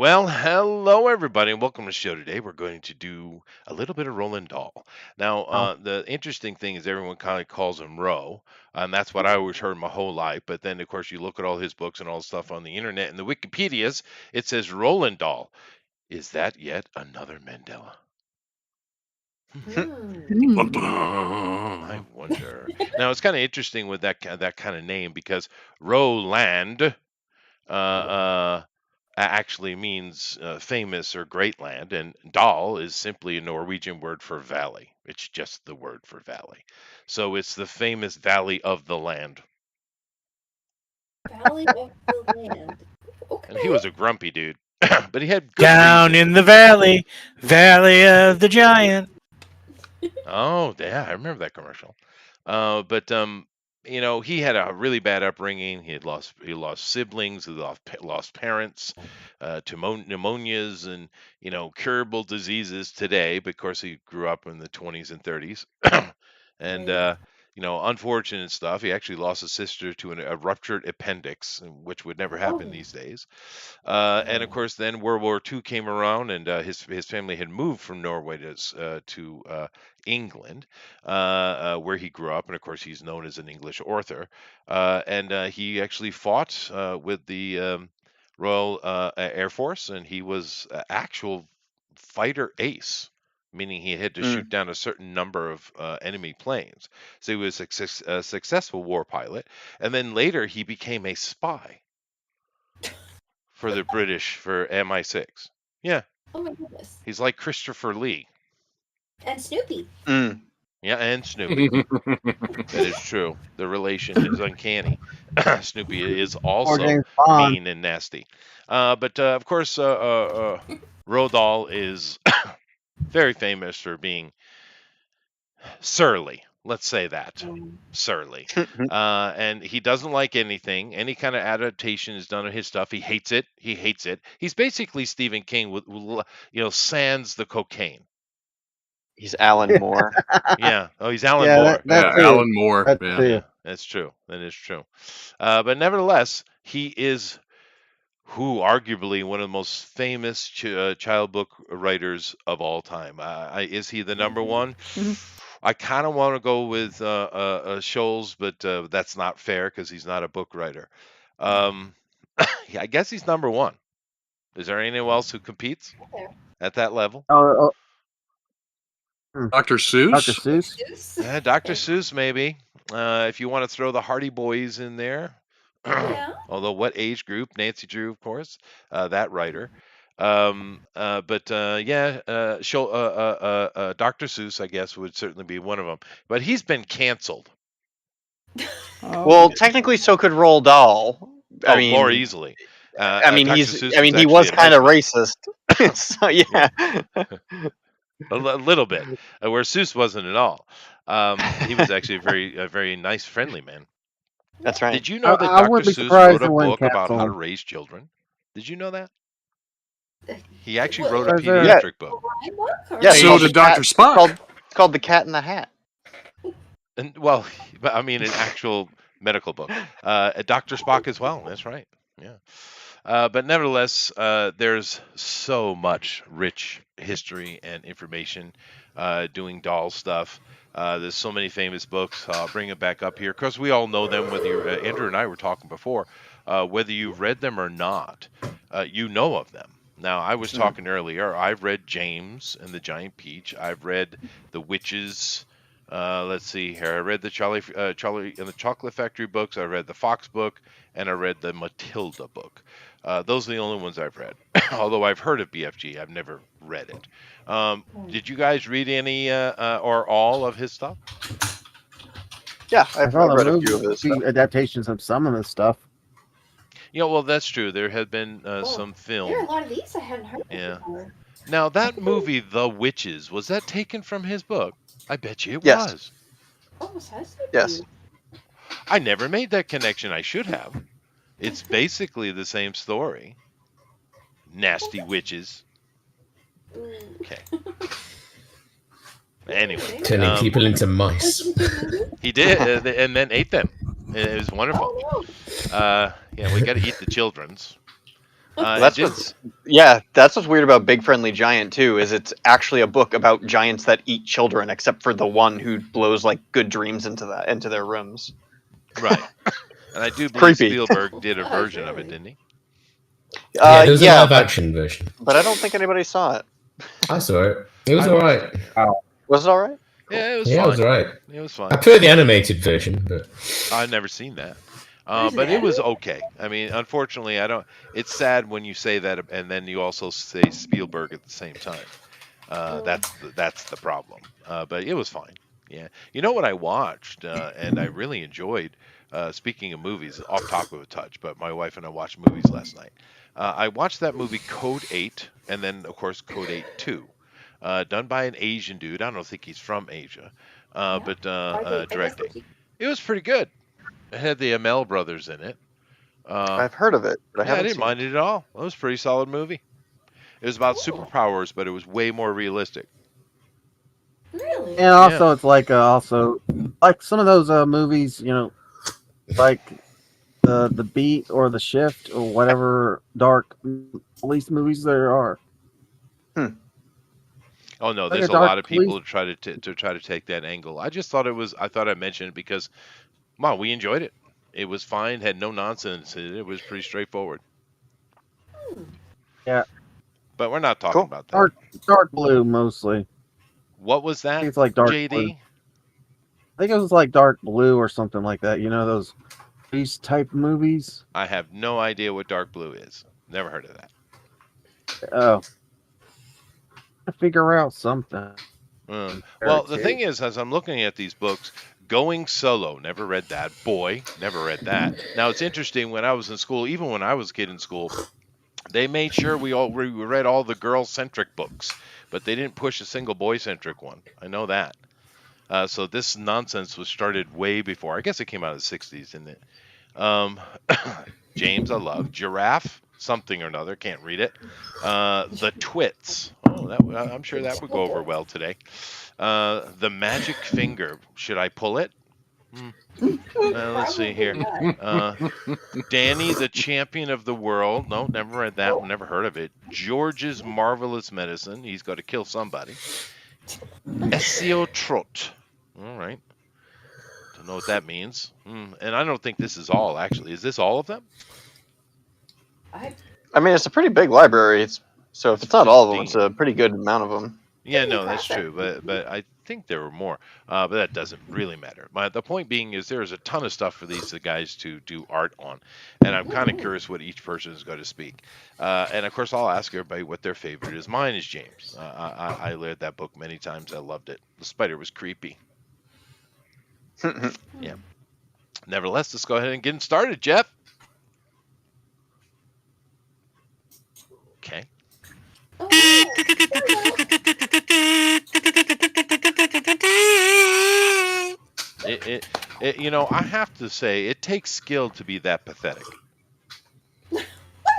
Well, hello everybody, and welcome to the show today. We're going to do a little bit of Roland Dahl. Now, Oh, the interesting thing is everyone kind of calls him Ro, and that's what I always heard my whole life. But then, of course, you look at all his books and all the stuff on the internet and the Wikipedias, it says Roland Dahl. Is that yet another Mandela? I wonder. Now, it's kind of interesting with that kind of name because Roland actually means famous or great land, and Dal is simply a Norwegian word for valley. It's just the word for valley. So it's the famous valley of the land. Valley of the Land. And he Okay. was a grumpy dude, but he had good down reason in to the be. valley, valley of the giant. Oh, yeah, I remember that commercial. But he had a really bad upbringing. He lost siblings, he lost parents to pneumonias and curable diseases today. But of course, he grew up in the 20s and 30s, and Right. unfortunate stuff. He actually lost a sister to a ruptured appendix, which would never happen Oh. these days. And of course, then World War II came around, and his family had moved from Norway to England, where he grew up. And of course, he's known as an English author. And he actually fought with the Royal Air Force, and he was actual fighter ace. Meaning he had to shoot down a certain number of enemy planes. So he was a successful war pilot. And then later he became a spy for the British for MI6. Yeah, Oh my goodness. he's like Christopher Lee. And Snoopy. Yeah, and Snoopy. That is true. The relation is uncanny. Snoopy is Or also James Bond. mean and nasty. But of course, Roald Dahl is very famous for being surly. Let's say that. Surly. And he doesn't like anything. Any kind of adaptation is done of his stuff. He hates it. He hates it. He's basically Stephen King with sans the cocaine. He's Alan Moore. Yeah. Oh, he's Alan Yeah, Moore. that too. Alan Moore. That Yeah. too. Yeah, that's true. That is true. But nevertheless, he is arguably one of the most famous child book writers of all time. Is he the number one? I kind of want to go with Scholes, but that's not fair because he's not a book writer. I guess he's number one. Is there anyone else who competes at that level? Dr. Seuss? Dr. Seuss? Yeah, Dr. Seuss, maybe. If you want to throw the Hardy Boys in there. Yeah. Although, what age group? Nancy Drew, of course, that writer. Dr. Seuss, I guess, would certainly be one of them. But he's been canceled. Well, technically, so could Roald Dahl. I mean, more easily. He was kind of racist. So yeah. A little bit, where Seuss wasn't at all. He was actually a very nice, friendly man. That's right. Did you know that I Dr. wouldn't be Seuss surprised wrote a if it went book about how to canceled. raise children? Did you know that? He actually Well, wrote a is there- pediatric book. Yeah, So did Dr. Spock. It's called The Cat in the Hat. And well, but I mean, an actual medical book. Dr. Spock as well. That's right. Yeah. But nevertheless, there's so much rich history and information doing Dahl stuff. There's so many famous books. I'll bring it back up here because we all know them. Whether you're, Andrew and I were talking before, whether you've read them or not, you know of them. Now, I was talking earlier. I've read James and the Giant Peach. I've read The Witches. Let's see here. I read the Charlie and the Chocolate Factory books. I read the Fox book, and I read the Matilda book. Those are the only ones I've read. Although I've heard of BFG, I've never read it. Did you guys read any or all of his stuff? Yeah, I I've saw read the a few of his stuff. adaptations of some of this stuff. Well, that's true. There have been some film. There are a lot of these I hadn't heard of before. Now, that movie, The Witches, was that taken from his book? I bet you it Yes. was. Oh, so that's so Yes. cute. I never made that connection. I should have. It's basically the same story. Nasty witches. Okay. Anyway, Turning people into mice. he did, and then ate them. It was wonderful. Oh, no. Yeah, we got to eat the children's. That's just- Yeah, that's what's weird about Big Friendly Giant too. Is it's actually a book about giants that eat children, except for the one who blows like good dreams into their rooms. Right. And I do believe Creepy. Spielberg did a Gosh, version of it, really? didn't he? Yeah, there was a Yeah, live action version. but I don't think anybody saw it. I saw it. It was I watched alright. it, yeah. Was it all right? Yeah, it was Yeah, it fine. was alright. It was I fine. prefer the animated version, but I've never seen that. There's an But it was animated? okay. I mean, unfortunately, I don't. It's sad when you say that, and then you also say Spielberg at the same time. That's the problem. But it was fine. Yeah. You know what I watched, and I really enjoyed. Speaking of movies, off topic of a touch, but my wife and I watched movies last night. I watched that movie Code 8, and then of course Code 8 2, done by an Asian dude. I don't think he's from Asia, Yeah. but I guess directing. there's- It was pretty good. It had the Amell brothers in it. I've heard of it, but I Yeah, I haven't didn't seen mind it at all. It was a pretty solid movie. It was about Cool. superpowers, but it was way more realistic. Really? And also, it's like also like some of those movies, you know, like the Beat or the Shift or whatever dark police movies there are. Oh no, Like there's a a lot dark of people police- to try to take that angle. I just thought it was. I thought I mentioned it because, wow, we enjoyed it. It was fine. Had no nonsense in it. It was pretty straightforward. Yeah. But we're not talking Cool. about that. Dark blue mostly. What was I think that, it's like dark JD? blue. I think it was like dark blue or something like that. You know those police type movies. I have no idea what dark blue is. Never heard of that. Oh, I figure out something. Well, the thing is, as I'm looking at these books, Going Solo, never read that. Boy, never read that. Now, it's interesting, when I was in school, even when I was a kid in school, they made sure we read all the girl-centric books, but they didn't push a single boy-centric one. I know that. So this nonsense was started way before. I guess it came out in the 60s, didn't it? James, I love. Giraffe, something or another, can't read it. The Twits. Oh, I'm sure that would go over well today. The Magic Finger. Should I pull it? Let's see here. Probably not. Danny, the Champion of the World. No, never read that one. Never heard of it. George's Marvelous Medicine. He's got to kill somebody. Essio Trot. All right. Don't know what that means. And I don't think this is all, actually. Is this all of them? I mean, it's a pretty big library. So if it's not all of them, it's a pretty good amount of them. Yeah, no, that's true. But I think there were more. But that doesn't really matter. The point being is there's a ton of stuff for these guys to do art on. And I'm kind of curious what each person is going to speak. And of course, I'll ask everybody what their favorite is. Mine is James. I read that book many times. I loved it. The spider was creepy. Yeah. Nevertheless, let's go ahead and get it started, Jeff. Okay. Oh, yeah. You know, I have to say, it takes skill to be that pathetic. What?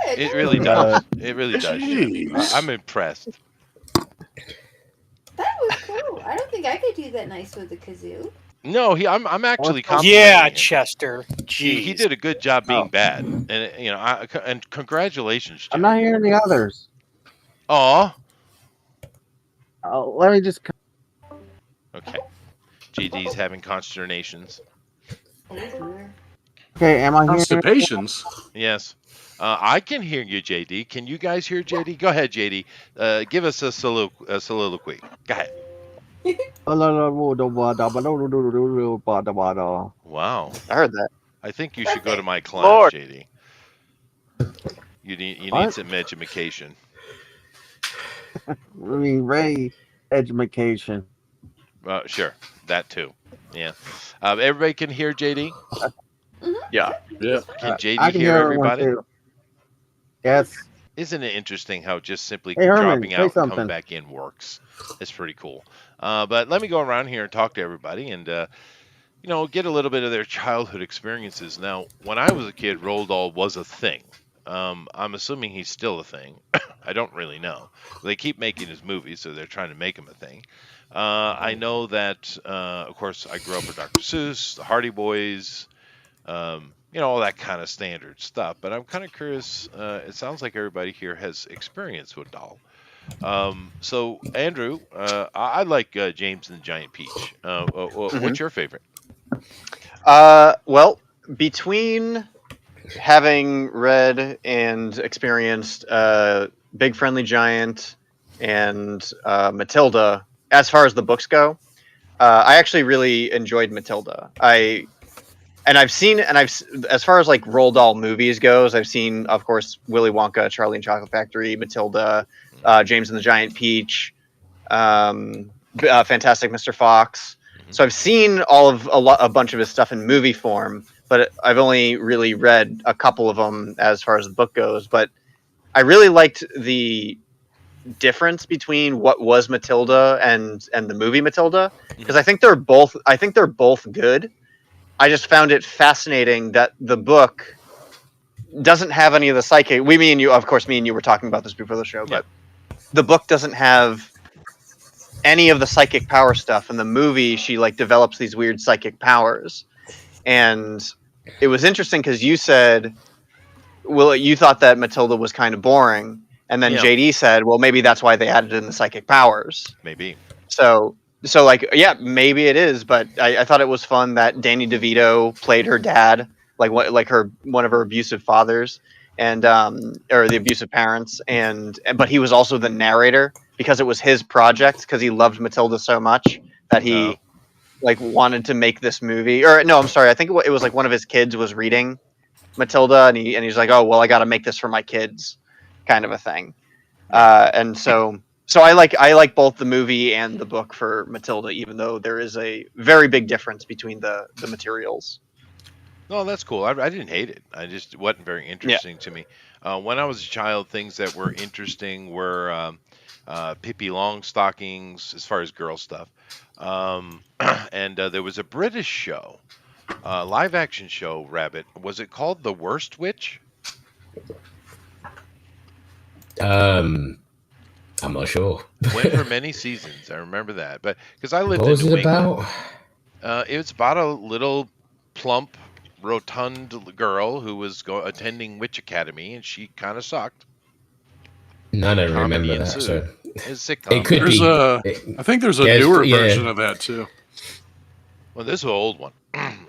It really does. It really does. Jeez. I'm impressed. That was cool. I don't think I could do that nice with the kazoo. No, I'm actually complimenting Yeah, him. Chester. He Jeez. did a good job being Oh. bad, and you know, and congratulations, I'm Jim. not hearing the others. Aw. Let me just. Okay. GD's having consternations. Oh, dear. Okay, am I hearing? Constipations. Yes. I can hear you, JD. Can you guys hear JD? Go ahead, JD. Give us a soliloquy. Go ahead. Wow. I heard that. I think you should go to my class, Lord. JD. You need What? some education. I mean, Ray education. Sure, that too. Yeah. Everybody can hear JD. Yeah. Yeah. Can JD I can hear everyone everybody? too. Yes. Isn't it interesting how just simply Hey, Herman, dropping say out and coming something. back in works? It's pretty cool. But let me go around here and talk to everybody and, you know, get a little bit of their childhood experiences. Now, when I was a kid, Roald Dahl was a thing. I'm assuming he's still a thing. I don't really know. They keep making his movies, so they're trying to make him a thing. I know that, of course, I grew up with Dr. Seuss, the Hardy Boys, all that kind of standard stuff. But I'm kind of curious. It sounds like everybody here has experience with Dahl. So Andrew, I like James and the Giant Peach. What's your favorite? Well, between having read and experienced Big Friendly Giant and Matilda, as far as the books go, I actually really enjoyed Matilda. I've seen, as far as like Roald Dahl movies goes, I've seen, of course, Willy Wonka, Charlie and Chocolate Factory, Matilda, James and the Giant Peach, Fantastic Mr. Fox. So I've seen a bunch of his stuff in movie form, but I've only really read a couple of them as far as the book goes. But I really liked the difference between what was Matilda and the movie Matilda, because I think they're both good. I just found it fascinating that the book doesn't have any of the psychic. Me and you were talking about this before the show, but the book doesn't have any of the psychic power stuff. In the movie, she like develops these weird psychic powers, and it was interesting because you said, well, you thought that Matilda was kind of boring, and then JD said, well, maybe that's why they added in the psychic powers. Maybe. So like, yeah, maybe it is, but I thought it was fun that Danny DeVito played her dad, like one of her abusive fathers, and or the abusive parents, but he was also the narrator because it was his project, because he loved Matilda so much that he like wanted to make this movie. Or no, I'm sorry, I think it was like one of his kids was reading Matilda, and he's like, oh well, I got to make this for my kids, kind of a thing, and so. So I like both the movie and the book for Matilda, even though there is a very big difference between the materials. No, that's cool. I didn't hate it. I just wasn't very interesting to me. When I was a child, things that were interesting were Pippi Longstockings, as far as girl stuff. And there was a British show, live action show, Rabbit. Was it called The Worst Witch? I'm not sure. Went for many seasons. I remember that, but because I lived What was in New it England. about? It was about a little plump, rotund girl who was attending Witch Academy, and she kind of sucked. No, I don't Comedy remember that. ensued. So It's a sitcom. it could There's be. I think there's a Yeah, newer yeah. version of that too. Well, this is an old one.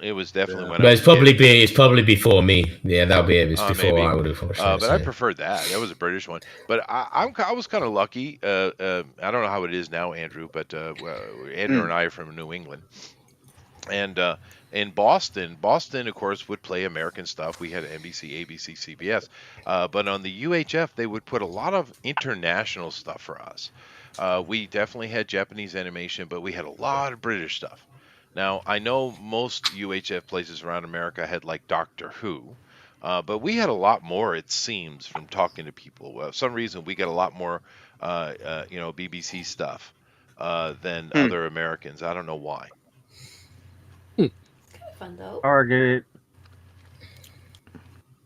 It was definitely when But I it's was a kid. it's probably before me. Yeah, that'll be it. It's before Maybe. I would have watched that. But I preferred that. That was a British one. But I was kind of lucky. I don't know how it is now, Andrew, but Andrew and I are from New England. And in Boston, of course, would play American stuff. We had NBC, ABC, CBS. But on the UHF, they would put a lot of international stuff for us. We definitely had Japanese animation, but we had a lot of British stuff. Now, I know most UHF places around America had like Doctor Who, but we had a lot more, it seems, from talking to people. For some reason, we got a lot more, BBC stuff than other Americans. I don't know why. Fun though. Target.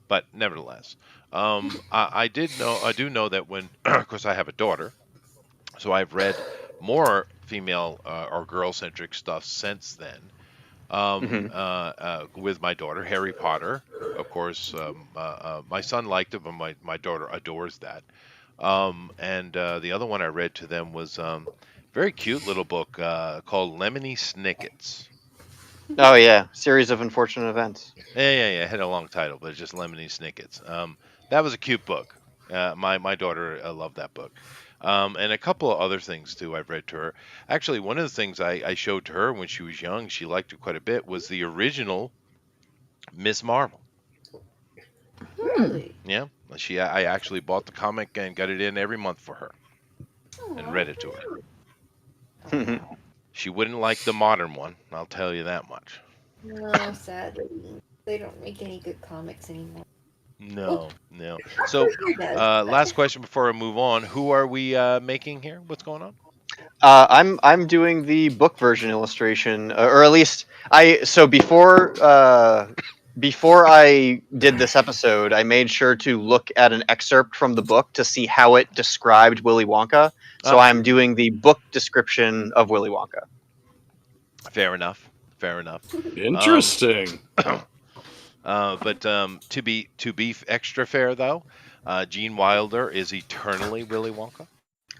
But nevertheless, I do know that when, of course, I have a daughter, so I've read more female or girl-centric stuff since then. With my daughter, Harry Potter, of course. My son liked it, but my daughter adores that. And the other one I read to them was very cute little book called Lemony Snickets. Oh yeah, series of unfortunate events. Yeah. It had a long title, but it's just Lemony Snickets. That was a cute book. My daughter loved that book. And a couple of other things too I've read to her. Actually, one of the things I showed to her when she was young, she liked it quite a bit, was the original Miss Marvel. Really? Yeah, I actually bought the comic and got it in every month for her and read it to her. She wouldn't like the modern one, I'll tell you that much. No, sadly, they don't make any good comics anymore. No. So, last question before I move on. Who are we making here? What's going on? I'm doing the book version illustration, or at least before I did this episode, I made sure to look at an excerpt from the book to see how it described Willy Wonka. So I'm doing the book description of Willy Wonka. Fair enough. Interesting. But to be extra fair though, Gene Wilder is eternally Willy Wonka.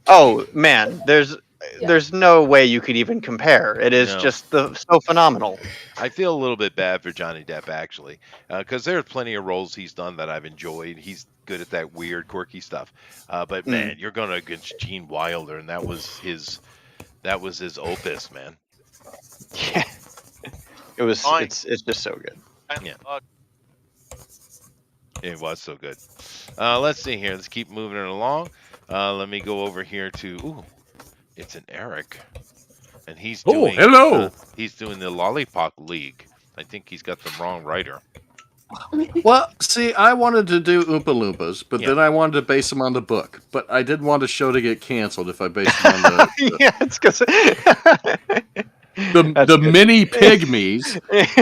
Oh man, there's Yeah. no way you could even compare. It is No. just so phenomenal. I feel a little bit bad for Johnny Depp actually, because there's plenty of roles he's done that I've enjoyed. He's good at that weird, quirky stuff. But man, you're going against Gene Wilder, and that was his opus, man. Yeah. It was. Fine. It's just so good. Yeah. It was so good. Let's see here. Let's keep moving it along. Let me go over here to. Ooh, it's an Eric, and he's doing. hello. He's doing the Lollipop League. I think he's got the wrong writer. Well, see, I wanted to do Oompa Loompas, but Yeah. then I wanted to base them on the book. But I didn't want the show to get canceled if I based them on the Yeah, it's because the mini pygmies,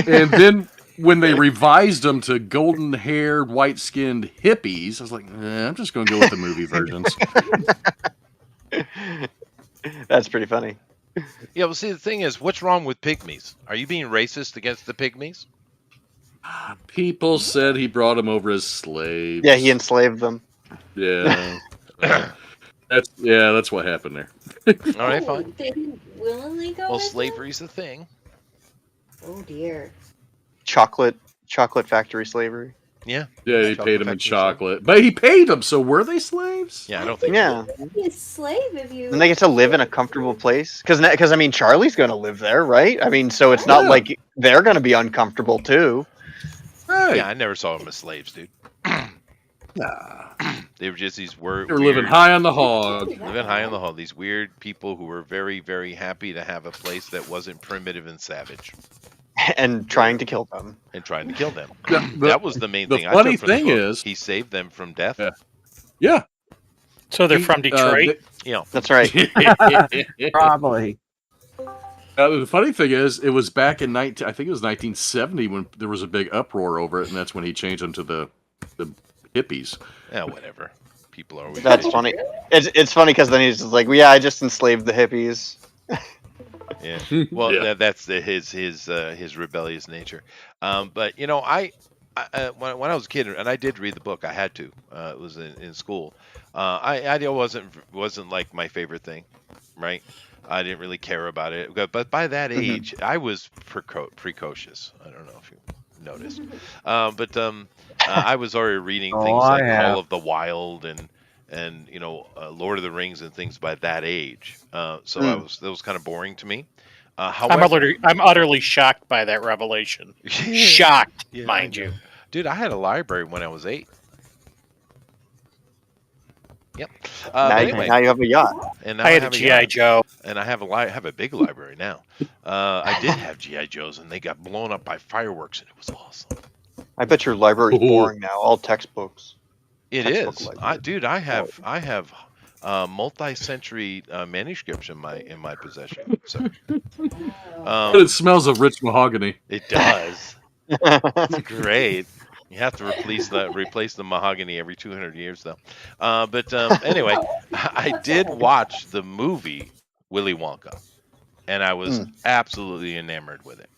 and then when they revised them to golden-haired, white-skinned hippies, I was like, I'm just going to go with the movie versions. That's pretty funny. Yeah, well, see, the thing is, what's wrong with pygmies? Are you being racist against the pygmies? People said he brought them over as slaves. Yeah, he enslaved them. Yeah. That's what happened there. All right, fine. They didn't willingly go Well, with slavery's a thing. them? Oh dear. Chocolate factory slavery. Yeah. Yeah, he Chocolate paid them in factory chocolate. But he paid them, so were they slaves? Yeah, I don't think. Yeah, Be a slave if you. and they get to live in a comfortable place. Because I mean, Charlie's going to live there, right? I mean, so it's not Yeah. like they're going to be uncomfortable too. Right. Yeah, I never saw them as slaves, dude. Nah. They were just these They're living weird, high on the hog. living high on the hall. These weird people who were very, very happy to have a place that wasn't primitive and savage, And trying to kill them. and trying to kill them. The- That was the main the thing. funny I took from the thing book. is- he saved them from death. Yeah. Yeah. So they're from Detroit. You know, That's right. Probably. The funny thing is, it was back in I think it was 1970 when there was a big uproar over it, and that's when he changed them to the hippies. yeah, whatever. People are always. That's bitching. funny. It's funny because then he's just like, well, yeah, I just enslaved the hippies. Yeah. Well, Yeah. that's his rebellious nature. But you know, when I was a kid, and I did read the book, I had to. It was in school. I wasn't like my favorite thing, right? I didn't really care about it. But by that age, I was precocious. I don't know if you noticed. But I was already reading Oh, things I like have. Call of the Wild and you know, Lord of the Rings and things by that age. So that was kind of boring to me. However, I'm utterly shocked by that revelation. Shocked, Yeah, mind I know. you. Dude, I had a library when I was 8. Yep. Now, But you, anyway, now you have a yacht. and now I had a have GI yacht, Joe. and I have a big library now. I did have GI Joes, and they got blown up by fireworks, and it was awesome. I bet your library's Ooh. boring now. All textbooks. It Textbook is, library. I have multi-century manuscripts in my possession. So Oh. But it smells of rich mahogany. it does. It's great. You have to replace the mahogany every 200 years, though. But anyway, I did watch the movie Willy Wonka, and I was absolutely enamored with it.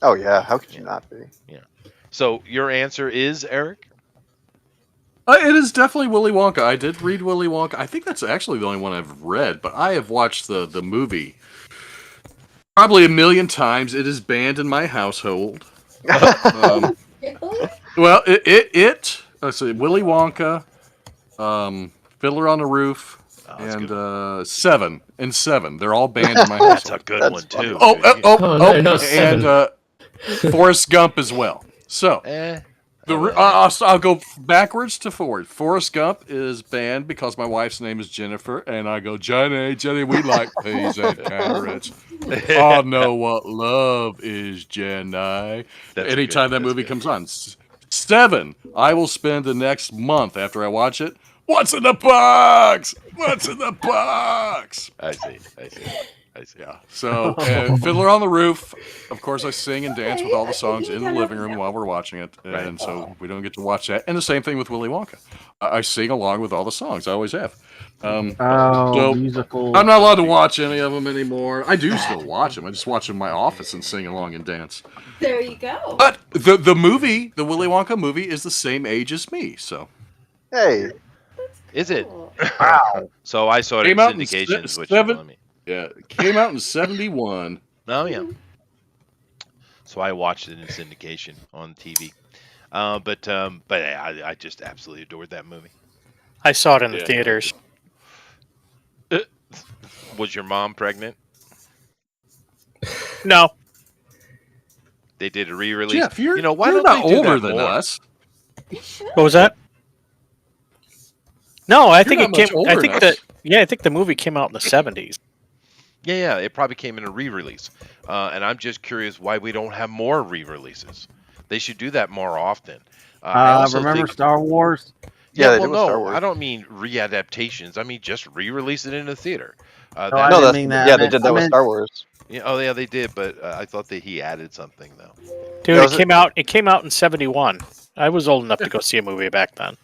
Oh yeah, how could you not be? So your answer is Eric? It is definitely Willy Wonka. I did read Willy Wonka. I think that's actually the only one I've read, but I have watched the movie probably a million times. It is banned in my household. Really? Well, let's see, Willy Wonka, Fiddler on the Roof, Oh, that's and good. Seven. They're all banned in my That's household. a good That's one funny. too. Oh, no, not Seven. And Forrest Gump as well. So I'll go backwards to forward. Forrest Gump is banned because my wife's name is Jennifer, and I go, Jenny, we like peas and carrots. I know what love is, Jenny. That's Anytime good, that movie that's comes on. 7, I will spend the next month after I watch it. What's in the box? What's in the box? I see. I see. Yeah. So, Fiddler on the Roof. Of course, I sing and dance with all the songs in the living room while we're watching it, and so we don't get to watch that. And the same thing with Willy Wonka. I sing along with all the songs. I always have. So musical. I'm not allowed to watch any of them anymore. I do still watch them. I just watch them in my office and sing along and dance. There you go. But the movie, the Willy Wonka movie, is the same age as me. So Hey, Is it? wow. So I saw it Came in out in syndication. Is what seven- you're telling me. yeah, it came out in '71. Oh yeah. So I watched it in syndication on TV. But I just absolutely adored that movie. I saw it in the Yeah. theaters. Was your mom pregnant? No, They did a re-release. Jeff, you're why you're don't not they do older that than more? us. You should. what was that? No, I You're think not it much came. older I than think us. that. Yeah, I think the movie came out in the '70s. Yeah, it probably came in a re-release. And I'm just curious why we don't have more re-releases. They should do that more often. I also Remember think, Star Wars? Yeah, they well, did with Star no, Wars. I don't mean readaptations. I mean just re-release it in the theater. No, I That- No, didn't that's mean that. yeah, I they meant- did that I with meant- Star Wars. oh yeah, they did, but I thought that he added something though. Dude, Was it it- came out. It came out in '71. I was old enough to go see a movie back then.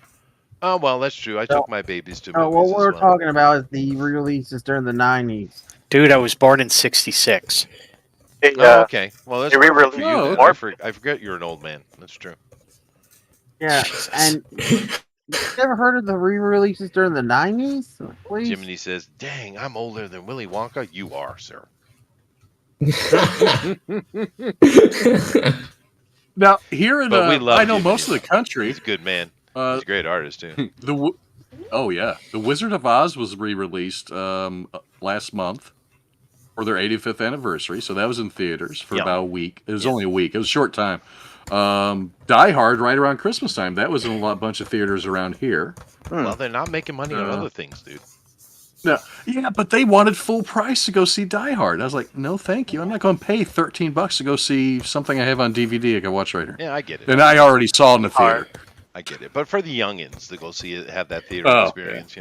Oh well, that's true. I took my babies to No, movies what as we're well. talking about is the re-releases during the '90s. Dude, I was born in 66. Oh, okay. Well, that's they perfect re-released for you. Oh, Then. okay. I forget you're an old man. That's true. Yeah, Jesus. and you never heard of the re-releases during the '90s? Please. Jiminy says, "Dang, I'm older than Willy Wonka." You are, sir. Now, here in But we love I know Jiminy, most of the though. country. He's a good man. Uh, He's a great artist too. Oh yeah, The Wizard of Oz was re-released last month for their 85th anniversary. So that was in theaters for Yeah. about a week. It was Yeah. only a week. It was a short time. Die Hard right around Christmas time. That was in a bunch of theaters around here. Well, they're not making money on other things, dude. No, yeah, but they wanted full price to go see Die Hard. I was like, no, thank you. I'm not going to pay $13 to go see something I have on DVD I can watch right here. Yeah, I get it. And I already saw it in the theater. I get it. But for the youngins to go see it, have that theater Oh, experience,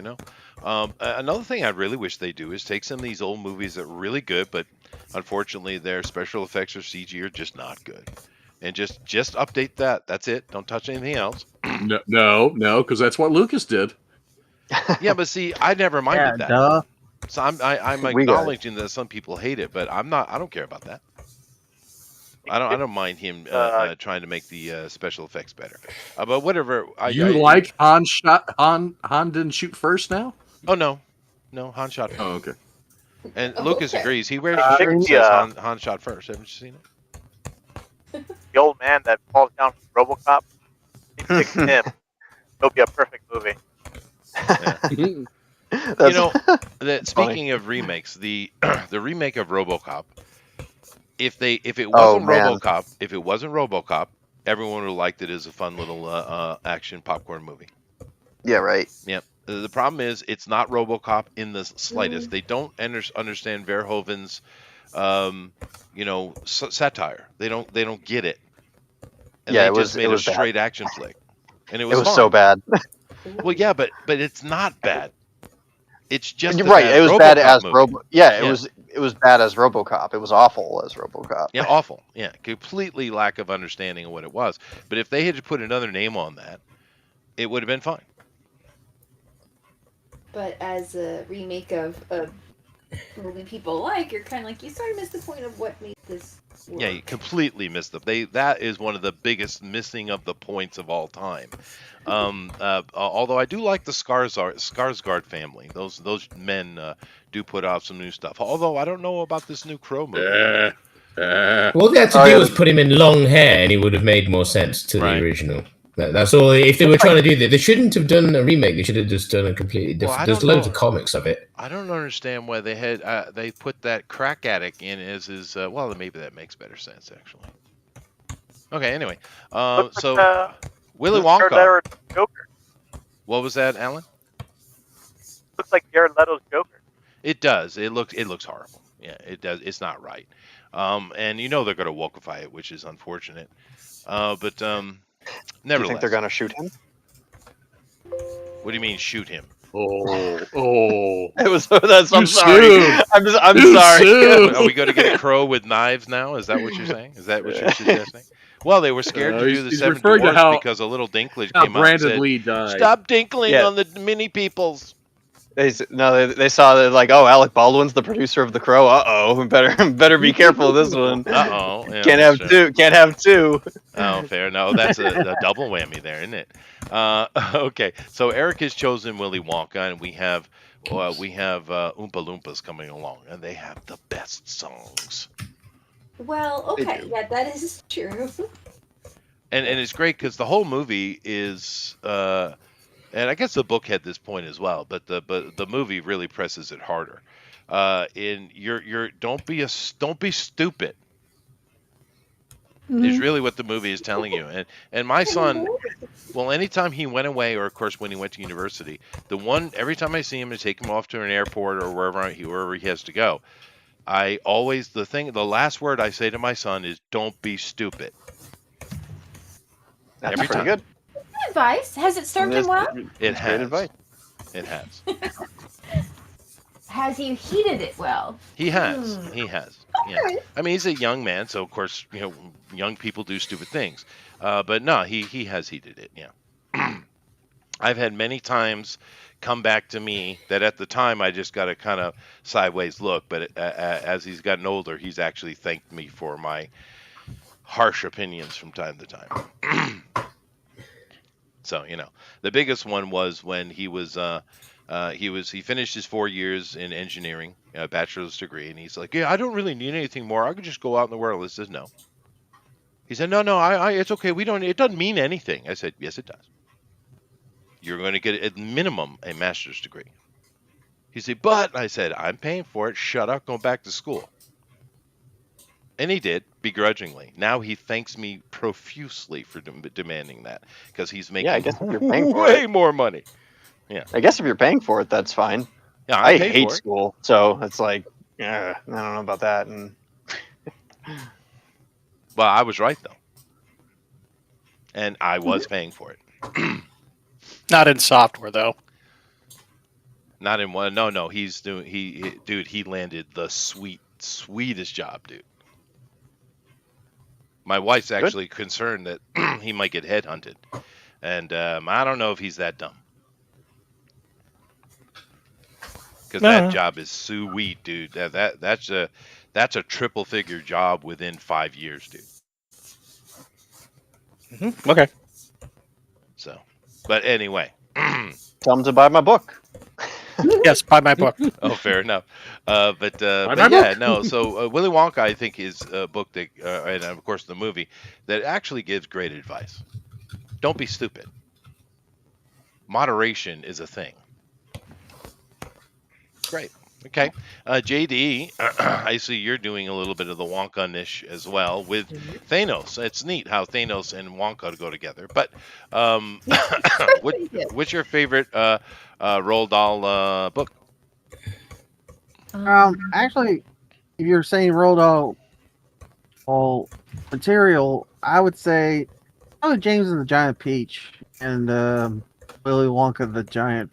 Another thing I really wish they do is take some of these old movies that are really good, but unfortunately their special effects or CG are just not good, and just update that. That's it. Don't touch anything else. No, because that's what Lucas did. Yeah, but see, I never Yeah, minded that. duh. So I'm We got it. acknowledging that some people hate it, but I'm not. I don't care about that. I don't mind him trying to make the special effects better. But whatever. Like Han didn't shoot first now? Oh no, Han shot first. Oh, okay. And Oh, Lucas okay. agrees. He wears a shirt that says Han shot first. Haven't you seen it? The old man that falls down from RoboCop. It's him. It'll be a perfect movie. That's Speaking of remakes, the remake of RoboCop. If it Oh, wasn't man. RoboCop, everyone would have liked it as a fun little action popcorn movie. yeah, right. Yep. The problem is it's not RoboCop in the slightest. They don't understand Verhoeven's, satire. They don't get it. And Yeah, they it was- just made it a was bad. straight action flick, and it It was, was fun. so bad. Well, yeah, but it's not bad. It's just You're a right. bad It was bad RoboCop as movie. Yeah, Yeah. it was bad as RoboCop. It was awful as RoboCop. Yeah, awful. Yeah, completely lack of understanding of what it was. But if they had put another name on that, it would have been fine. But as a remake of a movie people like, you're kind of like, you sort of missed the point of what made this work. Yeah, you completely missed them. That is one of the biggest missing of the points of all time. Although I do like the Skarsgård family. Those men do put out some new stuff. Although I don't know about this new Crow movie. All they had to Oh, do yeah. was put him in long hair, and he would have made more sense to Right. the original. That's all. If they were trying to do that, they shouldn't have done a remake. They should have just done a completely Well, different. I There's don't loads know. of comics of it. I don't understand why they put that crack addict in as his. Well, maybe that makes better sense actually. Okay. Anyway, Looks so like, Willy Jared Wonka. Leto's Joker. What was that, Alan? Looks like Jared Leto's Joker. It does. It looks horrible. Yeah, it does. It's not right. And they're going to wokeify it, which is unfortunate. But Do you nevertheless, think they're gonna shoot him? what do you mean shoot him? Oh. It was. That's, I'm Too sorry. soon. I'm Too sorry. soon. Are we going to get a crow with knives now? Is that what you're saying? Is that what you're suggesting? Well, they were scared to do the He's Seven referring to Dwarfs because a little Dinklage how came out and Brandon said, Lee died. "Stop dinkling Yeah. on the mini peoples." They saw that, like, oh, Alec Baldwin's the producer of The Crow. Better be careful of this one. Yeah, Can't have two. Can't have two. Oh, fair. No, that's a double whammy there, isn't it? Okay, so Eric has chosen Willy Wonka, and we have Oompa Loompas coming along, and they have the best songs. Well, okay, yeah, that is true. And it's great because the whole movie is, and I guess the book had this point as well, but the movie really presses it harder. In you're don't be stupid. Is really what the movie is telling you. And my son, well, anytime he went away, or of course when he went to university, every time I see him and take him off to an airport or wherever he has to go, the last word I say to my son is, "Don't be stupid." That's Every pretty time. good. Advice. Has it served him well? It That's has. great advice. It has. Has he heated it well? He has. He has. Yeah. Okay. I mean, he's a young man, so of course, young people do stupid things. But no, he has heated it. Yeah. I've had many times come back to me that at the time I just got a kind of sideways look, but as he's gotten older, he's actually thanked me for my harsh opinions from time to time. So, the biggest one was when he finished his 4 years in engineering, a bachelor's degree, and he's like, "Yeah, I don't really need anything more. I could just go out in the world." I said, "No." He said, "No, it's okay. It doesn't mean anything." I said, "Yes, it does. You're going to get at minimum a master's degree." He said, "But," I said, "I'm paying for it. Shut up, go back to school." And he did, begrudgingly. Now he thanks me profusely for demanding that, because he's making I guess if you're paying for way it. more money. Yeah. I guess if you're paying for it, that's fine. Yeah, I paid hate for it. school, so it's like, I don't know about that. And Well, I was right, though. And I was paying for it. Not in software, though. Not in one. No. He's doing. He landed the sweetest job, dude. My wife's actually concerned that he might get headhunted, and I don't know if he's that dumb. Because that job is sweet, dude. That's a triple figure job within 5 years, dude. Mm-hmm. Okay. So, but anyway. tell them to buy my book. Yes, buy my book. Oh, fair enough. But yeah, no. So Willy Wonka, I think, is a book that, and of course the movie, that actually gives great advice. Don't be stupid. Moderation is a thing. Great. Okay. JD, I see you're doing a little bit of the Wonka-nish as well with Thanos. It's neat how Thanos and Wonka go together. But what's your favorite Roald Dahl book? Actually, if you're saying Roald Dahl material, I would say James and the Giant Peach and Willy Wonka the Giant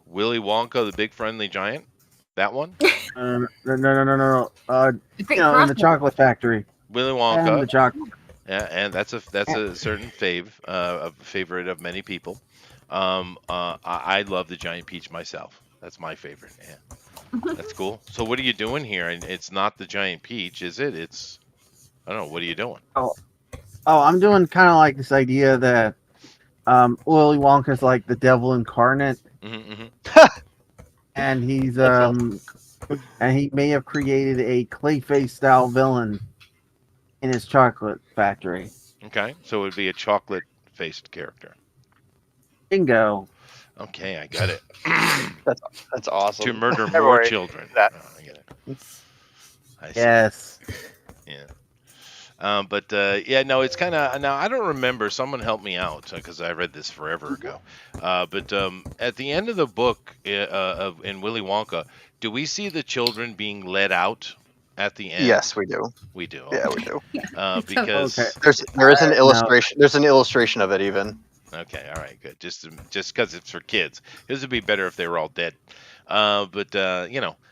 Willy Wonka the Big Friendly Giant? That one? No. In the Chocolate Factory. Willy Wonka. And the chocolate. Yeah, and that's a certain favorite of many people. I love the Giant Peach myself. That's my favorite. Yeah, that's cool. So what are you doing here? And it's not the Giant Peach, is it? I don't know. What are you doing? Oh, I'm doing kind of like this idea that Willy Wonka is like the devil incarnate, and he's and he may have created a Clayface style villain in his chocolate factory. Okay, so it would be a chocolate-faced character. Bingo. Okay, I got it. That's awesome. To murder Never more worry. children. That. Oh, I get it. I see. Yes. Yeah. Yeah, no, it's kind of, now I don't remember, someone helped me out because I read this forever ago. But at the end of the book in Willy Wonka, do we see the children being let out at the end? Yes, we do. We do. Yeah, Okay. we do. Because There is an illustration. There's an illustration of it even. Okay, all right, good. Just because it's for kids. It would be better if they were all dead. But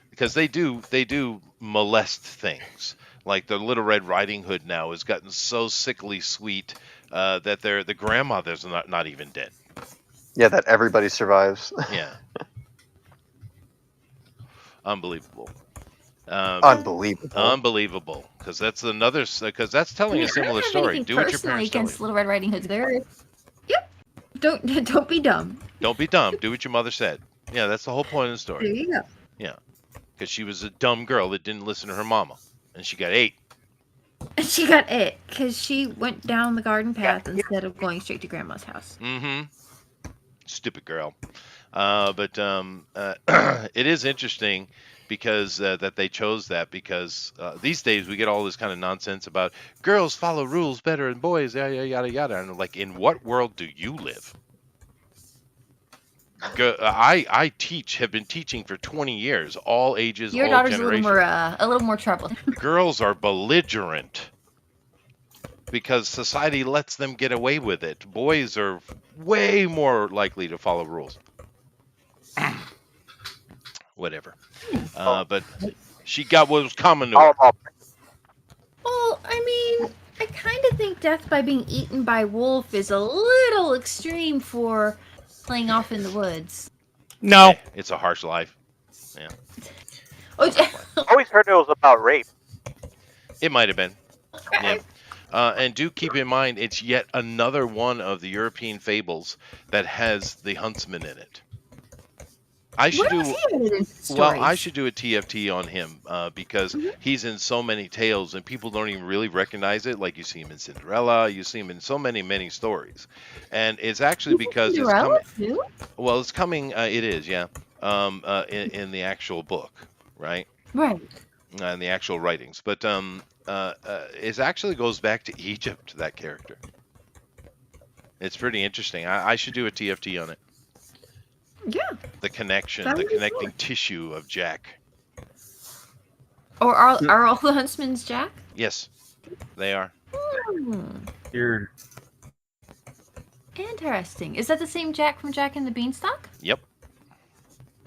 because they do molest things. Like the Little Red Riding Hood now has gotten so sickly sweet that the grandmother's not even dead. Yeah, that everybody survives. Yeah, unbelievable. Unbelievable. Unbelievable. Because that's that's telling a similar story. Do what your parents tell you. against Little Red Riding Hood. There. Yep. Don't be dumb. Don't be dumb. Do what your mother said. Yeah, that's the whole point of the story. There you go. Yeah, because she was a dumb girl that didn't listen to her mama, and she got 8. She got it because she went down the garden path instead of going straight to Grandma's house. Mm-hmm. Stupid girl. But it is interesting because that they chose that because these days we get all this kind of nonsense about girls follow rules better than boys, yada yada yada. And like, in what world do you live? I have been teaching for 20 years, all ages, Your all daughter's generations. a little more troubled. Girls are belligerent because society lets them get away with it. Boys are way more likely to follow rules. Whatever. But she got what was common to her. Well, I mean, I kind of think death by being eaten by wolf is a little extreme for playing off in the woods. No. Hey, it's a harsh life. Yeah. Oh, I always heard it was about rape. It might have been. Yeah. And do keep in mind, it's yet another one of the European fables that has the huntsman in it. I should do I should do a TFT on him because he's in so many tales and people don't even really recognize it. Like you see him in Cinderella, you see him in so many stories, and it's actually because it's coming. Too? Well, it's coming. It is, yeah. In the actual book, right? Right. In the actual writings, but it actually goes back to Egypt. That character. It's pretty interesting. I should do a TFT on it. Yeah. The connection, That the would be connecting tissue of Jack. Or are all the huntsmen's Jack? Yes, they are. Weird. Interesting. Is that the same Jack from Jack and the Beanstalk? Yep,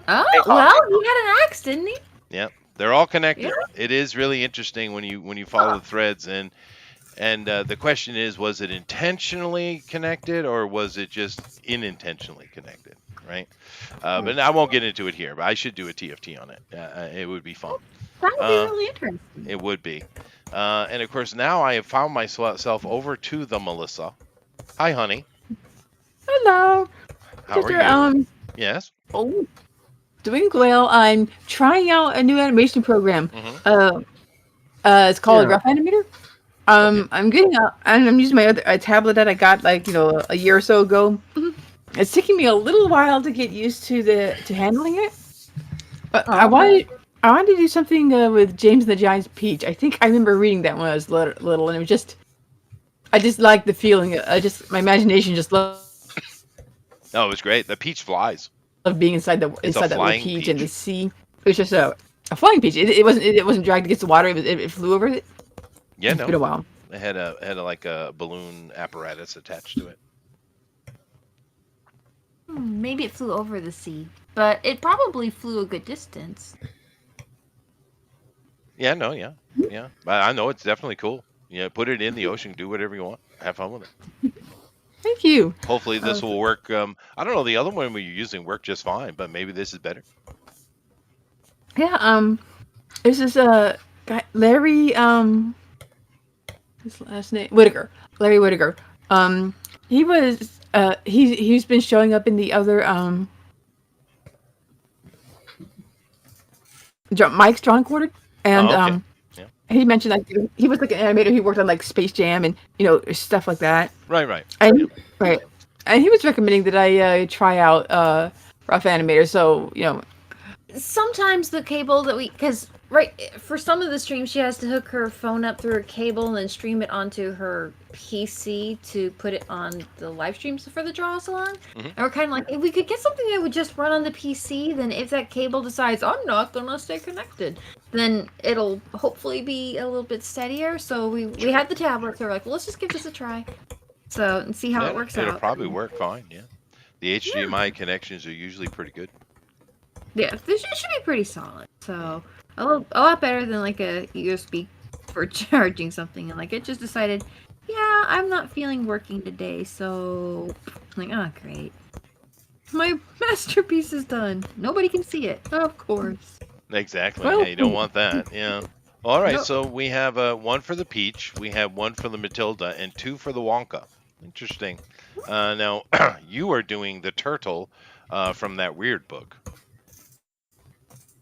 Oh, well, he had an axe, didn't he? yep. They're all connected. Yeah. It is really interesting when you follow the threads and the question is, was it intentionally connected or was it just unintentionally connected? Right. But I won't get into it here. But I should do a TFT on it. It would be fun. That would be really interesting. It would be. And of course, now I have found myself over to the Melissa. Hi, honey. Hello. How are you? Sister, Yes. oh, doing well. I'm trying out a new animation program. Mhm. It's called Yeah. Rough Animator. I'm getting and I'm using my a tablet that I got like a year or so ago. It's taking me a little while to get used to handling it. But I wanted to do something with James and the Giant's Peach. I think I remember reading that when I was little, and it was just I just liked the feeling. My imagination just loved No, it was great. The peach flies. being inside that little flying peach and the peach. sea. It was just a flying peach. It wasn't dragged against the water. It flew over it. Yeah, It's been a no. while. It had like a balloon apparatus attached to it. Maybe it flew over the sea, but it probably flew a good distance. Yeah, no, yeah. But I know it's definitely cool. Yeah, put it in the ocean, do whatever you want. Have fun with it. Thank you. Hopefully this will work. I don't know, the other one we were using worked just fine, but maybe this is better. Yeah. This is guy Larry. His last name Whitaker. Larry Whitaker. He was. He's been showing up in the other Mike's Drawing Quarter, and Oh, okay. Yeah. he mentioned like he was like an animator. He worked on like Space Jam and stuff like that. Right. And right, and he was recommending that I try out Rough Animator. So Sometimes the cable that because for some of the streams she has to hook her phone up through a cable and then stream it onto her PC to put it on the live streams for the draws along. And we're kind of like, if we could get something that would just run on the PC, then if that cable decides I'm not gonna stay connected, then it'll hopefully be a little bit steadier. So we had the tablet, so we're like, well, let's just give this a try. So and see how it works It'll out. probably work fine. Yeah, the HDMI connections are usually pretty good. Yeah, this should be pretty solid. So a lot better than like a USB for charging something. And like it just decided, yeah, I'm not feeling working today. So I'm like, oh great, my masterpiece is done. Nobody can see it. Of course. Exactly. Well, Yeah, you don't want that. Yeah. All right. No. So we have one for the peach, we have one for the Matilda, and two for the Wonka. Interesting. Now you are doing the turtle from that weird book.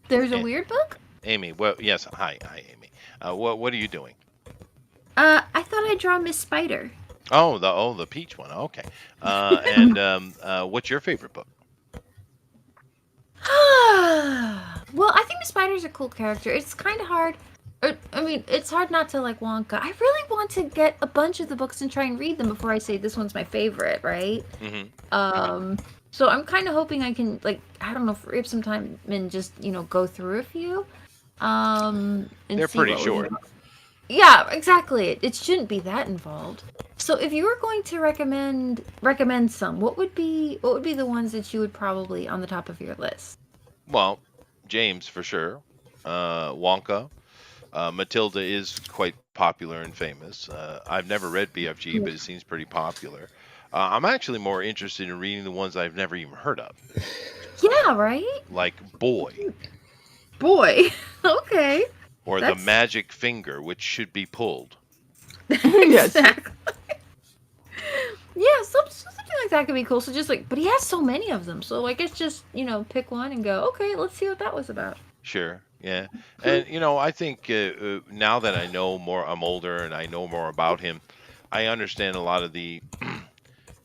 There's a Eh, weird book? Amy. Well, yes. Hi, Amy. What are you doing? I thought I'd draw Miss Spider. Oh, the peach one. Okay. And what's your favorite book? Well, I think Miss Spider's a cool character. It's kind of hard. I mean, it's hard not to like Wonka. I really want to get a bunch of the books and try and read them before I say this one's my favorite, right? Mm-hmm. So I'm kind of hoping I can, like, I don't know, free up some time and just, go through a few. And They're see pretty what would short. Yeah, exactly. It shouldn't be that involved. So if you were going to recommend some, what would be the ones that you would probably on the top of your list? Well, James for sure. Wonka. Matilda is quite popular and famous. I've never read BFG, but it seems pretty popular. I'm actually more interested in reading the ones I've never even heard of, Yeah, right? like Boy Boy. Okay. or That's- The Magic Finger, which should be pulled. Yes. Exactly. Yeah, something like that could be cool. So just like, but he has so many of them. So I guess just, pick one and go, okay, let's see what that was about. Sure, yeah. And I think now that I know more, I'm older and I know more about him, I understand a lot of the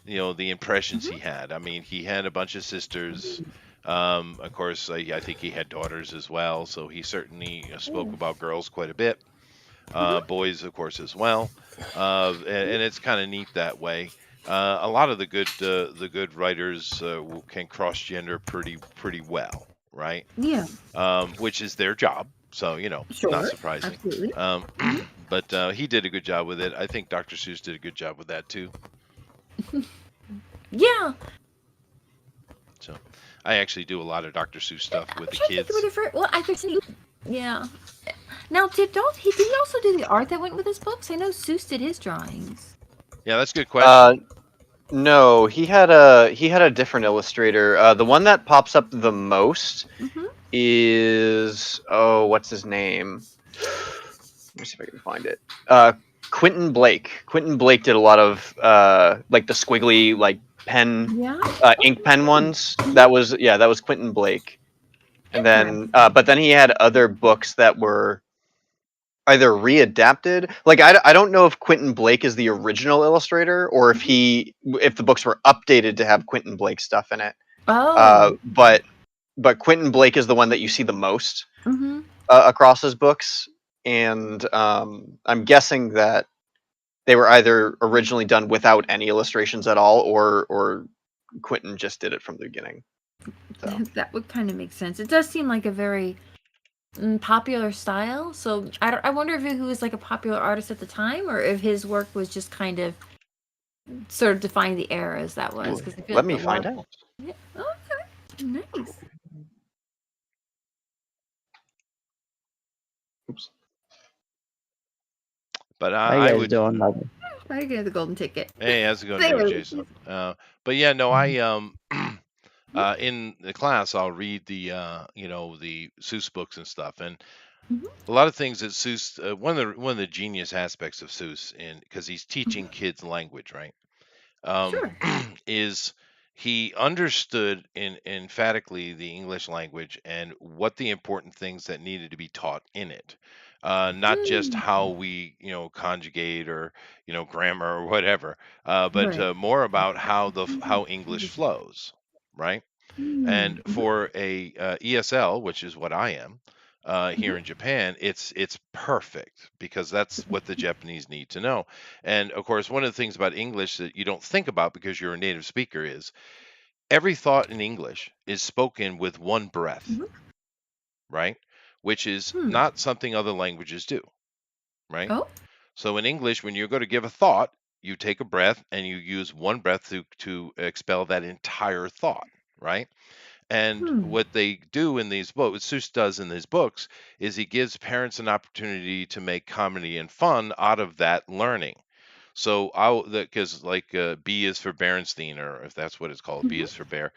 the impressions he had. I mean, he had a bunch of sisters. Of course, I think he had daughters as well, so he certainly spoke about girls quite a bit. Boys, of course, as well. And it's kind of neat that way. A lot of the good writers can cross gender pretty well, right? Yeah. Which is their job. So Sure. not surprising. Absolutely. But he did a good job with it. I think Dr. Seuss did a good job with that too. Yeah. So I actually do a lot of Dr. Seuss stuff with the I'm trying to kids. think of what well, I could see. Yeah. Now, did he also do the art that went with his books? I know Seuss did his drawings. Yeah, that's a good question. No, he had a different illustrator. The one that pops up the most Mhm. is what's his name? Let me see if I can find it. Quentin Blake. Quentin Blake did a lot of like the squiggly like pen Yeah. ink pen ones. That was Quentin Blake. And then but then he had other books that were either readapted. Like I don't know if Quentin Blake is the original illustrator or if the books were updated to have Quentin Blake stuff in it. Oh. But Quentin Blake is the one that you see the most Mm-hmm. across his books, and I'm guessing that they were either originally done without any illustrations at all, or Quentin just did it from the beginning. So. That would kind of make sense. It does seem like a very popular style. So I wonder if he was like a popular artist at the time, or if his work was just kind of sort of defining the era as that was. 'Cause I feel Let like me a lot find of- out. Yeah. Okay. Nice. Oops. But How I you guys would. doing? Lovely. I get the golden ticket. Hey, how's it going, Say David what it Jason? But yeah, no, I in the class I'll read the the Seuss books and stuff, and Mhm. a lot of things that Seuss. One of the genius aspects of Seuss, because he's teaching kids language, right? Sure. Is he understood emphatically the English language and what the important things that needed to be taught in it, not just how we conjugate or grammar or whatever, but Right. more about how English flows, right? And for a ESL, which is what I am here in Japan, it's perfect because that's what the Japanese need to know. And of course, one of the things about English that you don't think about because you're a native speaker is every thought in English is spoken with one breath, right? Which is not something other languages do, right? Oh. So in English, when you're going to give a thought, you take a breath and you use one breath to expel that entire thought, right? And what they do in these books, what Seuss does in his books, is he gives parents an opportunity to make comedy and fun out of that learning. So because like B is for Berenstein, or if that's what it's called, B is for bear,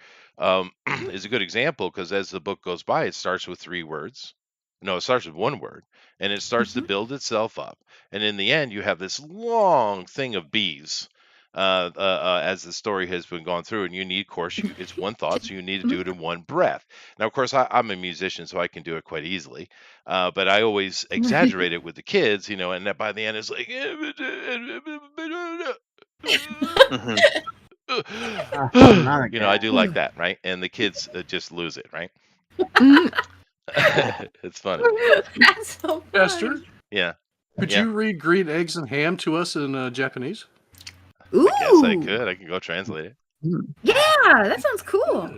is a good example because as the book goes by, it starts with 3 words. No, it starts with 1 word, and it starts to build itself up. And in the end, you have this long thing of bees as the story has been gone through. And you need, of course, it's one thought, so you need to do it in one breath. Now, of course, I'm a musician, so I can do it quite easily. But I always exaggerate it with the kids, and that by the end it's like, I do like that, right? And the kids just lose it, right? It's funny. That's so funny. Esther, Yeah. could Yeah. you read Green Eggs and Ham to us in Japanese? Ooh. I guess I could. I can go translate it. Yeah, that sounds cool.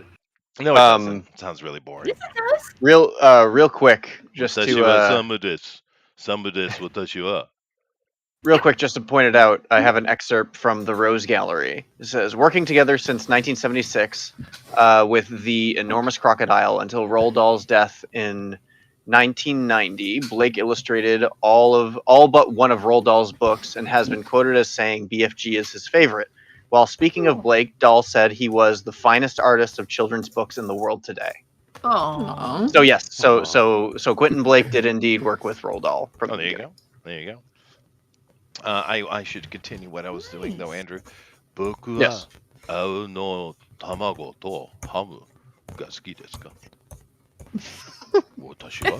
No, it doesn't. It sounds really boring. Yes, it does. Real quick, just to some of this will touch you up. real quick, just to point it out, I have an excerpt from the Rose Gallery. It says, working together since 1976 with the enormous crocodile until Roald Dahl's death in 1990, Blake illustrated all but one of Roald Dahl's books and has been quoted as saying BFG is his favorite. While speaking of Blake, Dahl said he was the finest artist of children's books in the world today. Oh. So yes, so Quentin Blake did indeed work with Roald Dahl. Oh, there you go. There you go. I should continue what I was doing though, Andrew. Boku wa Yes. ao no tamago to hamu ga suki desu ka? Watashi wa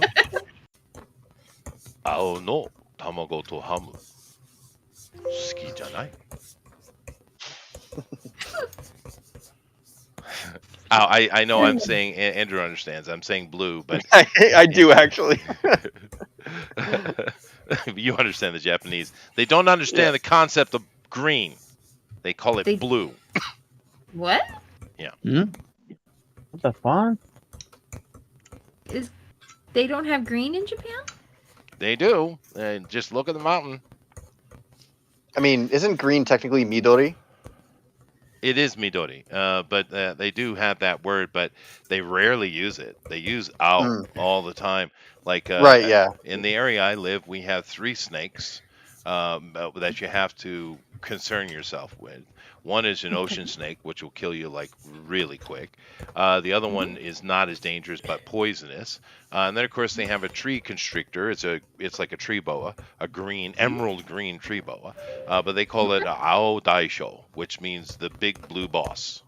ao no tamago to hamu suki janai. I know I'm saying, Andrew understands, I'm saying blue, but I do actually. you understand the Japanese. They don't understand the concept of green. They call it blue. What? Yeah. What the fun? They don't have green in Japan? They do. And just look at the mountain. I mean, isn't green technically Midori? It is Midori, but they do have that word, but they rarely use it. They use ao all the time. Like Right, yeah. In the area I live, we have 3 snakes that you have to concern yourself with. One is an ocean snake, which will kill you like really quick. The other one is not as dangerous but poisonous. And then of course they have a tree constrictor. It's like a tree boa, a green, emerald green tree boa. But they call it Ao Daisho, which means the big blue boss.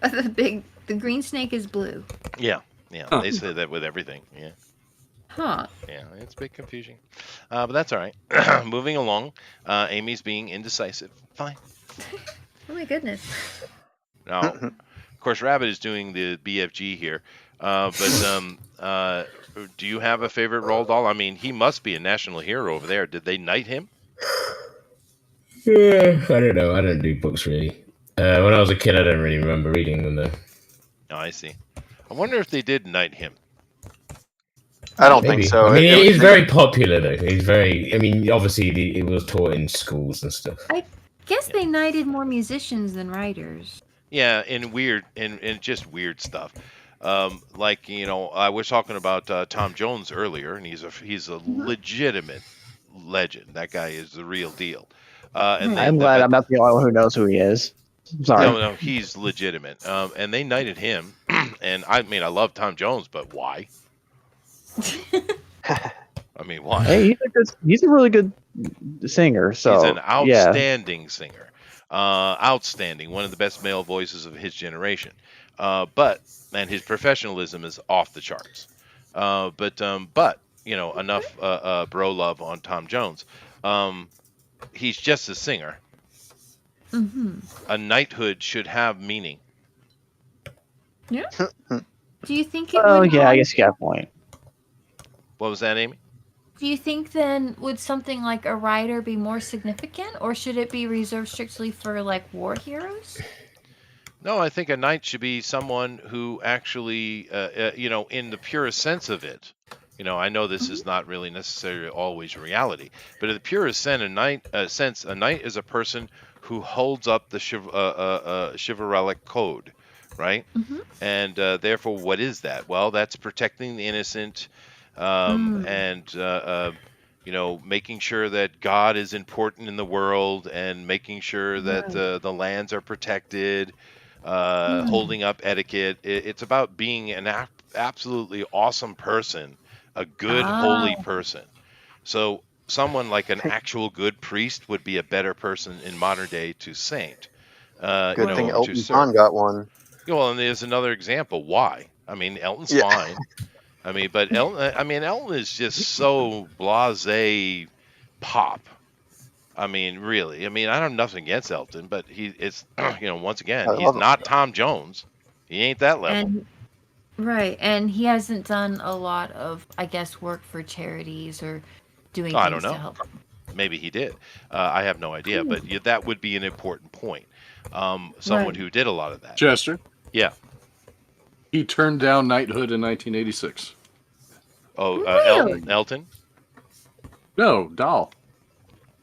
The green snake is blue. Yeah. They say that with everything. Yeah. Huh. Yeah, it's a bit confusing. But that's all right. Moving along. Amy's being indecisive. Fine. Oh my goodness. Now, of course, Rabbit is doing the BFG here. But do you have a favorite Roald Dahl? I mean, he must be a national hero over there. Did they knight him? I don't know. I don't do books really. When I was a kid, I don't really remember reading them though. Oh, I see. I wonder if they did knight him. I don't Maybe. think so. I mean, he's very popular though. He's very. I mean, obviously, it was taught in schools and stuff. I guess they knighted more musicians than writers. Yeah, in just weird stuff. Like I was talking about Tom Jones earlier, and he's a legitimate legend. That guy is the real deal. I'm glad I'm not the only one who knows who he is. I'm sorry. No, he's legitimate. And they knighted him. And I mean, I love Tom Jones, but why? I mean, why? Hey, he's a really good singer. So he's an outstanding singer. Outstanding, one of the best male voices of his generation. But his professionalism is off the charts. But enough bro love on Tom Jones. He's just a singer. Mm-hmm. A knighthood should have meaning. Yeah. Do you think it Oh would yeah, I guess you got a point. What was that, Amy? Do you think then would something like a writer be more significant, or should it be reserved strictly for like war heroes? No, I think a knight should be someone who actually, in the purest sense of it, I know this is not really necessarily always reality, but in the purest sense, a knight is a person who holds up the chivalric code, right? Mm-hmm. And therefore, what is that? Well, that's protecting the innocent, and making sure that God is important in the world, and making sure that the lands are protected, holding up etiquette. It's about being an absolutely awesome person, a good, holy person. So someone like an actual good priest would be a better person in modern day to saint. Good thing to Elton serve. John got one. Well, and there's another example. Why? I mean, Elton's Yeah. fine. But Elton is just so blasé pop. Really. I have nothing against Elton, but it's once again, I he's love him. not Tom Jones. He ain't that level. And he hasn't done a lot of, I guess, work for charities or doing I things don't to know. help. Maybe he did. I have no idea, but that would be an important point. Someone who did a lot of that. Chester. Yeah. He turned down knighthood in 1986. Oh, Really? Elton? No, Dahl.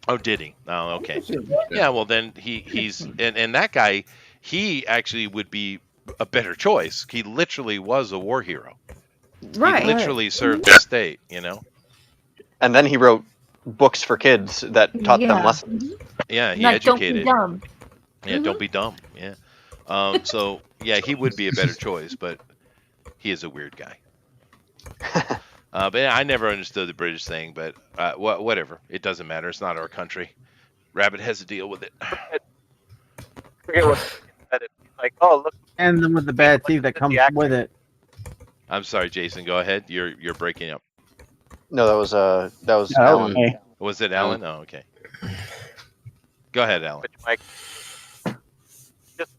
Oh, did he? Oh, okay. Yeah, well then he's and that guy, he actually would be a better choice. He literally was a war hero. Right. He literally served the state, And then he wrote books for kids that taught them lessons. Yeah, he Like, educated. Don't be dumb. Yeah, don't be dumb. Yeah. So yeah, he would be a better choice, but he is a weird guy. But yeah, I never understood the British thing, but whatever. It doesn't matter. It's not our country. Rabbit has to deal with it. Forget what he said. It's like, oh look. And then with the bad teeth that comes with it. I'm sorry, Jason. Go ahead. You're breaking up. No, that was Oh, Alan. okay. Was it Alan? Oh, okay. Go ahead, Alan. Mike. Just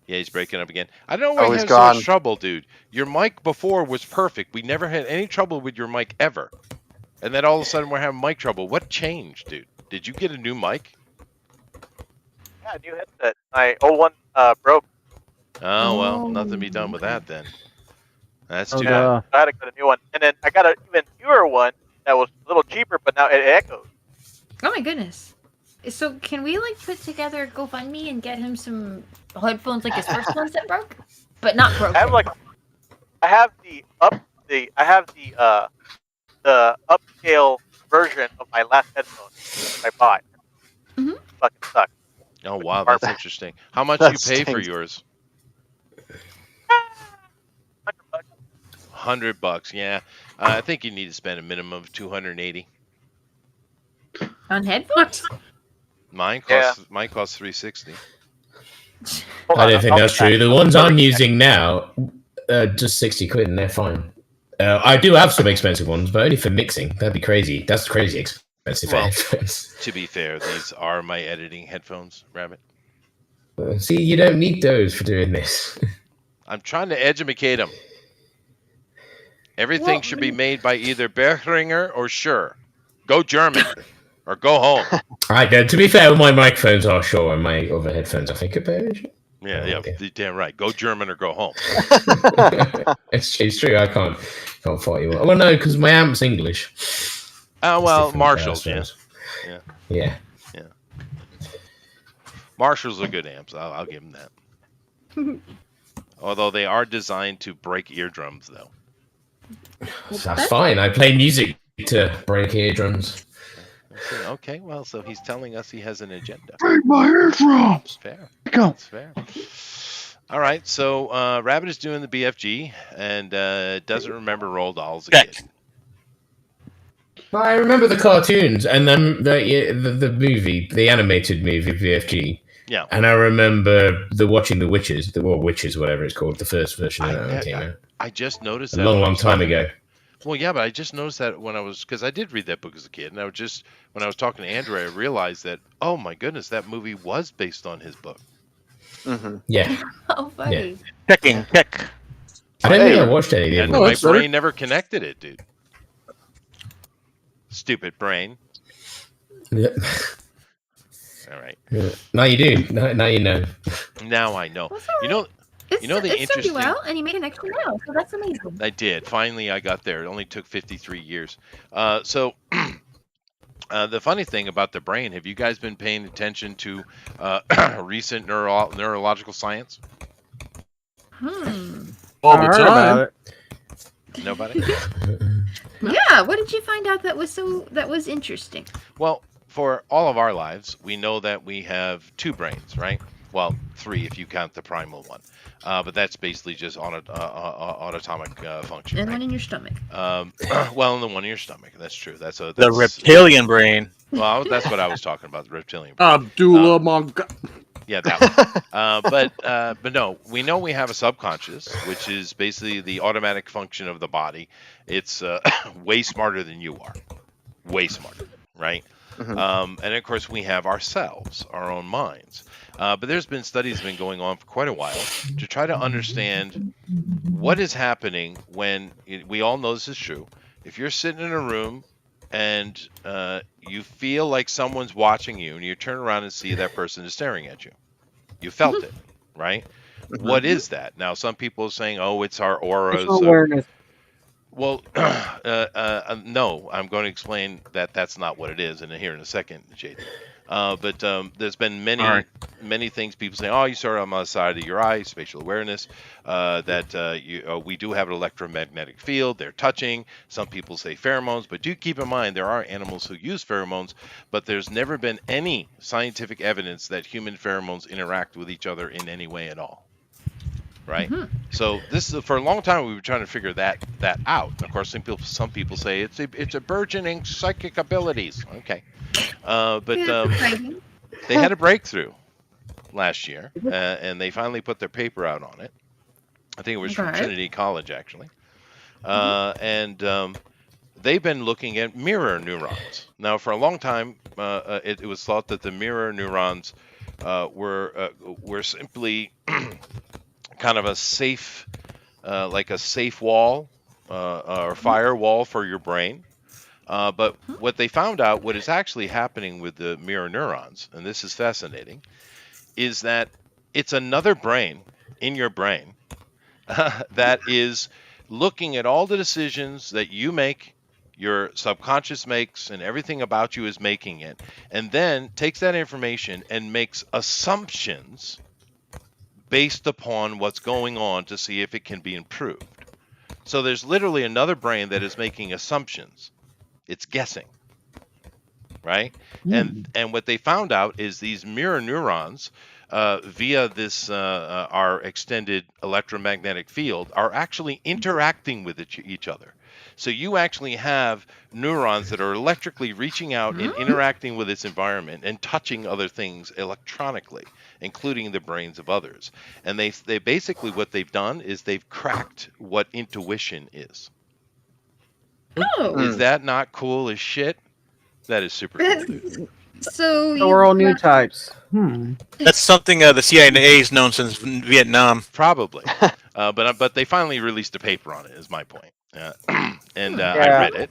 Yeah, he's breaking up again. I don't know why Oh, you he's have so much gone. trouble, dude. Your mic before was perfect. We never had any trouble with your mic ever. And then all of a sudden we're having mic trouble. What changed, dude? Did you get a new mic? yeah, new headset. My old one broke. Oh, well, nothing to be done with that then. That's too bad. duh. So I had to get a new one, and then I got an even newer one that was a little cheaper, but now it echoes. Oh my goodness. So can we put together a GoFundMe and get him some headphones like his first ones that broke, but not broken? I have the upscale version of my last headphones I bought. Mhm. Fucking suck. Oh, wow, that's interesting. How much you That pay for stinks. yours? $100. $100, yeah. I think you need to spend a minimum of $280. On headphones? Mine costs $360. Hold I on, don't think I'll that's be back. true. The ones I'm using now, just 60 quid and they're fine. I do have some expensive ones, but only for mixing. That'd be crazy. That's crazy expensive Well, headphones. To be fair, these are my editing headphones, Rabbit. See, you don't need those for doing this. I'm trying to educate them. Everything Well, should be made by either Behringer or Shure. Go German or go home. Alright, to be fair, my microphones are Shure and my other headphones, I think, are better. Yeah, Okay. you're damn right. Go German or go home. It's true. I can't fight you. Well, no, because my amp's English. Oh, well, Different Marshalls, sounds. yeah. Yeah. Marshalls are good amps. I'll give them that. Although they are designed to break eardrums, though. That's fine. I play music to break eardrums. Okay, well, so he's telling us he has an agenda. Break my eardrums. Fair. Go. That's fair. All right, so Rabbit is doing the BFG and doesn't remember Roald Dahl as a kid. I remember the cartoons and then the movie, the animated movie BFG. Yeah. And I remember watching The Witches, Witches, whatever it's called, the first version of that came out. I just noticed A that. long time ago. Well, yeah, but I just noticed that because I did read that book as a kid, and when I was talking to Andrew, I realized that, oh my goodness, that movie was based on his book. Mm-hmm. Yeah. Oh, funny. Checking, check. I don't think I watched any of And them. my brain never connected it, dude. Stupid brain. Yeah. All right. Now you do. Now you know. Now I know. You know, It's, You know the it's served you interesting- well, and you made an extra now, so that's amazing. I did. Finally, I got there. It only took 53 years. So the funny thing about the brain, have you guys been paying attention to recent neurological science? All I the heard time. about it. Nobody? Yeah, what did you find out that was interesting? Well, for all of our lives, we know that we have two brains, right? Well, three if you count the primal one. But that's basically just autonomic function. And right? one in your stomach. Well, and the one in your stomach. That's true. That's The reptilian brain. Well, that's what I was talking about. The reptilian brain. Abdullah Monga. Yeah, that one. But no, we know we have a subconscious, which is basically the automatic function of the body. It's way smarter than you are, way smarter, right? And of course, we have ourselves, our own minds. But there's been studies been going on for quite a while to try to understand what is happening when we all know this is true. If you're sitting in a room and you feel like someone's watching you, and you turn around and see that person is staring at you. You felt it, right? What is that? Now, some people are saying, "Oh, it's our auras." Visual awareness. Well, no, I'm going to explain that that's not what it is, and here in a second, JD. But there's been many things people say, oh, you saw it on the side of your eye, spatial awareness, that we do have an electromagnetic field, they're touching. Some people say pheromones, but do keep in mind there are animals who use pheromones, but there's never been any scientific evidence that human pheromones interact with each other in any way at all. Right. So this is for a long time we were trying to figure that out. Of course, some people say it's a burgeoning psychic abilities. Okay, but they had a breakthrough last year, and they finally put their paper out on it. I think it was from Trinity College actually, and they've been looking at mirror neurons. Now, for a long time, it was thought that the mirror neurons were simply kind of a safe, like a safe wall or firewall for your brain. But what they found out, what is actually happening with the mirror neurons, and this is fascinating, is that it's another brain in your brain that is looking at all the decisions that you make, your subconscious makes, and everything about you is making it, and then takes that information and makes assumptions based upon what's going on to see if it can be improved. So there's literally another brain that is making assumptions. It's guessing, right? And what they found out is these mirror neurons, via this our extended electromagnetic field, are actually interacting with each other. So you actually have neurons that are electrically reaching out and interacting with its environment and touching other things electronically, including the brains of others. And they basically, what they've done is they've cracked what intuition is. Oh, Is that not cool as shit? That is super cool, dude. So we're all new types. That's something the CIA has known since Vietnam. Probably. But they finally released a paper on it, is my point. And I read it.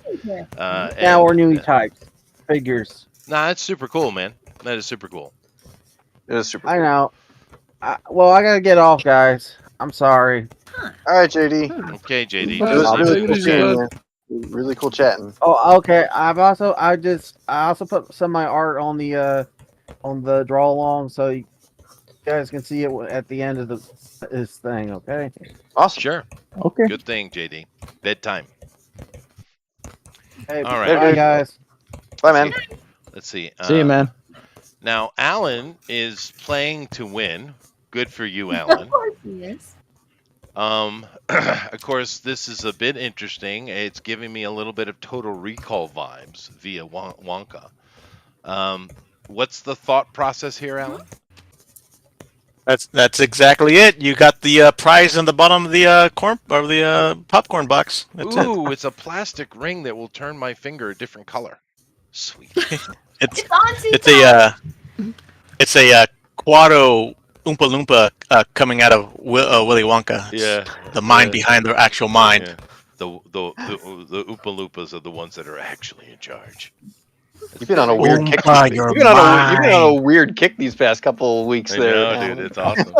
Now we're new types. Figures. Nah, that's super cool, man. That is super cool. It is super. I know. Well, I gotta get off, guys. I'm sorry. All right, JD. Okay, JD. It was I'll really take cool it easy, seeing bud. you. Really cool chatting. Oh, okay. I also put some of my art on the draw along, so you guys can see it at the end of this thing. Okay. Awesome. Sure. Okay. Good thing, JD. Bedtime. Hey, All right. bye, guys. Bye, man. Let's see. See you, man. Now, Alan is playing to win. Good for you, Of Alan. course he is. Of course, this is a bit interesting. It's giving me a little bit of Total Recall vibes via Wonka. What's the thought process here, Alan? That's exactly it. You got the prize on the bottom of the corn or the popcorn box. That's Ooh, it's a plastic ring that will turn my finger a different color. Sweet. It's on it's a Quado Oompa Loompa coming out of Willy Wonka. It's Yeah. the mind behind the actual mind. Yeah. The Oompa Loompas are the ones that are actually in charge. You've been on a weird kick. Oompa, You've been on a weird kick these past couple of weeks I there. know, Alan. dude. It's awesome.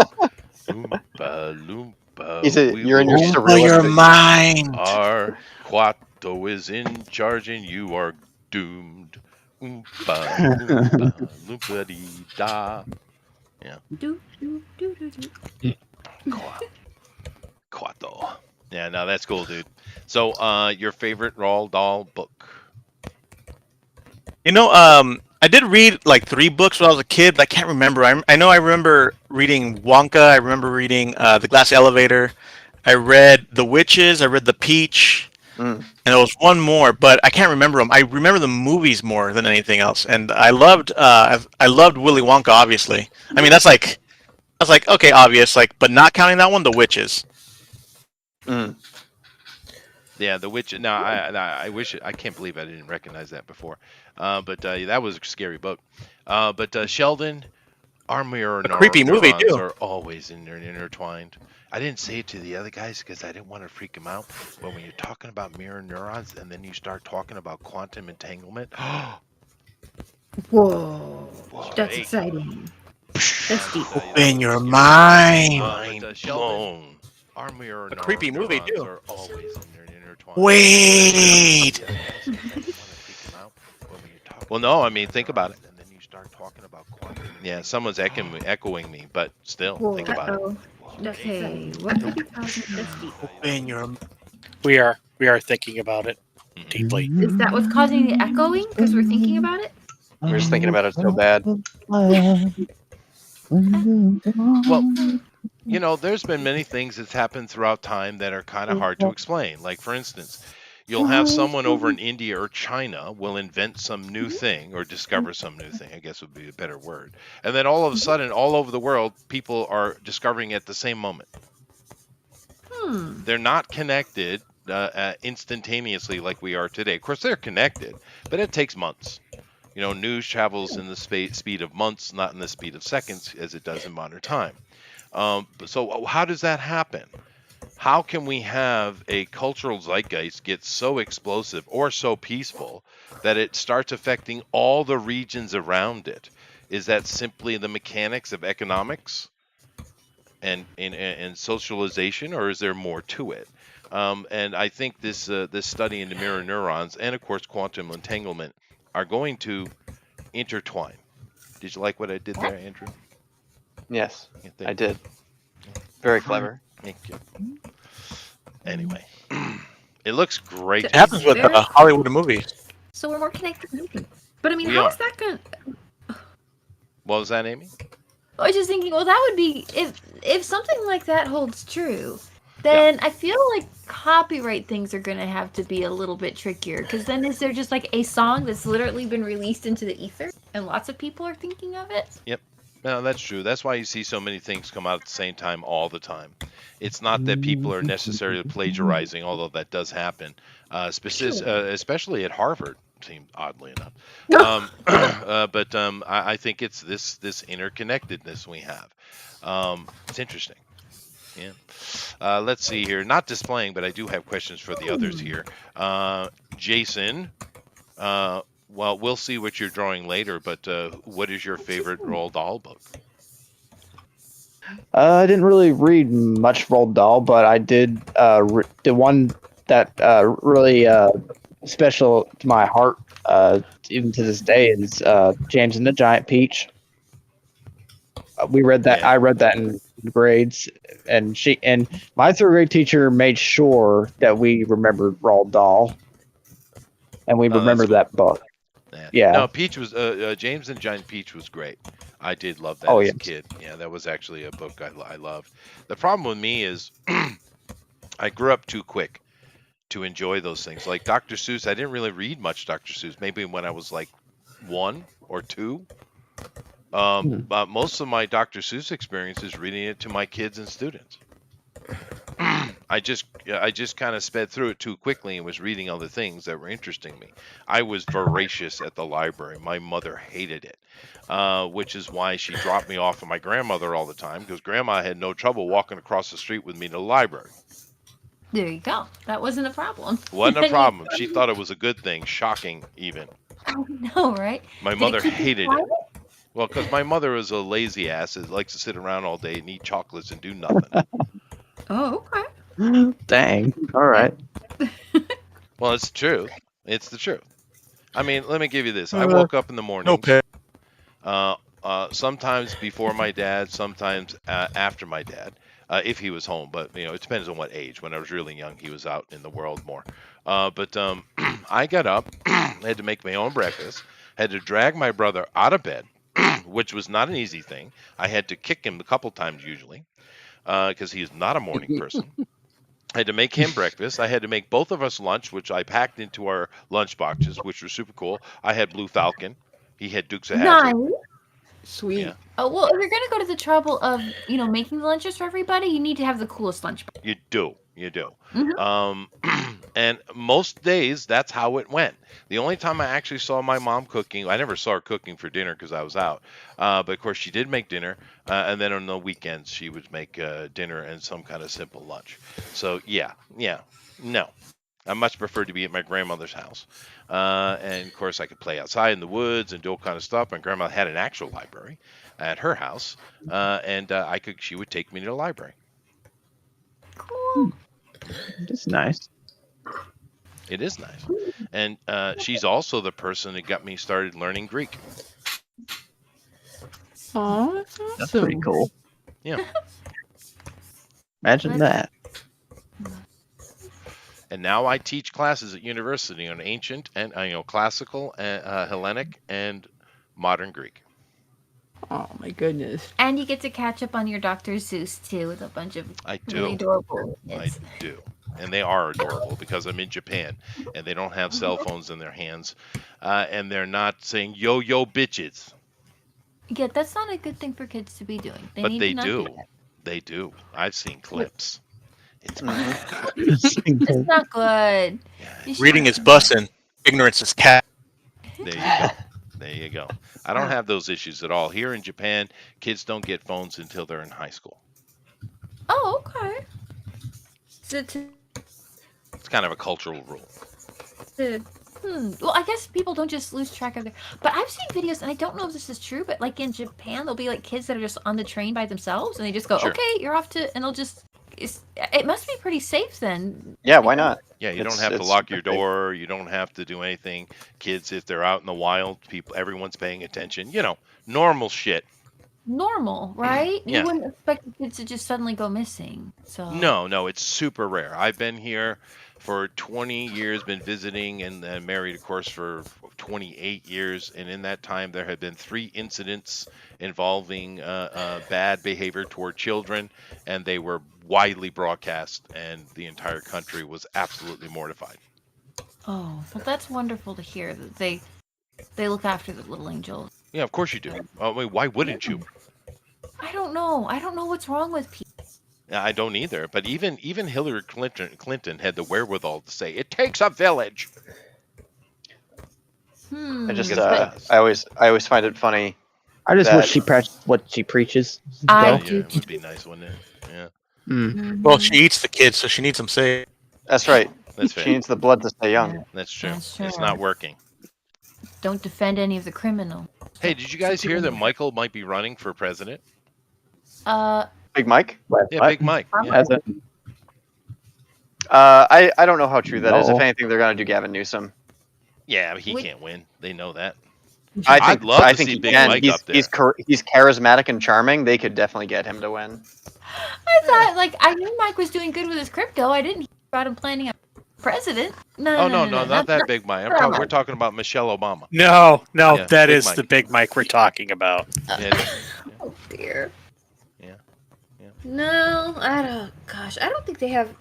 Loompa, loompa. Is it we you're in your will- Oompa your surrealistic? mind. Our Quato is in charge and you are doomed. Oompa, loompa, loompa dee da. Do, do, do, do, do. Quato. Yeah, no, that's cool, dude. So, your favorite Roald Dahl book? You know, I did read like 3 books when I was a kid, but I can't remember. I know I remember reading Wonka. I remember reading The Glass Elevator. I read The Witches. I read The Peach. Mm. And there was one more, but I can't remember them. I remember the movies more than anything else. And I loved Willy Wonka, obviously. I mean, that's like okay, obvious, like, but not counting that one, The Witches. Mm. Yeah, The Witch. No, I wish I can't believe I didn't recognize that before. But that was a scary book. But Sheldon, our mirror A creepy movie, neurons too. are always intertwined. I didn't say it to the other guys because I didn't want to freak them out. But when you're talking about mirror neurons and then you start talking about quantum entanglement, Whoa. That's hey. exciting. That's deep. Open your mind. Mind blown. Our mirror A creepy movie, neurons too. are always intertwined. Wait. Well, no, I mean, think about it. And then you start talking about quantum. Yeah, someone's echoing me, but still, think about it. Uh-oh. Okay, what could be causing this deep? Open your. We are thinking about it deeply. Is that what's causing the echoing? Because we're thinking about it? We're just thinking about it so bad. Well, you know, there's been many things that's happened throughout time that are kind of hard to explain. Like, for instance, you'll have someone over in India or China will invent some new thing or discover some new thing, I guess would be a better word. And then all of a sudden, all over the world, people are discovering it at the same moment. They're not connected instantaneously like we are today. Of course, they're connected, but it takes months. You know, news travels in the speed of months, not in the speed of seconds as it does in modern time. So how does that happen? How can we have a cultural zeitgeist get so explosive or so peaceful that it starts affecting all the regions around it? Is that simply the mechanics of economics and socialization, or is there more to it? And I think this study into mirror neurons and, of course, quantum entanglement are going to intertwine. Did you like what I did there, Andrew? Yes, You I think? did. Very clever. Thank you. Anyway, it looks great. It happens with Hollywood movies. So we're more connected than we. But I mean, We how are. is that going to... What was that, Amy? I was just thinking, well, that would be... If something like that holds true, then I feel like copyright things are going to have to be a little bit trickier. Because then is there just like a song that's literally been released into the ether and lots of people are thinking of it? Yep. No, that's true. That's why you see so many things come out at the same time all the time. It's not that people are necessarily plagiarizing, although that does happen, especially at Harvard, seems oddly enough. But I think it's this interconnectedness we have. It's interesting. Yeah. Let's see here. Not displaying, but I do have questions for the others here. Jason, well, we'll see what you're drawing later, but what is your favorite Roald Dahl book? I didn't really read much Roald Dahl, but I did the one that really special to my heart, even to this day, is James and the Giant Peach. We read that. I read that in grades, and my third grade teacher made sure that we remembered Roald Dahl, and we remembered that book. Yeah. No, Peach was James and Giant Peach was great. I did love that as a kid. Yeah, that was actually a book I loved. The problem with me is I grew up too quick to enjoy those things. Like Dr. Seuss, I didn't really read much Dr. Seuss. Maybe when I was like 1 or 2. But most of my Dr. Seuss experience is reading it to my kids and students. I just kind of sped through it too quickly and was reading other things that were interesting me. I was voracious at the library. My mother hated it, which is why she dropped me off of my grandmother all the time, because Grandma had no trouble walking across the street with me to the library. There you go. That wasn't a problem. Wasn't a problem. She thought it was a good thing. Shocking, even. Oh, no, right? My Did it mother keep you hated quiet? it. Well, because my mother is a lazy ass that likes to sit around all day and eat chocolates and do nothing. Oh, okay. Dang. All right. Well, it's the truth. It's the truth. I mean, let me give you this. I woke up in the mornings. Sometimes before my dad, sometimes after my dad, if he was home. But it depends on what age. When I was really young, he was out in the world more. But I got up, had to make my own breakfast, had to drag my brother out of bed, which was not an easy thing. I had to kick him a couple times usually, because he is not a morning person. I had to make him breakfast. I had to make both of us lunch, which I packed into our lunch boxes, which were super cool. I had Blue Falcon. He had Dukes of Hazzard. Nice. Sweet. Yeah. Oh, well, if you're going to go to the trouble of, making the lunches for everybody, you need to have the coolest lunch. You do. Mhm. And most days, that's how it went. The only time I actually saw my mom cooking, I never saw her cooking for dinner because I was out. But of course, she did make dinner. And then on the weekends, she would make dinner and some kind of simple lunch. So, no. I much prefer to be at my grandmother's house. And of course, I could play outside in the woods and do all kind of stuff. My grandma had an actual library at her house. And she would take me to the library. Cool. That's nice. It is nice. And she's also the person that got me started learning Greek. Oh, that's That's awesome. pretty cool. Yeah. Imagine that. And now I teach classes at university on ancient and classical, Hellenic, and modern Greek. Oh my goodness. And you get to catch up on your Dr. Seuss, too, with a bunch of really adorable kids. I do. And they are adorable because I'm in Japan and they don't have cell phones in their hands. And they're not saying, yo, bitches. Yeah, that's not a good thing for kids to be doing. But need they to not do. that. They do. I've seen clips. It's It's not good. You should- Reading is bussin', ignorance is cat. There you go. I don't have those issues at all. Here in Japan, kids don't get phones until they're in high school. Oh, okay. It's kind of a cultural rule. Well, I guess people don't just lose track of their. But I've seen videos, and I don't know if this is true, but like in Japan, there'll be like kids that are just on the train by themselves, and they just go, Sure. "Okay, you're off to," and they'll just. It must be pretty safe then. Yeah, why not? Yeah, you don't have to lock your door. You don't have to do anything. Kids, if they're out in the wild, everyone's paying attention. Normal shit. Normal, right? Yeah. You wouldn't expect the kids to just suddenly go missing. So. No, it's super rare. I've been here for 20 years, been visiting and married, of course, for 28 years. And in that time, there have been 3 incidents involving bad behavior toward children, and they were widely broadcast, and the entire country was absolutely mortified. Oh, well, that's wonderful to hear that they look after the little angels. Yeah, of course you do. I mean, why wouldn't you? I don't know. I don't know what's wrong with people. I don't either. But even Hillary Clinton had the wherewithal to say it takes a village. I just I always find it funny. I just that- wish what she preaches. I Yeah, it would be nice, wouldn't it? Yeah, Mm. Well, she eats the kids, so she needs them safe. That's right. that's She fair. needs the blood to stay young. That's true. That's It's true. not working. Don't defend any of the criminal. Hey, did you guys hear that Michael might be running for president? Big Mike? Yeah, Big Mike. Yeah. As a- I don't know how true that is. No. If anything, they're gonna do Gavin Newsom. Yeah, he Wait. can't win. They know that. I'd love to see he Big can. Mike he's, up there. he's charismatic and charming. They could definitely get him to win. I thought, I knew Mike was doing good with his crypto. I didn't hear about him planning a president. Oh no, not that Big Mike. We're talking about Michelle Obama. No, Yeah, that Big is Mike. the Big Mike we're talking about. Yeah, Oh dear. Yeah. No, I don't. Gosh, I don't think they have.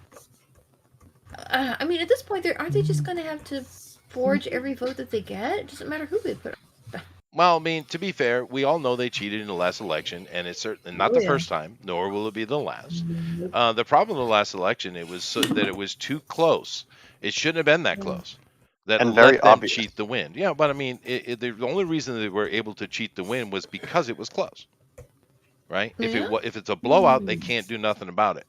I mean, at this point, aren't they just going to have to forge every vote that they get? It doesn't matter who they put. Well, I mean, to be fair, we all know they cheated in the last election, and it's certainly not the Yeah. first time, nor will it be the last. The problem with the last election, it was that it was too close. It shouldn't have been that close. That And let very them obvious. cheat the win. Yeah, but I mean, the only reason they were able to cheat the win was because it was close, right? Yeah. If it's a blowout, they can't do nothing about it.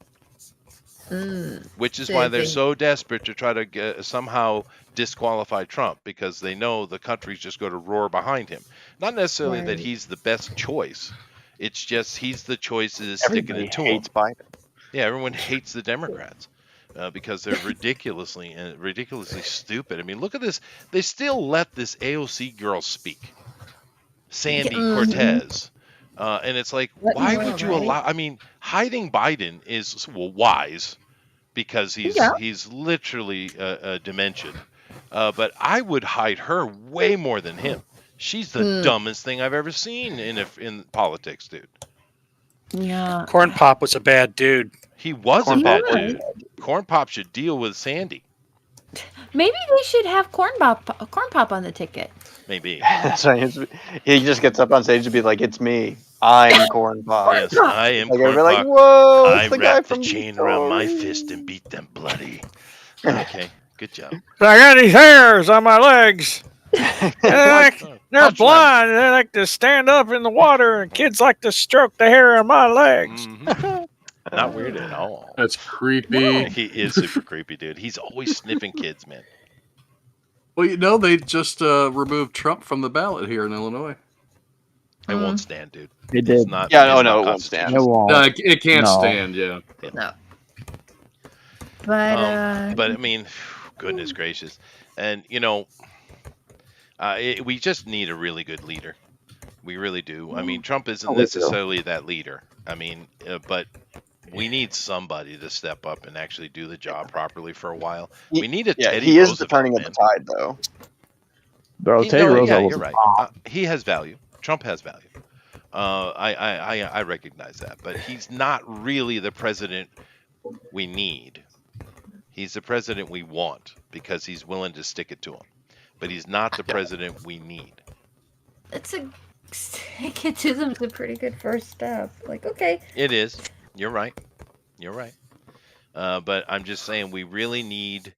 which is So why they're they- so desperate to try to somehow disqualify Trump, because they know the country's just going to roar behind him. Not necessarily that Right. he's the best choice. It's just he's the choice that is sticking Everybody it to hates him. Biden. Yeah, everyone hates the Democrats because they're ridiculously stupid. I mean, look at this. They still let this AOC girl speak, Sandy Cortez. And it's like, What why more, would you right? allow? I mean, hiding Biden is wise because he's literally dimensioned. But I would hide her way more than him. She's the dumbest thing I've ever seen in politics, dude. Yeah. Corn Pop was a bad dude. He was Corn a bad Pop. dude. Corn Pop should deal with Sandy. Maybe they should have Corn Pop on the ticket. Maybe. That's right. He just gets up on stage to be like, "It's me. I'm Corn Pop." Yes, I am Like, Corn everybody like, Pop. "Whoa, I it's the guy wrap the from chain around my Story." fist and beat them bloody. Okay, good job. I got these hairs on my legs. They're Punch blind. They like to stand up in the water, and kids like to stroke the hair on my legs. Mhm. Not weird at all. That's creepy. He is super creepy, dude. He's always sniffing kids, man. Well, they just removed Trump from the ballot here in Illinois. It won't stand, dude. They It's did. not. Yeah, it's no, not it won't stand. It won't. No, it can't No. stand. Yeah. No. But But I mean, goodness gracious, and we just need a really good leader. We really do. I mean, Trump isn't Oh, we do. necessarily that leader. I mean, but we need somebody to step up and actually do the job properly for a while. We need a Yeah, Teddy he is the Roosevelt, turning of man. the tide, though. Bro, Teddy No, yeah, Roosevelt was you're a right. bomb. He has value. Trump has value. I recognize that, but he's not really the president we need. He's the president we want because he's willing to stick it to him. But he's not the president we need. it's a stick it to them's a pretty good first step. Like, okay. It is. You're right. You're right. But I'm just saying we really need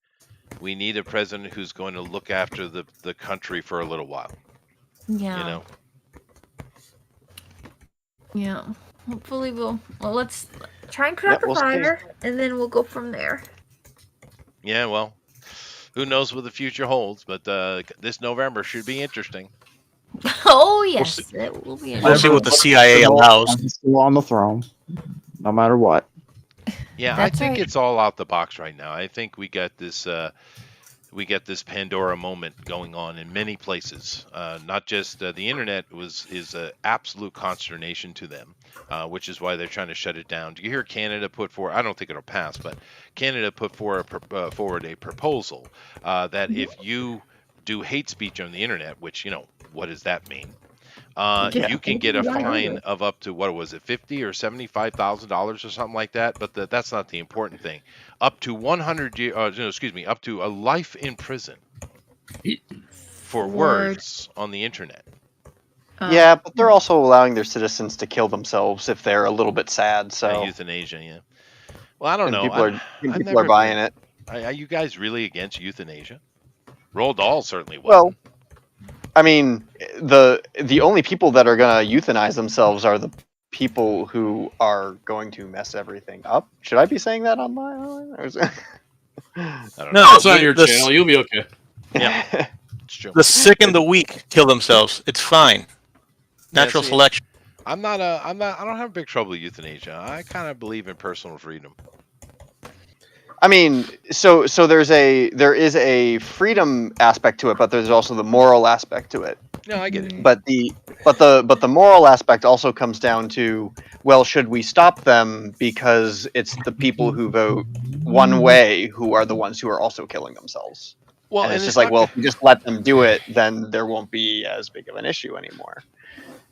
a president who's going to look after the country for a little while. Yeah. You know. Yeah. Hopefully let's try and crack we'll a see. fire and then we'll go from there. Yeah. Well, who knows what the future holds? But this November should be interesting. Oh yes, it will be. We'll see what the CIA allows. I'm still on the throne, no matter what. Yeah, That's I think right. it's all out the box right now. I think we got this Pandora moment going on in many places. Not just the internet is an absolute consternation to them, which is why they're trying to shut it down. Do you hear Canada put forward? I don't think it'll pass, but Canada put forward a proposal that if you do hate speech on the internet, which what does that mean? You can get a fine of up to what was it, $50,000 or $75,000 or something like that. But that's not the important thing. Up to 100 up to a life in prison for words on the internet. Yeah, but they're also allowing their citizens to kill themselves if they're a little bit sad. So Euthanasia, yeah. Well, I don't know. People are buying it. Are you guys really against euthanasia? Roald Dahl certainly was. Well, I mean, the only people that are going to euthanize themselves are the people who are going to mess everything up. Should I be saying that on my own? I don't know. No, It's on your the, channel. You'll be okay. Yeah, it's true. the sick and the weak kill themselves. It's fine. Natural see, selection. I don't have big trouble with euthanasia. I kind of believe in personal freedom. I mean, so there is a freedom aspect to it, but there's also the moral aspect to it. No, I get it. But the moral aspect also comes down to, well, should we stop them because it's the people who vote one way who are the ones who are also killing themselves? Well, And it's just like, well, if you just let them do it, then there won't be as big of an issue anymore.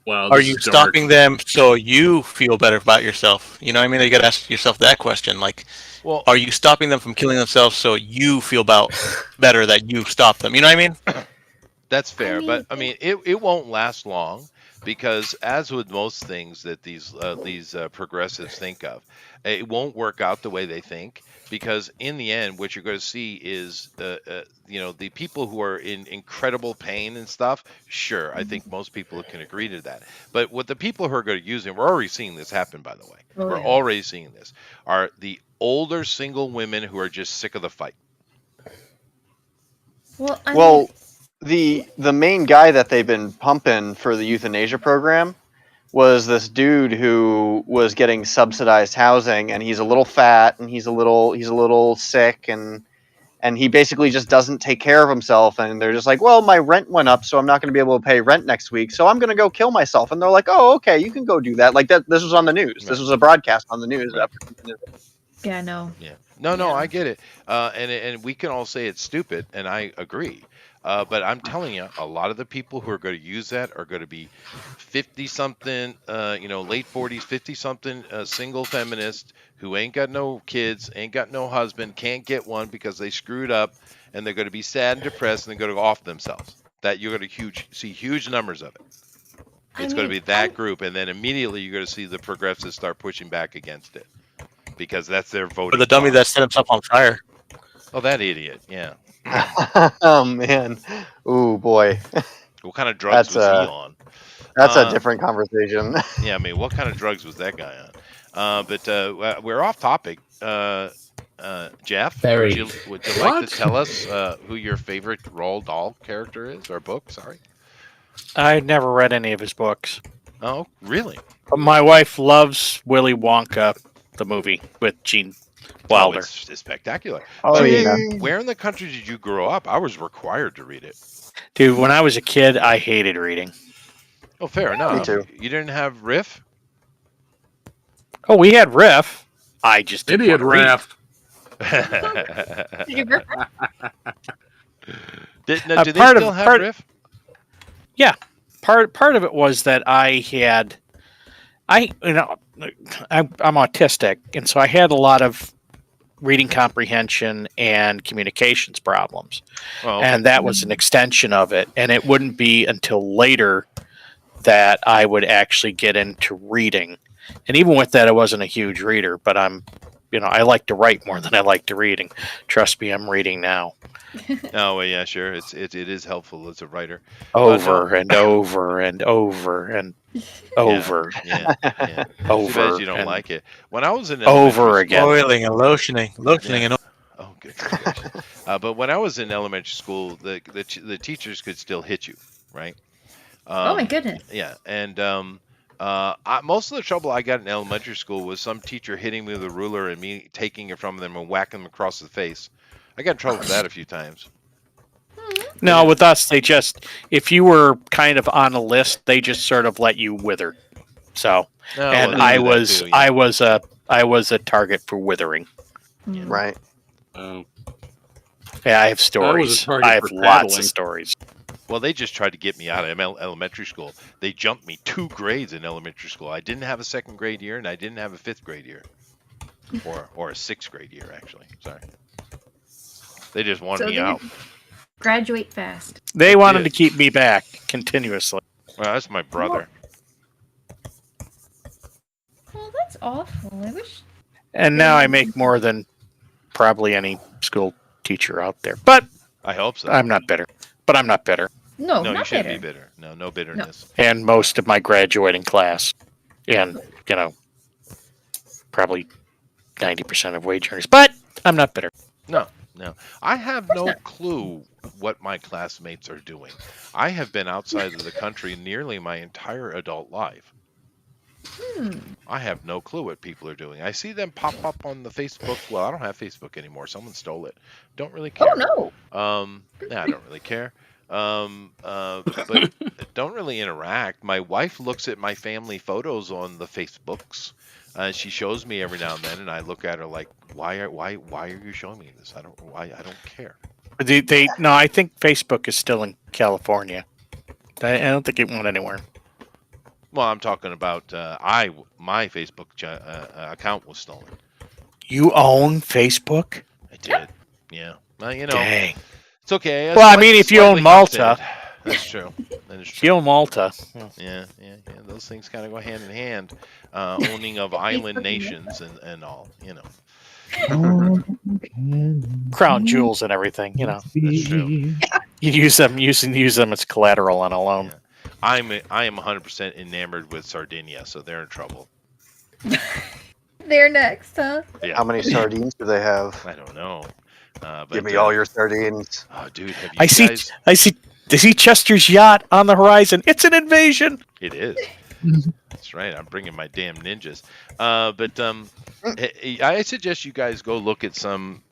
Wow. Are this you is dark. stopping them so you feel better about yourself? You know what I mean? You got to ask yourself that question. Like, Well, are you stopping them from killing themselves so you feel better that you stopped them? You know what I mean? that's fair, but I mean, it won't last long because, as with most things that these progressives think of, It won't work out the way they think, because in the end, what you're going to see is the people who are in incredible pain and stuff. Sure, I think most people can agree to that. But what the people who are going to use it, we're already seeing this happen, by the way. Oh, We're yeah. already seeing this, are the older single women who are just sick of the fight. Well, Well, the main guy that they've been pumping for the euthanasia program was this dude who was getting subsidized housing, and he's a little fat, and he's a little sick, and he basically just doesn't take care of himself, and they're just like, well, my rent went up, so I'm not going to be able to pay rent next week, so I'm going to go kill myself. And they're like, oh, okay, you can go do that. Like that. This was on the news. Right. This was a broadcast on the news. Right. yeah, no. Yeah. No, I get it. And we can all say it's stupid, and I agree. But I'm telling you, a lot of the people who are going to use that are going to be 50-something, late 40s, 50-something, single feminist who ain't got no kids, ain't got no husband, can't get one because they screwed up, and they're going to be sad and depressed, and they're going to go off themselves. That you're going to see huge numbers of it. It's going to be that group, and then immediately you're going to see the progressives start pushing back against it, because that's their voting. Or the dummy bloc. that set himself on fire. Oh, that idiot! Yeah. Oh man, ooh boy. What kind of drugs was he on? That's a different conversation. Yeah, I mean, what kind of drugs was that guy on? But we're off topic. Jeff, Very. would you like to tell us who your favorite Roald Dahl character is, or book? Sorry. I never read any of his books. Oh, really? But my wife loves Willy Wonka, the movie with Gene Wilder. Oh, it's spectacular. Oh, So, yeah. where in the country did you grow up? I was required to read it. Dude, when I was a kid, I hated reading. Oh, fair enough. Me too. You didn't have Riff? Oh, we had Riff. I just didn't Idiot want to read. raft. Do they Part still of- have part- Riff? Yeah, part of it was that I'm autistic, and so I had a lot of reading comprehension and communications problems, Oh, okay. and that was an extension of it. And it wouldn't be until later that I would actually get into reading. And even with that, I wasn't a huge reader, but I like to write more than I like to read. And trust me, I'm reading now. Oh, well, yeah, sure. It is helpful as a writer. Over and over and over and over. Yeah. Too Over bad you don't and like it. When I was in over elementary again. Oiling and lotioning and Oh, good. But when I was in elementary school, the teachers could still hit you, right? Oh my goodness. Yeah, and most of the trouble I got in elementary school was some teacher hitting me with a ruler and me taking it from them and whacking them across the face. I got in trouble for that a few times. No, with us, if you were kind of on a list, they just sort of let you wither. So, No, and they I do that was, too, yeah. I was a target for withering. Right. Oh. Yeah, I have stories. target I have for lots paddling. of stories. Well, they just tried to get me out of elementary school. They jumped me 2 grades in elementary school. I didn't have a 2nd grade year, and I didn't have a 5th grade year, or a 6th grade year, actually. Sorry. They just wanted me out. Graduate fast. They wanted did. to keep me back continuously. Well, that's my brother. Oh, that's awful. I wish. And now I make more than probably any school teacher out there. But I hope so. I'm not bitter. But I'm not bitter. No, No, you not shouldn't better. be bitter. No bitterness. And most of my graduating class, and probably 90% of wage earners. But I'm not bitter. No. I have no clue what my classmates are doing. I have been outside of the country nearly my entire adult life. I have no clue what people are doing. I see them pop up on the Facebook. Well, I don't have Facebook anymore. Someone stole it. Don't really care. Oh no. I don't really care. But don't really interact. My wife looks at my family photos on the Facebooks. She shows me every now and then, and I look at her like, why are you showing me this? I don't care. No, I think Facebook is still in California. I don't think it went anywhere. Well, I'm talking about my Facebook account was stolen. You own Facebook? I did. Yeah. Well, Dang. it's okay. Well, I mean, if you own Slightly Malta, upset. That's true. That is true. Geo Malta. Yeah. Those things kind of go hand in hand. Owning of island nations and all, you know. Crown jewels and everything, you know. That's true. You use them as collateral on a loan. Yeah. I am 100% enamored with Sardinia, so they're in trouble. They're next, huh? Yeah. How many sardines do they have? I don't know. But, Give me all your sardines. Oh, dude, have you I see Chester's yacht on the horizon. It's an invasion. It is. That's right. I'm bringing my damn ninjas. I suggest you guys go look at some,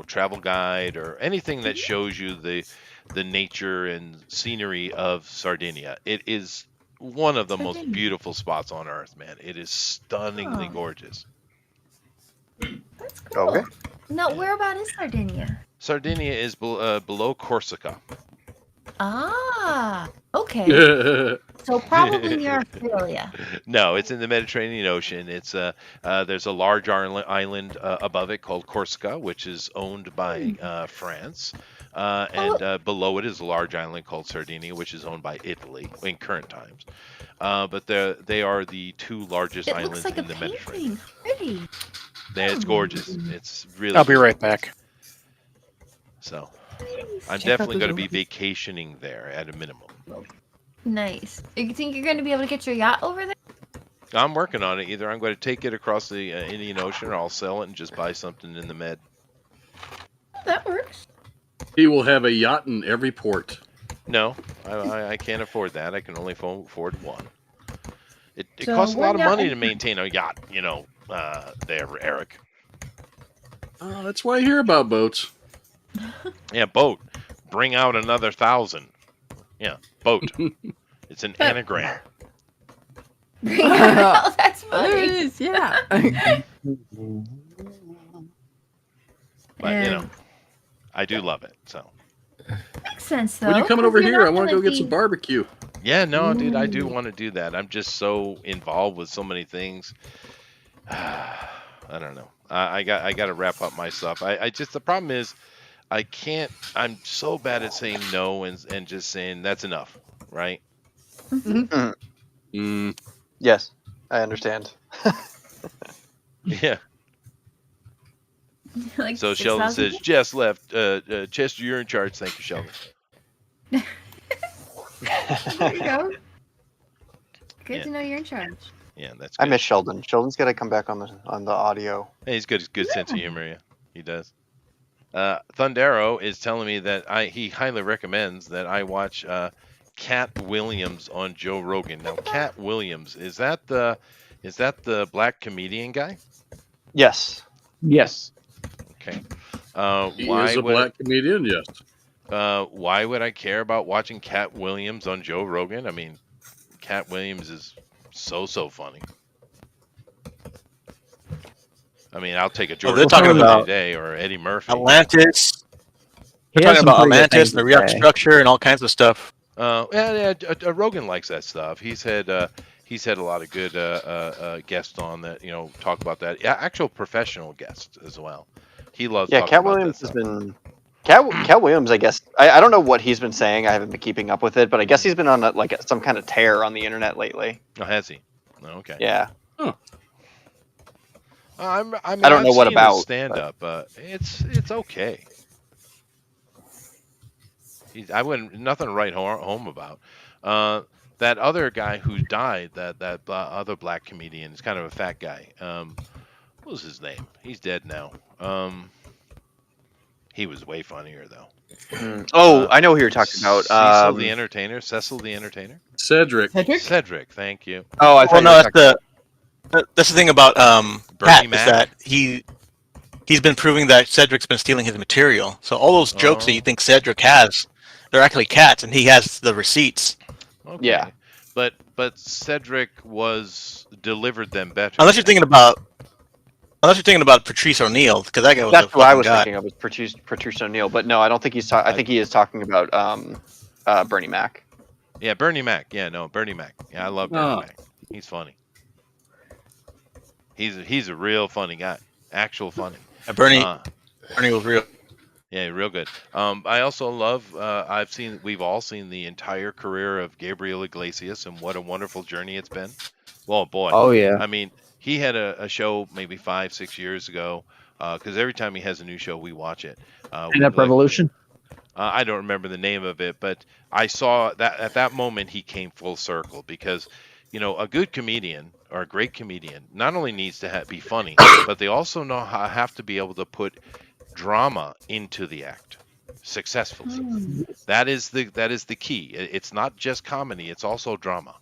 travel guide or anything that shows you the nature and scenery of Sardinia. It is one of the most beautiful spots on earth, man. It is stunningly gorgeous. That's cool. Okay. Now, where about is Sardinia? Sardinia is below Corsica. Ah, okay. So probably near Australia. No, it's in the Mediterranean Ocean. It's there's a large island above it called Corsica, which is owned by France, and below it is a large island called Sardinia, which is owned by Italy in current times. But they are the two largest islands looks like in the Mediterranean. Pretty. It's gorgeous. It's really. I'll be right back. So, I'm definitely going to be vacationing there at a minimum. Nice. You think you're going to be able to get your yacht over there? I'm working on it. Either I'm going to take it across the Indian Ocean, or I'll sell it and just buy something in the Med. That works. He will have a yacht in every port. No, I can't afford that. I can only afford one. It So costs a lot of we're money not- to maintain a yacht, there, Eric. That's why I hear about boats. Yeah, boat. Bring out another 1,000. Yeah, boat. It's an anagram. Oh, that's There funny. it is, yeah. But, And- I do love it. So. Makes sense, though. When you coming 'cause over you're here? I not want to go gonna get some be- barbecue. Yeah, no, dude, I do want to do that. I'm just so involved with so many things. I don't know. I got to wrap up my stuff. I just, the problem is I can't, I'm so bad at saying no and just saying that's enough, right? Yes, I understand. Yeah. Like So Sheldon 6,000 says, Jess left. Chester, you're in charge. Thank you, Sheldon. There you go. Good Yeah. to know you're in charge. Yeah, that's I good. miss Sheldon. Sheldon's got to come back on the audio. Hey, he's good sense of humor, yeah. He does. Thundero is telling me that he highly recommends that I watch Cat Williams on Joe Rogan. Now, Cat Williams, is that the black comedian guy? Yes. Yes. Okay. He is a black comedian, yes. Why would I care about watching Cat Williams on Joe Rogan? I mean, Cat Williams is so funny. I mean, I'll take a George they're talking Carlin about today or Eddie Murphy. Atlantis. He We're has talking some about pretty good Atlantis things and the to react say. structure and all kinds of stuff. Rogan likes that stuff. He's had a lot of good guests on that, talk about that. Yeah, actual professional guests as well. He loves. Yeah, talking Cat about Williams that has stuff. been. Cat Williams, I guess. I don't know what he's been saying. I haven't been keeping up with it, but I guess he's been on some kind of tear on the internet lately. Oh, has he? Oh, okay. Yeah. I mean, I don't know what about, stand up. It's okay. I wouldn't nothing to write home about. That other guy who died, that other black comedian, is kind of a fat guy. What was his name? He's dead now. He was way funnier though. Oh, I know who you're talking about. Cecil the Entertainer. Cedric. Cedric, thank you. Oh, I thought Well, you no, were that's the thing about Pat is Mac? that he's been proving that Cedric's been stealing his material. So all those jokes that you think Cedric has, they're actually Cat's, and he has the receipts. Okay. Yeah. But Cedric delivered them better. Unless you're thinking about Patrice O'Neill, because that guy was That's a what I fucking was god. thinking of, was Patrice O'Neill. But no, I don't think he's I think he is talking about Bernie Mac. Yeah, Bernie Mac. Yeah, no, Bernie Mac. Yeah, I love Bernie Mac. He's funny. He's a real funny guy. Actual funny. Bernie was real. Yeah, real good. I also love. We've all seen the entire career of Gabriel Iglesias, and what a wonderful journey it's been. Well, boy, Oh yeah. I mean, he had a show maybe 5, 6 years ago. Because every time he has a new show, we watch it. We Stand-up like. revolution. I don't remember the name of it, but I saw that at that moment he came full circle because, a good comedian or a great comedian not only needs to be funny, but they also have to be able to put drama into the act successfully. That is the key. It's not just comedy; it's also drama.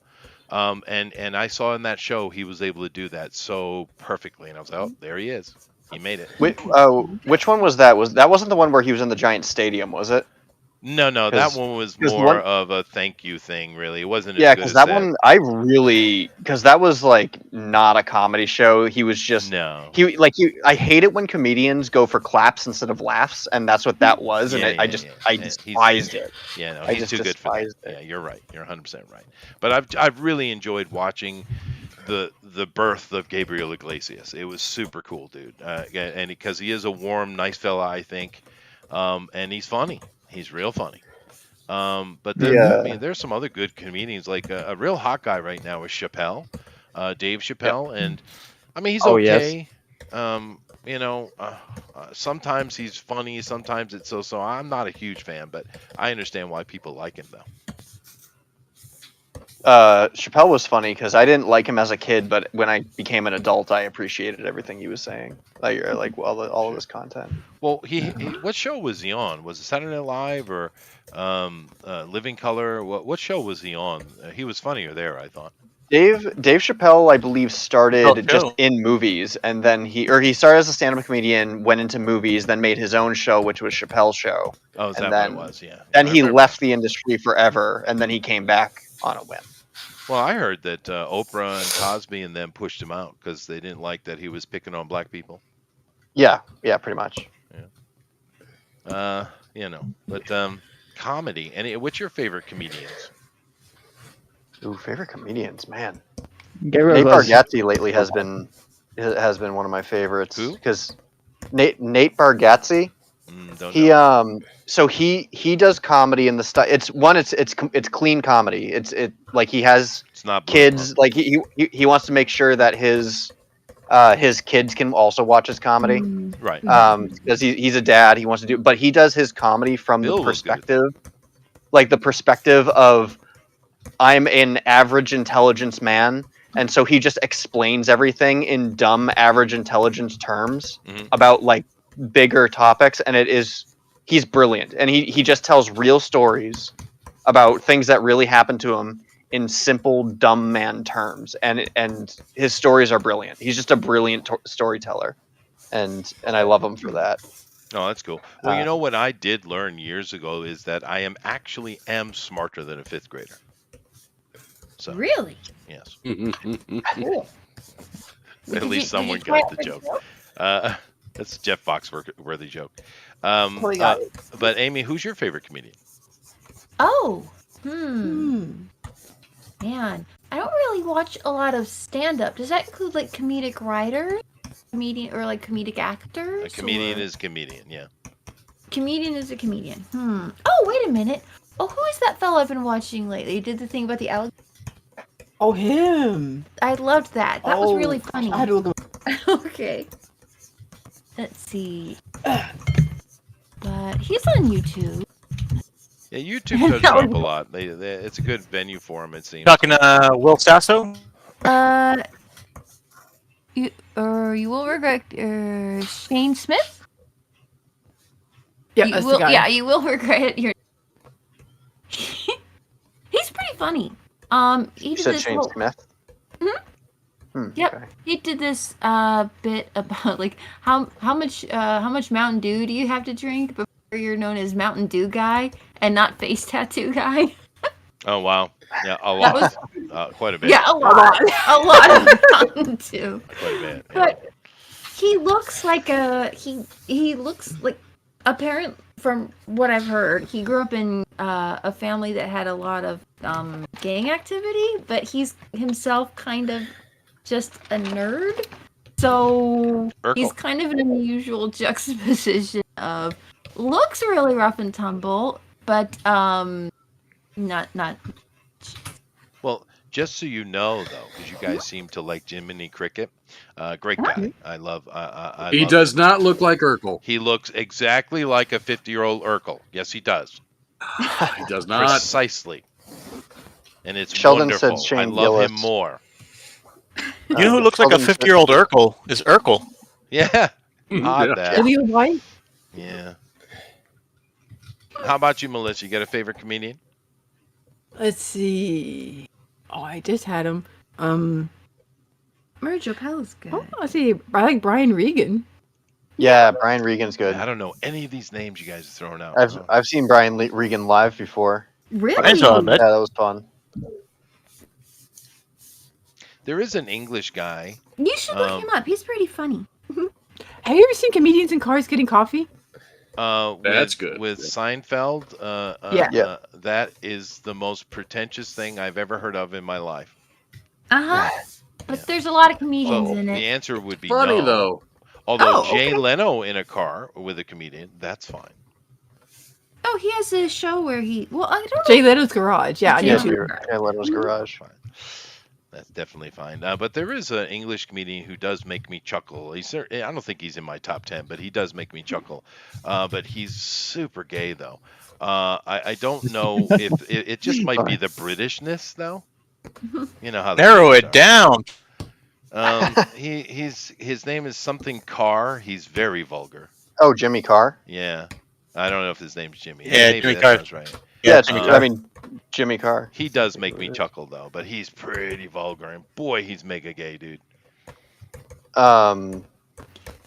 And I saw in that show he was able to do that so perfectly, and I was like, oh, there he is. He made it. Which one was that? That wasn't the one where he was in the giant stadium, was it? No, that 'Cause- one was 'cause the more one- of a thank you thing. Really, it wasn't as Yeah, good because as that one because that was like not a comedy show. He was just No. I hate it when comedians go for claps instead of laughs, and that's what that was. Yeah, and I yeah. despised it. Yeah, no, I he's just too good for that. despised it. Yeah, you're right. You're 100% right. But I've really enjoyed watching the birth of Gabriel Iglesias. It was super cool, dude. And because he is a warm, nice fella, I think, and he's funny. He's real funny. But I mean, there's some other good comedians. Like a real hot guy right now is Chappelle, Dave Chappelle, and I mean he's Oh, yes. okay. Sometimes he's funny, sometimes it's so. I'm not a huge fan, but I understand why people like him though. Chappelle was funny because I didn't like him as a kid, but when I became an adult, I appreciated everything he was saying. Like all of his content. Well, what show was he on? Was it Saturday Night Live or Living Color? What show was he on? He was funnier there, I thought. Dave Chappelle, I believe, started Oh, just Joe. in movies, and then he started as a stand-up comedian, went into movies, then made his own show, which was Chappelle's Show. Oh, is And that then- what it was? Yeah. Then I he remember. left the industry forever, and then he came back on a whim. Well, I heard that Oprah and Cosby and them pushed him out because they didn't like that he was picking on black people. Yeah, pretty much. But comedy. What's your favorite comedians? Ooh, favorite comedians, man. Gabriel Nate Iglesias. Bargatze lately has been one of my favorites. Who? Because Nate Bargatze, Don't know. he does comedy in the style. It's clean comedy. Like he has It's not kids. Like he wants to make sure that his kids can also watch his comedy. Right. Because he's a dad, he wants to do, but he does his comedy from Bill the was good. perspective of I'm an average intelligence man, and so he just explains everything in dumb average intelligence terms Mhm. about like bigger topics, and he's brilliant, and he just tells real stories about things that really happened to him in simple dumb man terms, and his stories are brilliant. He's just a brilliant storyteller, and I love him for that. Oh, that's cool. Well, you know what I did learn years ago is that I am smarter than a fifth grader. So Really? yes, Cool. at least someone got the joke. That's Jeff Foxworthy joke. Totally got it. But Amy, who's your favorite comedian? Oh, man, I don't really watch a lot of stand-up. Does that include like comedic writers, comedian, or like comedic actors? A comedian or- is comedian. Yeah. Comedian is a comedian. Oh, wait a minute. Oh, who is that fellow I've been watching lately? He did the thing about the alligator. Oh, him. I loved that. That was really funny. I had to look him up. Okay. Let's see. But he's on YouTube. Yeah, YouTube does drop a lot. It's a good venue for them, it seems. Talking Will Sasso. You will regret Shane Smith. Yeah, You that's will, the guy. yeah, you will regret your. He's pretty funny. He You did said this Shane whole- Smith. Yep. Okay. He did this bit about like how much Mountain Dew do you have to drink before you're known as Mountain Dew guy and not face tattoo guy? Oh wow, yeah, a That lot, quite a bit. Yeah, a lot of Mountain Dew. Quite a bit. Yeah. But he looks like he looks like, apparent from what I've heard, he grew up in a family that had a lot of gang activity, but he's himself kind of just a nerd. So he's Urkel. kind of an unusual juxtaposition of looks really rough and tumble, but not. Well, just so you know, though, because you guys seem to like Jiminy Cricket, great guy. I love. I He love does him. not look like Urkel. He looks exactly like a 50-year-old Urkel. Yes, he does. He does not. Precisely. And it's Sheldon said wonderful. I Shane love him Gillis. more. You know who looks like a Sheldon said- 50-year-old Urkel is Urkel. Yeah. Odd Yeah. that. Lily White. Yeah. How about you, Melissa? You got a favorite comedian? Let's see. Oh, I just had him. Mary Jo Pella's good. Oh, let's see. I like Brian Regan. Yeah, Brian Regan's good. I don't know any of these names you guys are throwing out. I've seen Brian Regan live before. Really? I saw that. Yeah, that was fun. There is an English guy. You should look him up. He's pretty funny. Have you ever seen comedians in cars getting coffee? That's good. With Seinfeld. Yeah. That is the most pretentious thing I've ever heard of in my life. Uh-huh. But there's a lot of comedians So in the it. answer would be Funny no. though. Although Oh, Jay okay. Leno in a car with a comedian, that's fine. Oh, he has a show where he. Well, I don't know. Jay Leno's Garage. Yeah, on Yeah. YouTube. Yeah, Leno's Garage. Fine. That's definitely fine. But there is an English comedian who does make me chuckle. I don't think he's in my top 10, but he does make me chuckle. But he's super gay, though. I don't know if it just might be the Britishness, though. You know how the Narrow British it are. down. His name is something Carr. He's very vulgar. Oh, Jimmy Carr. Yeah, I don't know if his name's Jimmy. Yeah, Maybe Jimmy that Carr. sounds right. Yeah, Jimmy I Carr. mean Jimmy Carr. He does make me chuckle though, but he's pretty vulgar, and boy, he's mega gay, dude.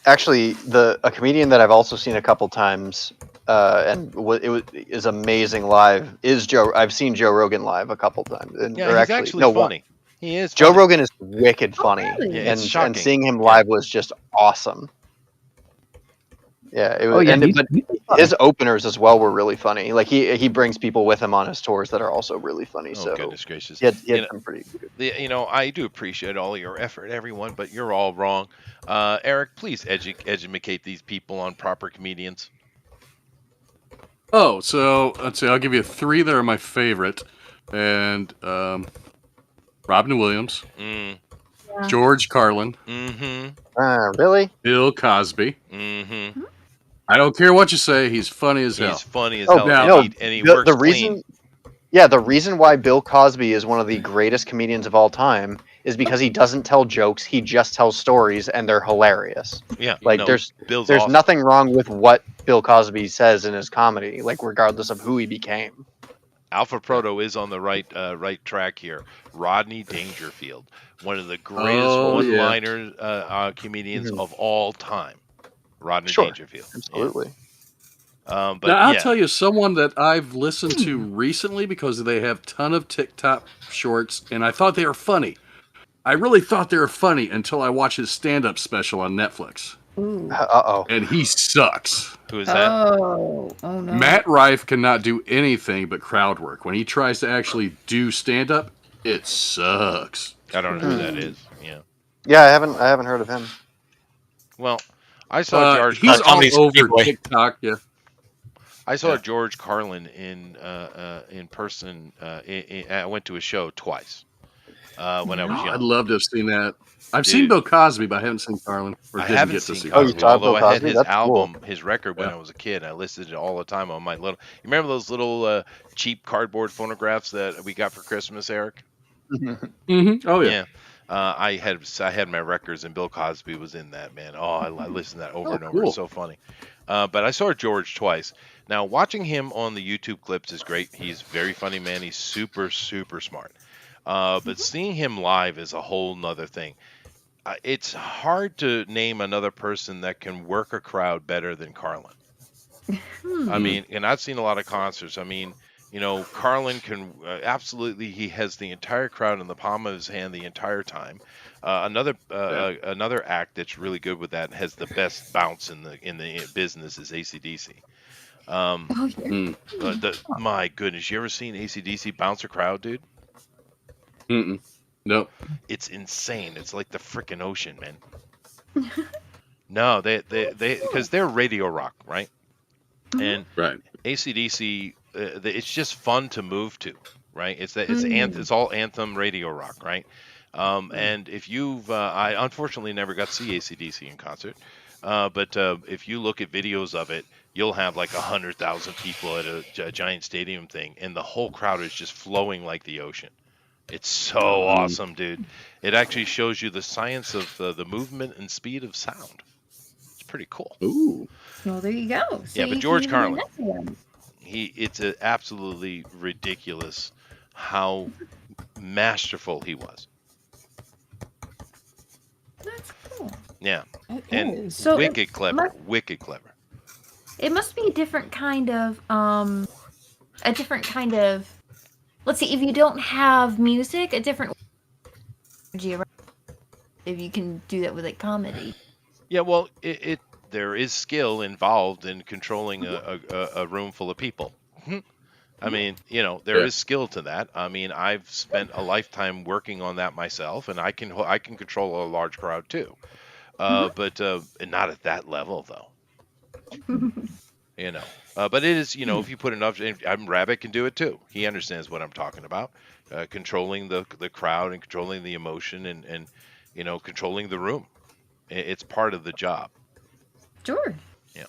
Actually, a comedian that I've also seen a couple times, and is amazing live is Joe. I've seen Joe Rogan live a couple times. Yeah, or he's actually no, funny. He is. Joe funny. Rogan is wicked funny, really? Yeah, it's and shocking. seeing him live was just awesome. Yeah, it was. Oh yeah, and, he's- but he's funny. his openers as well were really funny. Like he brings people with him on his tours that are also really funny. Oh so goodness gracious! he had You know, some pretty good. I do appreciate all your effort, everyone, but you're all wrong. Eric, please educate these people on proper comedians. Oh, so let's see. I'll give you three that are my favorite, and Robin Williams, George Carlin, Really? Bill Cosby. Mm-hmm. I don't care what you say. He's funny as hell. He's funny as Oh, hell, no, and he works the clean. reason. Yeah, the reason why Bill Cosby is one of the greatest comedians of all time is because he doesn't tell jokes. He just tells stories, and they're hilarious. Yeah, Like no, there's Bill's there's awesome. nothing wrong with what Bill Cosby says in his comedy, like regardless of who he became. Alpha Proto is on the right track here. Rodney Dangerfield, one of the greatest Oh, yeah. one-liner comedians of all time. Rodney Sure. Dangerfield. Yeah. Absolutely. But Now, I'll yeah. tell you someone that I've listened to recently because they have ton of TikTok shorts, and I thought they were funny. I really thought they were funny until I watched his stand-up special on Netflix, Uh-oh. and he sucks. Who is that? Oh no. Matt Rife cannot do anything but crowd work. When he tries to actually do stand-up, it sucks. I don't know who that is. Yeah. Yeah, I haven't heard of him. Well, I saw George. He's all Comedy's over Speedway. TikTok. Yeah. I saw George Carlin in person. I went to a show twice when I was young. I'd love to have seen that. I've Dude. seen Bill Cosby, but I haven't seen Carlin. Or I didn't haven't get to seen see Oh, you Cosby, saw although Bill I had Cosby? his That's cool. album, his record when I was a kid. I listened to it all the time on my little. You remember those little cheap cardboard phonographs that we got for Christmas, Eric? Mm-hmm. Oh yeah. Yeah. I had my records, and Bill Cosby was in that, man. Oh, I listened to that over and over. cool. It's so funny. But I saw George twice. Now, watching him on the YouTube clips is great. He's very funny, man. He's super, super smart. But seeing him live is a whole nother thing. It's hard to name another person that can work a crowd better than Carlin. I mean, and I've seen a lot of concerts. I mean, Carlin can absolutely. He has the entire crowd in the palm of his hand the entire time. Another act that's really good with that and has the best bounce in the business is AC/DC. My goodness, you ever seen AC/DC bounce a crowd, dude? Mm-mm. Nope. It's insane. It's like the frickin' ocean, man. No, they because they're radio rock, right? And Right. AC/DC, it's just fun to move to, right? It's all anthem radio rock, right? And if you've, I unfortunately never got to see AC/DC in concert, but if you look at videos of it, you'll have like 100,000 people at a giant stadium thing, and the whole crowd is just flowing like the ocean. It's so awesome, dude. It actually shows you the science of the movement and speed of sound. It's pretty cool. Ooh. Well, there you go. Yeah, but See, George you can Carlin, do that again. it's absolutely ridiculous how masterful he was. That's cool. Yeah, It and is. So wicked clever, must- wicked clever. It must be a different kind of let's see, if you don't have music, a different energy around, if you can do that with like comedy. Yeah, well, there is skill involved in controlling a room full of people. I mean, there is skill to that. I mean, I've spent a lifetime working on that myself, and I can control a large crowd too. But not at that level though. But it is, if you put enough, Rabbit can do it too. He understands what I'm talking about. Controlling the crowd and controlling the emotion and controlling the room. It's part of the job. Sure. Yeah.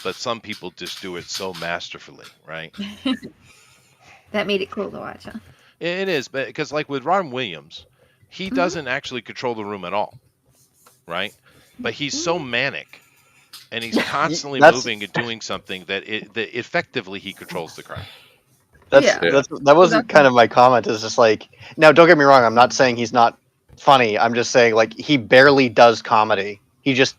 But some people just do it so masterfully, right? That made it cool to watch, huh? It is, because like with Ron Williams, he doesn't actually control the room at all, right? But he's so manic, and he's constantly moving and doing something that effectively he controls the crowd. That wasn't kind of my comment. It's just like, now don't get me wrong, I'm not saying he's not funny. I'm just saying like he barely does comedy. He just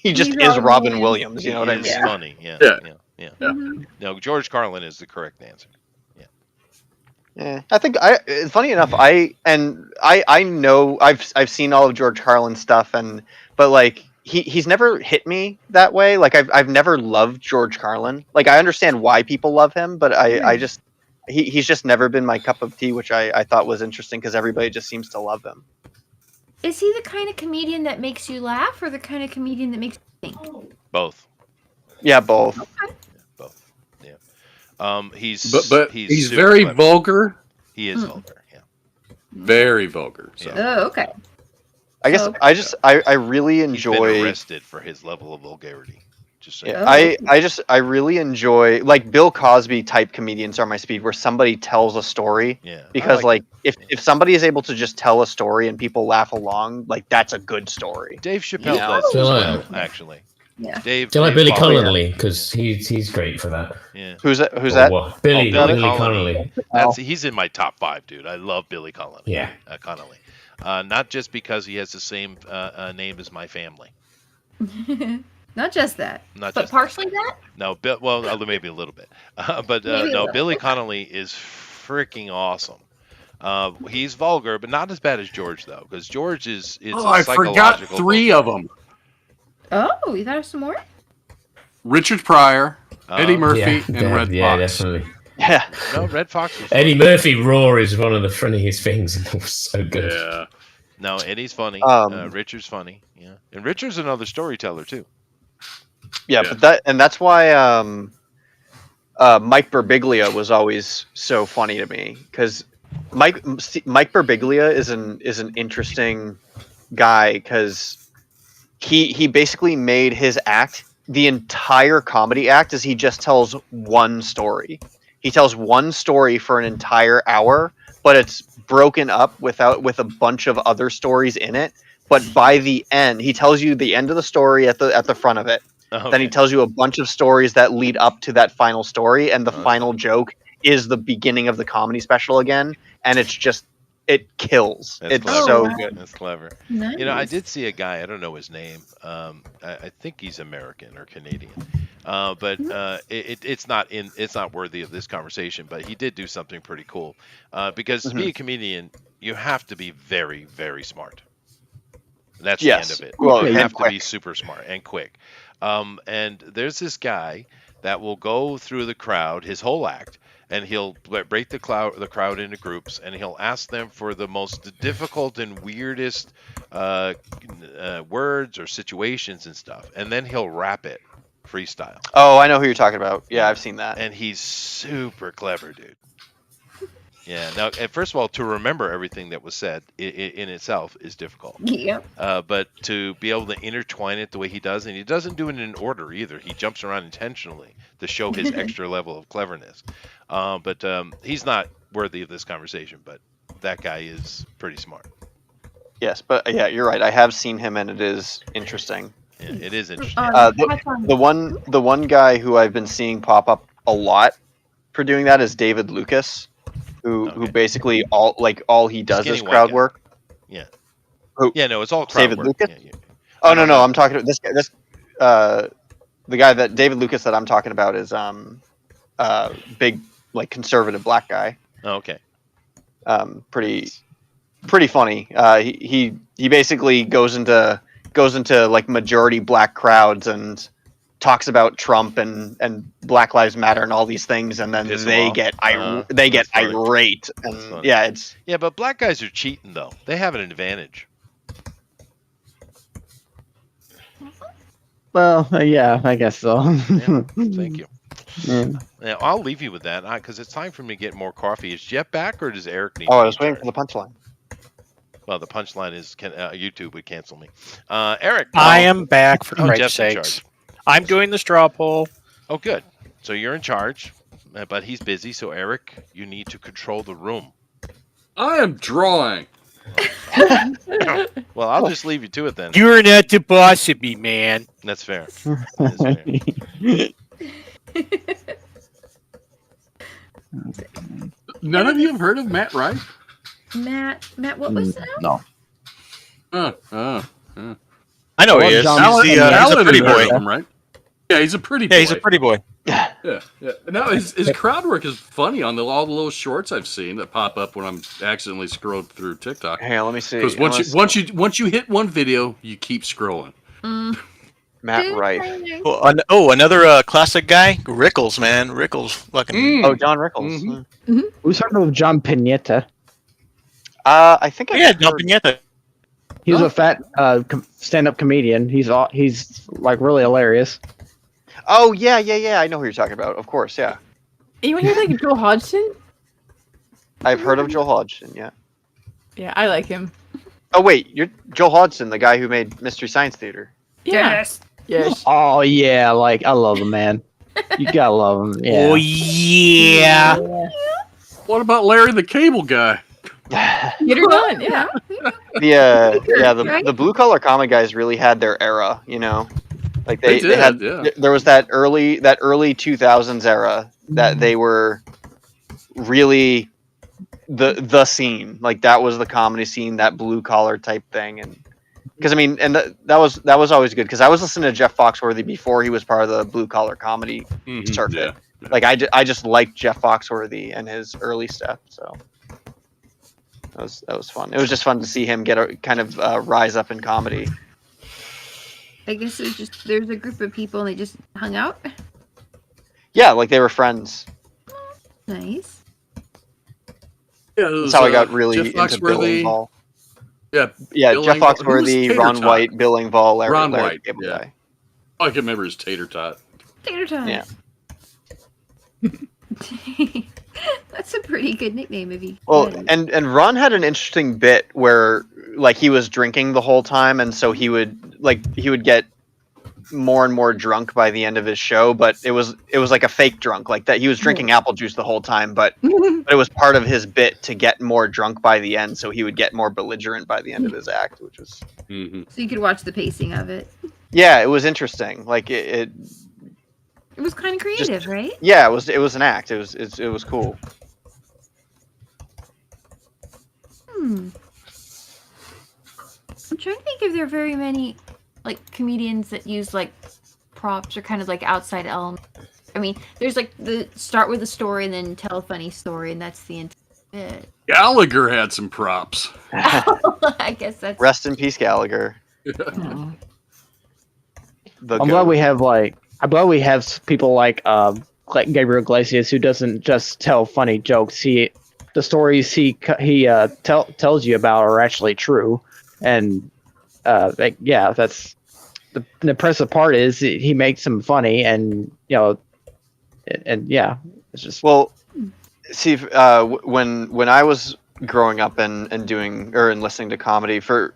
is Robin Williams. You know what I mean? He's funny. Yeah. No, George Carlin is the correct answer. Yeah, I think funny enough, I know I've seen all of George Carlin's stuff, but like he's never hit me that way. Like I've never loved George Carlin. Like I understand why people love him, but he's just never been my cup of tea, which I thought was interesting because everybody just seems to love him. Is he the kind of comedian that makes you laugh, or the kind of comedian that makes you think? Both. Yeah, both. Okay. Both. Yeah. He's very clever. vulgar. He is vulgar. Yeah. Very vulgar. So. Oh, okay. I guess I really enjoy. He's been arrested for his level of vulgarity. Just saying. Yeah, I really enjoy like Bill Cosby type comedians are my speed, where somebody tells a story. Yeah. Because if somebody is able to just tell a story and people laugh along, like that's a good story. Dave Chappelle does as well, actually. Yeah. Do you like Billy Connolly? Because he's great for that. Yeah. Who's that? What? Billy Connolly. He's in my top 5, dude. I love Billy Connolly. Yeah. Connolly. Not just because he has the same name as my family. Not just that. Not but just partially that? No, maybe a little bit. But Billy Connolly is freaking awesome. He's vulgar, but not as bad as George though, because George is I forgot 3 of them. Oh, you thought of some more? Richard Pryor, Eddie Murphy, and Red Fox. Yeah, definitely. Yeah. No, Red Fox was Eddie Murphy Raw is one of the funniest things, and it was so good. Yeah. No, Eddie's funny. Richard's funny. Yeah, and Richard's another storyteller too. Yeah, but that's why Mike Birbiglia was always so funny to me, because Mike Birbiglia is an interesting guy, because he basically made his act, the entire comedy act, is he just tells one story. He tells one story for an entire hour, but it's broken up with a bunch of other stories in it. But by the end, he tells you the end of the story at the front of it. Okay. Then he tells you a bunch of stories that lead up to that final story, and the final joke is the beginning of the comedy special again, and it kills. It's so good. That's clever. Nice. I did see a guy. I don't know his name. I think he's American or Canadian, but it's not worthy of this conversation. But he did do something pretty cool, because to be a comedian, you have to be very, very smart. That's the end of it. Well, you have to be super smart and quick. And there's this guy that will go through the crowd, his whole act, and he'll break the crowd into groups, and he'll ask them for the most difficult and weirdest words or situations and stuff, and then he'll rap it freestyle. Oh, I know who you're talking about. Yeah, I've seen that. And he's super clever, dude. Yeah. Now, first of all, to remember everything that was said in itself is difficult. Yep. But to be able to intertwine it the way he does, and he doesn't do it in order either. He jumps around intentionally to show his extra level of cleverness. But he's not worthy of this conversation. But that guy is pretty smart. Yes, but yeah, you're right. I have seen him, and it is interesting. Yeah, it is interesting. The one guy who I've been seeing pop up a lot for doing that is David Lucas, who basically all he does Skinny is white crowd guy. work. Yeah. Who? Yeah, no, it's all crowd David work. Lucas. Yeah, Oh no, I'm talking about this guy. The guy that David Lucas that I'm talking about is big, like, conservative black guy. Oh, okay. Pretty funny. He basically goes into like majority black crowds and talks about Trump and Black Lives Matter and all these things, and then they get irate. And yeah, but black guys are cheating though. They have an advantage. Well, yeah, I guess so. Yeah, thank you. Yeah. Now, I'll leave you with that because it's time for me to get more coffee. Is Jeff back or does Eric need? Oh, I was waiting for the punchline. Well, the punchline is YouTube would cancel me. Eric, I am back for Christ's Jeff's in sakes. charge. I'm doing the straw poll. Oh, good. So you're in charge, but he's busy. So Eric, you need to control the room. I am drawing. Well, I'll just leave you to it then. You're not the boss of me, man. That's fair. That's fair. None of you have heard of Matt Rife? Matt, what was that? No. I know he is. He's a pretty boy. Him, right? Yeah, he's a pretty boy. Yeah, he's a pretty boy. Yeah. No, his crowd work is funny on all the little shorts I've seen that pop up when I'm accidentally scrolling through TikTok. Hey, let me see. Because once you hit one video, you keep scrolling. Matt Rife. Another classic guy, Rickles, man. Rickles, fucking. Oh, John Rickles. Who's heard of John Pineta? I think John Pineta. He's a fat stand-up comedian. He's like really hilarious. Oh yeah. I know who you're talking about. Of course, yeah. Anyone here like Joel Hodgson? I've heard of Joel Hodgson. Yeah. Yeah, I like him. Oh wait, you're Joel Hodgson, the guy who made Mystery Science Theater. Yes. Oh yeah, like I love him, man. You gotta love him. Yeah. Oh yeah. What about Larry the Cable Guy? Get her done. Yeah. The blue collar comic guys really had their era, you know. Like they had. Yeah. There was that early 2000s era that they were really the scene. Like that was the comedy scene, that blue collar type thing, and because I mean, and that was always good because I was listening to Jeff Foxworthy before he was part of the blue collar comedy circuit. Yeah. Like I just liked Jeff Foxworthy and his early stuff, so that was fun. It was just fun to see him get a kind of rise up in comedy. I guess it was just there's a group of people and they just hung out. Yeah, like they were friends. Nice. Yeah, That's how I got really Jeff into Bill Foxworthy. Engvall. Yeah, Bill Jeff Engvall. Who was Foxworthy, Tater Ron Tot? White, Bill Engvall, Larry White, Cable yeah. Guy. All I can remember is Tater Tot. Tater time. Yeah. That's a pretty good nickname if you. Well, and Ron had an interesting bit where like he was drinking the whole time, and so he would get more and more drunk by the end of his show, but it was like a fake drunk, like that he was drinking apple juice the whole time, but it was part of his bit to get more drunk by the end, so he would get more belligerent by the end of his act, which was So you could watch the pacing of it. yeah, it was interesting. Like it was kind of creative, right? Yeah, it was an act. It was cool. I'm trying to think if there are very many like comedians that use like props or kind of like outside elements. I mean, there's like the start with a story and then tell a funny story, and that's the entire bit. Gallagher had some props. I guess that's Rest in peace, Gallagher. I'm glad we have people like Gabriel Iglesias who doesn't just tell funny jokes. The stories he tells you about are actually true, and that's the impressive part is he makes them funny, and yeah, it's just see when I was growing up and doing and listening to comedy, for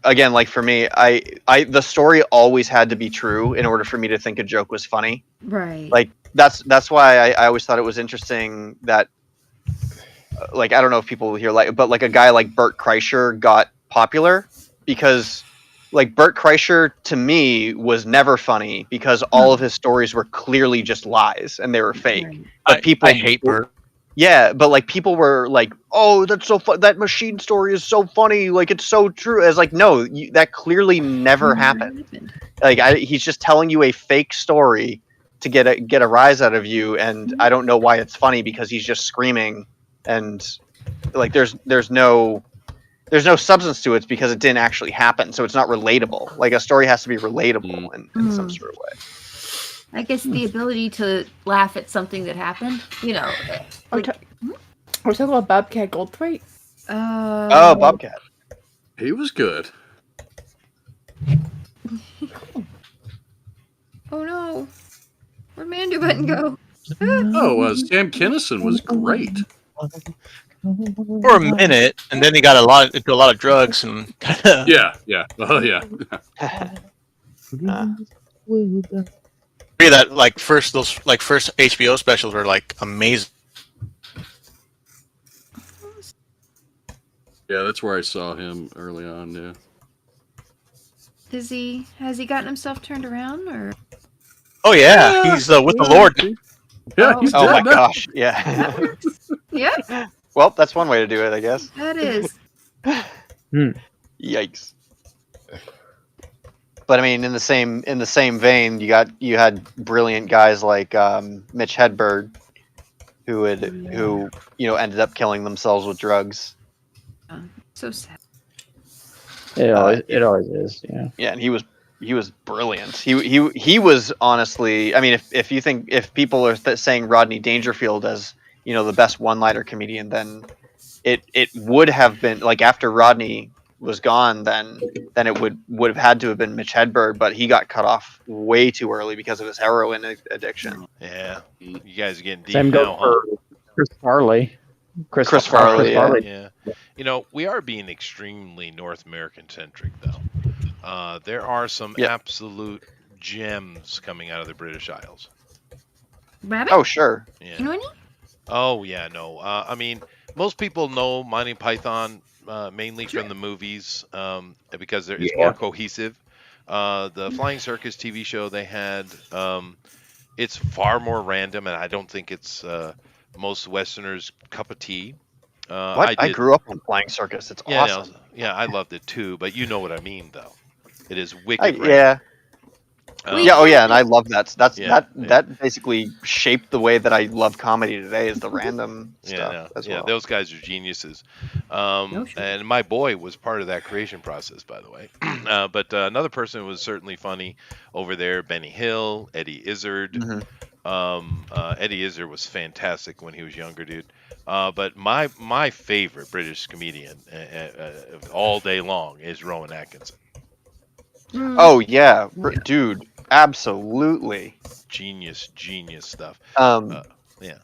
me, I the story always had to be true in order for me to think a joke was funny. Right. Like that's why I always thought it was interesting that I don't know if people here but a guy like Bert Kreischer got popular because Bert Kreischer to me was never funny because all of his stories were clearly just lies and they were fake. But people I hate Bert. Yeah, but people were like, "Oh, that's so fun! That machine story is so funny! It's so true." It's no, that clearly never happened. He's just telling you a fake story to get a rise out of you, and I don't know why it's funny because he's just screaming, and there's no substance to it because it didn't actually happen, so it's not relatable. A story has to be relatable in some sort of way. I guess the ability to laugh at something that happened, We're talking about Bobcat Goldthwait. Oh, Bobcat. He was good. Oh no, where'd Mandu Button go? Sam Kinison was great. For a minute, and then he got into a lot of drugs and yeah. Oh yeah. That first HBO specials were amazing. Yeah, that's where I saw him early on. Yeah. Has he gotten himself turned around or? Oh yeah, he's with the Lord. Yeah, he's oh dead my now. gosh, yeah. Yeah. Well, that's one way to do it, I guess. That is. Yikes. But I mean, in the same vein, you had brilliant guys like Mitch Hedberg, who ended up killing themselves with drugs. So sad. It always is. Yeah. Yeah, and he was brilliant. He was honestly. I mean, if people are saying Rodney Dangerfield as the best one-liner comedian, then it would have been after Rodney was gone, then it would have had to have been Mitch Hedberg, but he got cut off way too early because of his heroin addiction. Yeah, you guys are getting deep Same now, goes for Chris Farley. Chris Farley. Yeah. We are being extremely North American centric, though. There are some absolute gems coming out of the British Isles. Rabbit? Oh, sure. Yeah. You know any? Oh, yeah, no. I mean, most people know Monty Python mainly from the movies because it's more cohesive. The Flying Circus TV show they had, it's far more random, and I don't think it's most Westerners' cup of tea. I grew up on Flying Circus. It's awesome. Yeah, I loved it too, but you know what I mean, though. It is wicked. Yeah. And I love that. That basically shaped the way that I love comedy today is the random stuff as well. Those guys are geniuses. And my boy was part of that creation process, by the way. But another person who was certainly funny over there, Benny Hill, Eddie Izzard. Mm-hmm. Eddie Izzard was fantastic when he was younger, dude. But my favorite British comedian all day long is Rowan Atkinson. Oh yeah, dude, absolutely. Genius stuff. Yeah.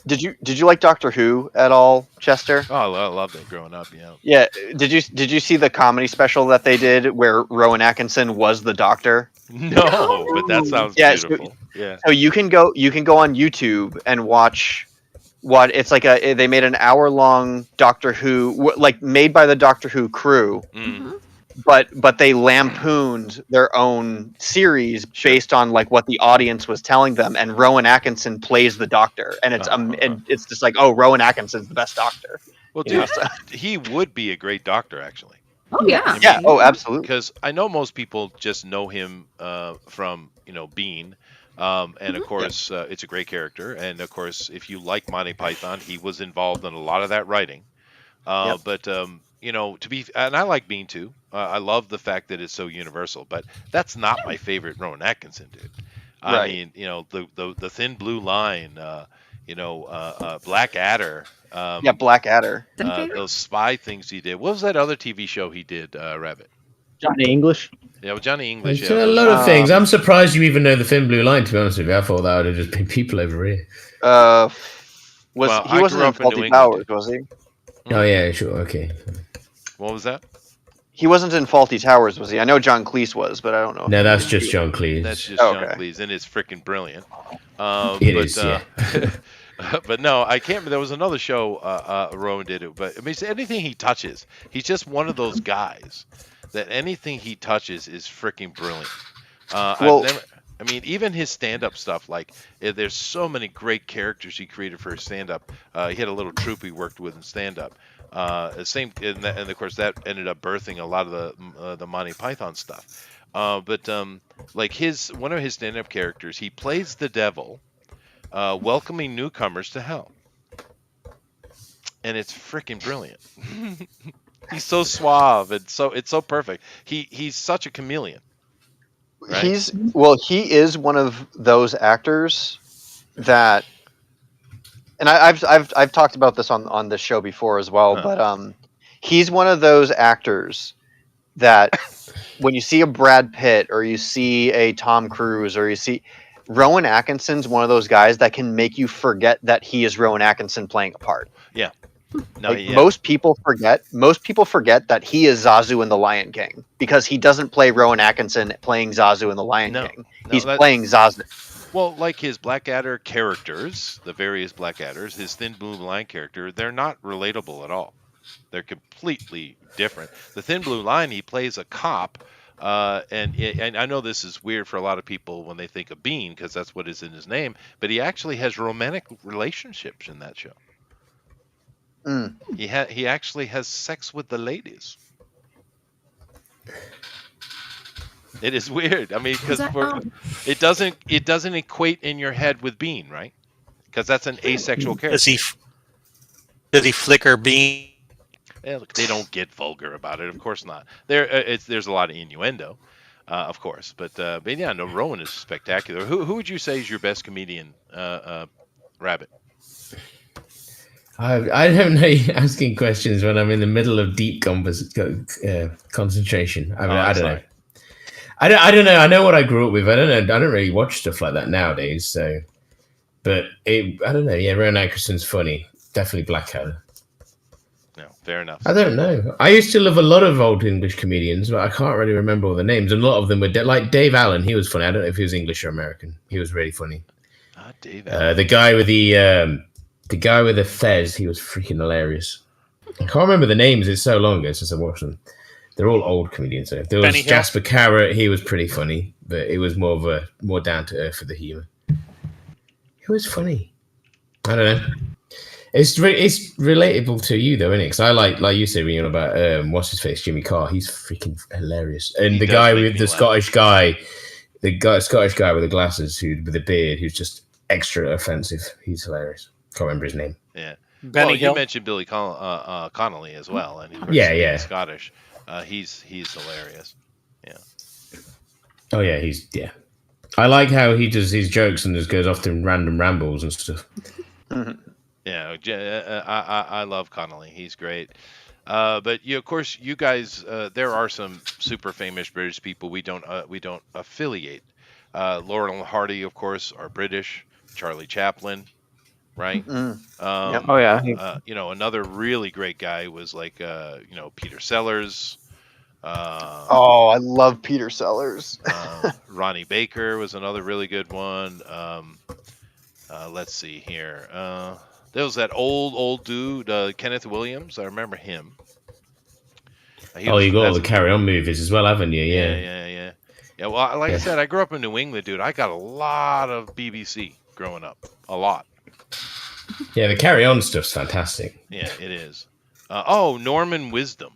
Did you like Doctor Who at all, Chester? Oh, I loved it growing up. Yeah. Yeah. Did you see the comedy special that they did where Rowan Atkinson was the Doctor? No, but that sounds beautiful. So you can go on YouTube and watch what it's they made an hour-long Doctor Who made by the Doctor Who crew. Mm-hmm. But they lampooned their own series based on what the audience was telling them, and Rowan Atkinson plays the Doctor, and it's just Rowan Atkinson's the best Doctor. Well, dude, he would be a great Doctor, actually. Oh yeah. Yeah. Oh, absolutely. Because I know most people just know him from Bean, and of course it's a great character, and of course if you like Monty Python, he was involved in a lot of that writing. But and I like Bean too. I love the fact that it's so universal, but that's not my favorite Rowan Atkinson, dude. I mean, the Thin Blue Line, Black Adder. Black Adder. Those spy things he did. What was that other TV show he did, Rabbit? Johnny English. Yeah, well, Johnny English. It's Yeah, a those- lot of things. I'm surprised you even know the Thin Blue Line. To be honest with you, I thought that would have just been people over here. Well, He I wasn't grew in up in Faulty New England, Towers, was he? Oh yeah, sure, okay. What was that? He wasn't in Faulty Towers, was he? I know John Cleese was, but I don't know. No, that's just John Cleese. That's just Oh, John okay. Cleese, and it's freaking brilliant. It is, yeah. But no, I can't. There was another show Rowan did it, but I mean, anything he touches, he's just one of those guys that anything he touches is freaking brilliant. I mean, even his stand-up stuff, like there's so many great characters he created for his stand-up. He had a little troupe he worked with in stand-up. And of course that ended up birthing a lot of the Monty Python stuff. But like one of his stand-up characters, he plays the devil, welcoming newcomers to hell, and it's freaking brilliant. He's so suave and it's so perfect. He's such a chameleon. Right? He is one of those actors that, and I've talked about this on this show before as well, but he's one of those actors that when you see a Brad Pitt or you see a Tom Cruise or you see Rowan Atkinson's one of those guys that can make you forget that he is Rowan Atkinson playing a part. Yeah. No, Most people forget that he is Zazu in The Lion King because he doesn't play Rowan Atkinson playing Zazu in The Lion King. He's playing Zazu. Well, like his Blackadder characters, the various Blackadders, his Thin Blue Line character, they're not relatable at all. They're completely different. The Thin Blue Line, he plays a cop, and I know this is weird for a lot of people when they think of Bean because that's what is in his name, but he actually has romantic relationships in that show. He actually has sex with the ladies. It is weird. I mean, because it doesn't equate in your head with Bean, right? Because that's an asexual character. Does he flicker Bean? Yeah, look, they don't get vulgar about it. Of course not. There's a lot of innuendo, of course. But yeah, no, Rowan is spectacular. Who would you say is your best comedian, Rabbit? I don't know. You're asking questions when I'm in the middle of deep concentration. I don't know. I don't know. I know what I grew up with. I don't know. I don't really watch stuff like that nowadays. So, but I don't know. Yeah, Rowan Atkinson's funny. Definitely Blackadder. No, fair enough. I don't know. I used to love a lot of old English comedians, but I can't really remember all the names. And a lot of them were like Dave Allen. He was funny. I don't know if he was English or American. He was really funny. Dave Allen. The guy with the fez, he was freaking hilarious. I can't remember the names. It's so long ago since I watched them. They're all old comedians. So there was Jasper Carrot. He was pretty funny, but it was more down to earth for the humor. It was funny. I don't know. It's relatable to you though, isn't it? Because I like you said, you know, about what's his face, Jimmy Carr. He's freaking hilarious. And the guy with the Scottish guy, Scottish guy with the glasses, with the beard, who's just extra offensive. He's hilarious. Can't remember his name. Yeah. Benny well, Hill. you mentioned Billy Connolly as well, and he's Scottish. He's hilarious. Yeah. Oh yeah, I like how he does his jokes and just goes off to random rambles and stuff. Yeah, I love Connolly. He's great. But of course, you guys, there are some super famous British people we don't affiliate. Laurel and Hardy, of course, are British. Charlie Chaplin, right? Oh yeah. Another really great guy was like Peter Sellers. I love Peter Sellers. Ronnie Baker was another really good one. Let's see here. There was that old dude, Kenneth Williams. I remember him. You got all the Carry On movies as well, haven't you? Yeah. Well, like I said, I grew up in New England, dude. I got a lot of BBC growing up. A lot. Yeah, the Carry On stuff's fantastic. Yeah, it is. Norman Wisdom.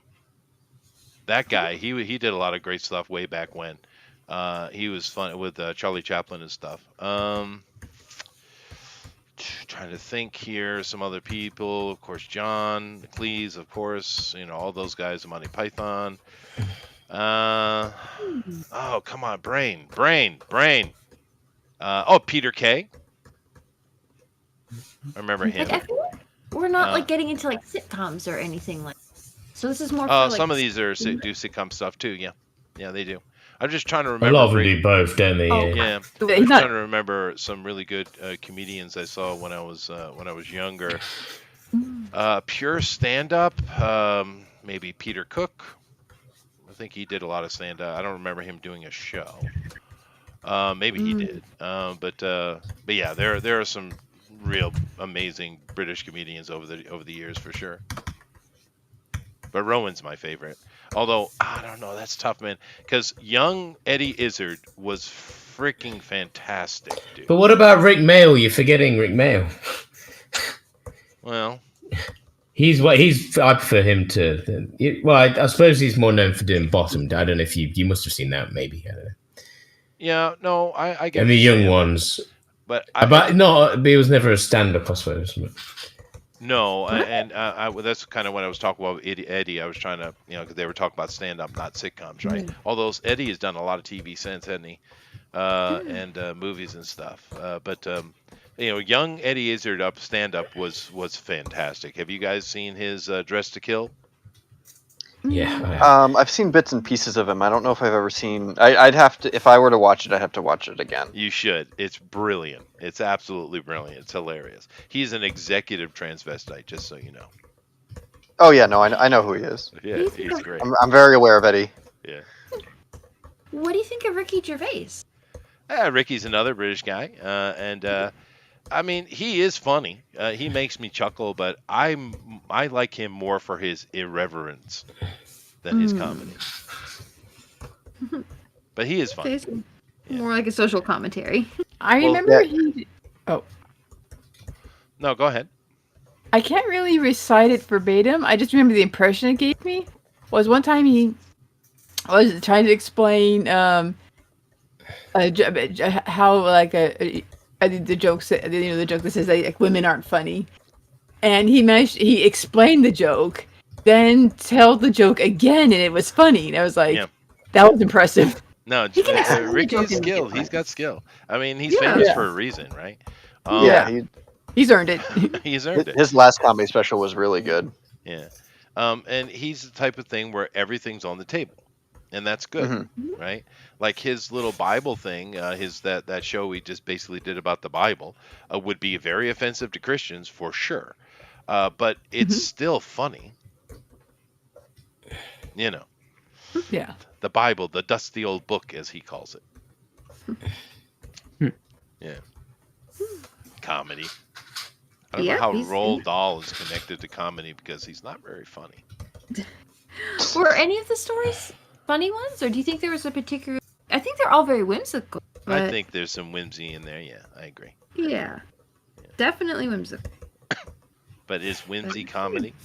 That guy, he did a lot of great stuff way back when. He was fun with Charlie Chaplin and stuff. Trying to think here, some other people, of course, John Cleese, of course, all those guys, Monty Python. Come on, brain. Peter Kay. I remember him. I feel like we're not getting into sitcoms or anything like. So this is more. For, some of these do sitcom stuff too. Yeah. Yeah, they do. I'm just trying to A remember. lot of them do both, don't they? Oh. Yeah, I'm He's just not- trying to remember some really good comedians I saw when I was younger. Pure stand-up, maybe Peter Cook. I think he did a lot of stand-up. I don't remember him doing a show. Maybe he did. But yeah, there are some real amazing British comedians over the years for sure. But Rowan's my favorite. Although I don't know, that's tough, man. Because young Eddie Izzard was freaking fantastic, dude. But what about Rick Mail? You're forgetting Rick Mail. Well, he's I prefer him to. Well, I suppose he's more known for doing Bottom. I don't know if you must have seen that, maybe. I don't know. Yeah, no, I get. And the young ones, but he was never a stand-up, I suppose. No, and that's kind of what I was talking about with Eddie. I was trying to, because they were talking about stand-up, not sitcoms, right? Although Eddie has done a lot of TV since, hasn't he? And movies and stuff. But young Eddie Izzard stand-up was fantastic. Have you guys seen his Dress to Kill? Yeah. I've seen bits and pieces of him. I don't know if I've ever seen. I'd have to, if I were to watch it, I'd have to watch it again. You should. It's brilliant. It's absolutely brilliant. It's hilarious. He's an executive transvestite, just so you know. Oh yeah, no, I know who he is. Yeah, he's great. I'm very aware of Eddie. Yeah. What do you think of Ricky Gervais? Ricky's another British guy, and I mean, he is funny. He makes me chuckle, but I like him more for his irreverence than his comedy. But he is funny. More like a social commentary. I remember he. Oh. No, go ahead. I can't really recite it verbatim. I just remember the impression it gave me. Was one time he was trying to explain how like the joke the joke that says like women aren't funny, and he explained the joke, then told the joke again, and it was funny. And I was like, that was impressive. No, Ricky's skilled. He's got skill. I mean, he's famous for a reason, right? He's earned it. He's earned it. His last comedy special was really good. Yeah. And he's the type of thing where everything's on the table. And that's good, right? Like his little Bible thing, that show we just basically did about the Bible, would be very offensive to Christians for sure. But it's still funny. Yeah. The Bible, the dusty old book, as he calls it. Yeah. Comedy. I don't know how Roald Dahl is connected to comedy because he's not very funny. Were any of the stories funny ones, or do you think there was a particular? I think they're all very whimsical. But... I think there's some whimsy in there. Yeah, I agree. Yeah. Definitely whimsical. But is whimsy comedy?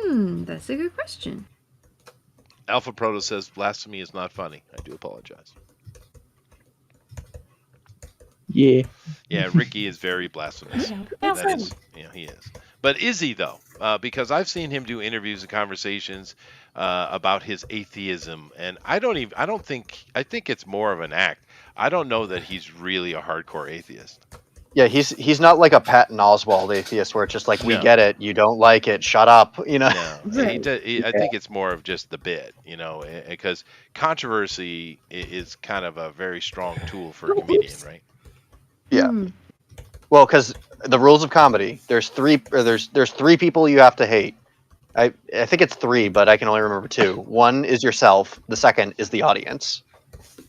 That's a good question. Alpha Proto says blasphemy is not funny. I do apologize. Yeah. Yeah, Ricky is very blasphemous. That is, he is. But is he though? Because I've seen him do interviews and conversations about his atheism, and I think it's more of an act. I don't know that he's really a hardcore atheist. Yeah, he's not like a Patton Oswalt atheist where it's just like, we get it, you don't like it, shut up, No, I think it's more of just the bit, because controversy is kind of a very strong tool for a comedian, right? Yeah. Well, because the rules of comedy, there's three people you have to hate. I think it's three, but I can only remember two. One is yourself. The second is the audience.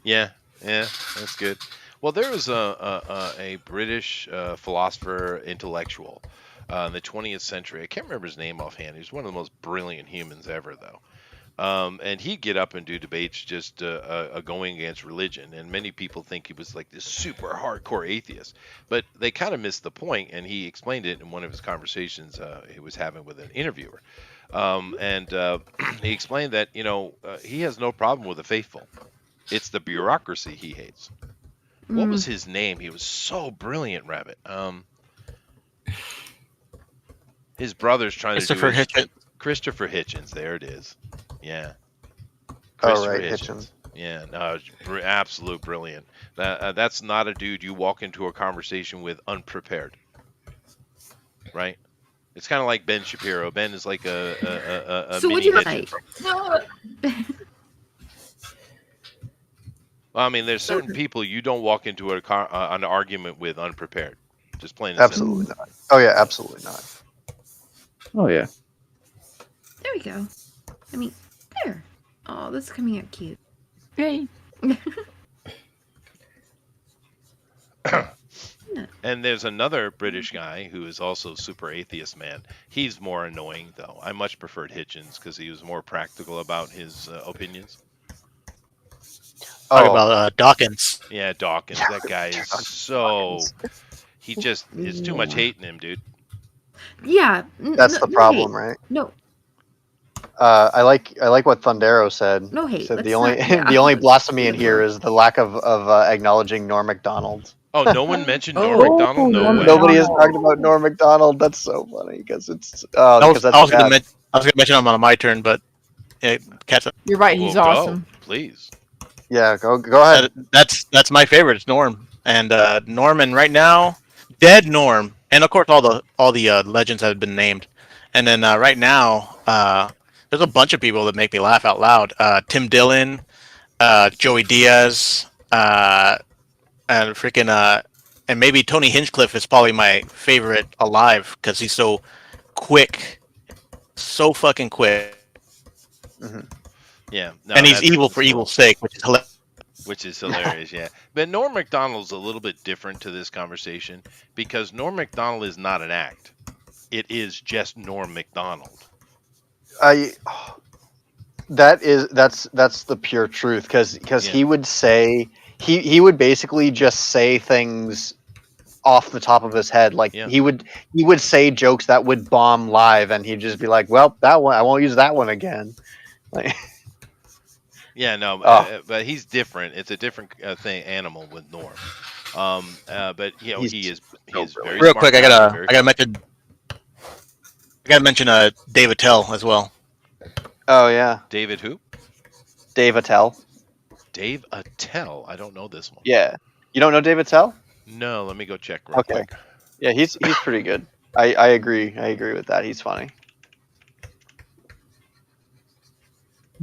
Yeah, that's good. Well, there was a British philosopher, intellectual in the 20th century. I can't remember his name offhand. He was one of the most brilliant humans ever, though. And he'd get up and do debates just going against religion. And many people think he was like this super hardcore atheist. But they kind of missed the point, and he explained it in one of his conversations he was having with an interviewer. And he explained that, he has no problem with the faithful. It's the bureaucracy he hates. What was his name? He was so brilliant, Rabbit. His brother's trying to do Hitchens. Christopher Hitchens. There it is. Yeah. Hitchens. Yeah, no, absolute brilliant. That's not a dude you walk into a conversation with unprepared. Right? It's kind of like Ben Shapiro. Ben is like a so mini would you Hitchens. like? Well, I mean, there's certain people you don't walk into an argument with unprepared. Just plain and simple. Absolutely not. Oh yeah, absolutely not. Oh yeah. There we go. I mean, there. Oh, this is coming out cute. Hey. And there's another British guy who is also super atheist man. He's more annoying though. I much preferred Hitchens because he was more practical about his opinions. Talk about Dawkins. Yeah, Dawkins. That guy is so. He just. It's too much hate in him, dude. Yeah. That's the problem, right? No. I like what Thundero said. No hate. He said Let's the only not- yeah. the only blasphemy in here is the lack of acknowledging Norm Macdonald. Oh, no one mentioned Norm Macdonald? No way. Nobody has talked about Norm Macdonald. That's so funny because it's. I was that's going to mention him on my turn, but catch up. You're right. He's awesome. Please. Yeah, go ahead. That's my favorite. It's Norm, and Norman right now, dead Norm, and of course all the legends that have been named, and then right now there's a bunch of people that make me laugh out loud. Tim Dillon, Joey Diaz, and freaking and maybe Tony Hinchcliffe is probably my favorite alive because he's so quick, so fucking quick. Mm-hmm. Yeah, no, and he's evil for evil's sake, which is hilarious. Which is hilarious, yeah. But Norm Macdonald's a little bit different to this conversation because Norm Macdonald is not an act; it is just Norm Macdonald. That's the pure truth because he would say he would basically just say things off the top of his head, like he would say jokes that would bomb live, and he'd just be like, "Well, that one I won't use that one again." Like. Yeah, no, but he's different. It's a different animal with Norm. But he is very real smart quick. guy, I gotta mention Dave Attell as well. Oh yeah, David who? Dave Attell. Dave Attell. I don't know this one. Yeah, you don't know Dave Attell? No, let me go check real quick. Yeah, he's pretty good. I agree. I agree with that. He's funny.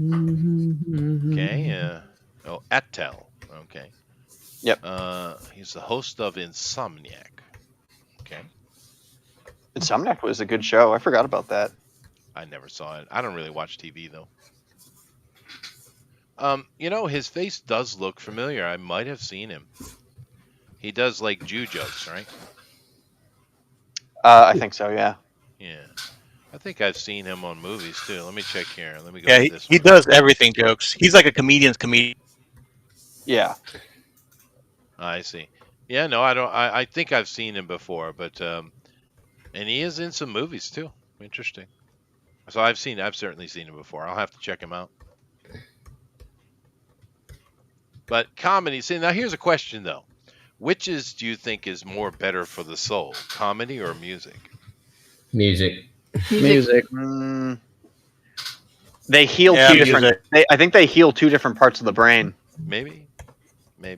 Okay. Attell. Okay. Yep. He's the host of Insomniac. Okay. Insomniac was a good show. I forgot about that. I never saw it. I don't really watch TV though. His face does look familiar. I might have seen him. He does like Jew jokes, right? I think so. Yeah. Yeah. I think I've seen him on movies too. Let me check here. Let me go. Yeah, to this he one. does everything jokes. He's like a comedian's comedian. Yeah. I see. Yeah, no, I don't. I think I've seen him before, but and he is in some movies too. Interesting. So I've certainly seen him before. I'll have to check him out. But comedy. See, now here's a question though: which do you think is more better for the soul, comedy or music? Music. They heal two different. I think they heal two different parts of the brain. Maybe.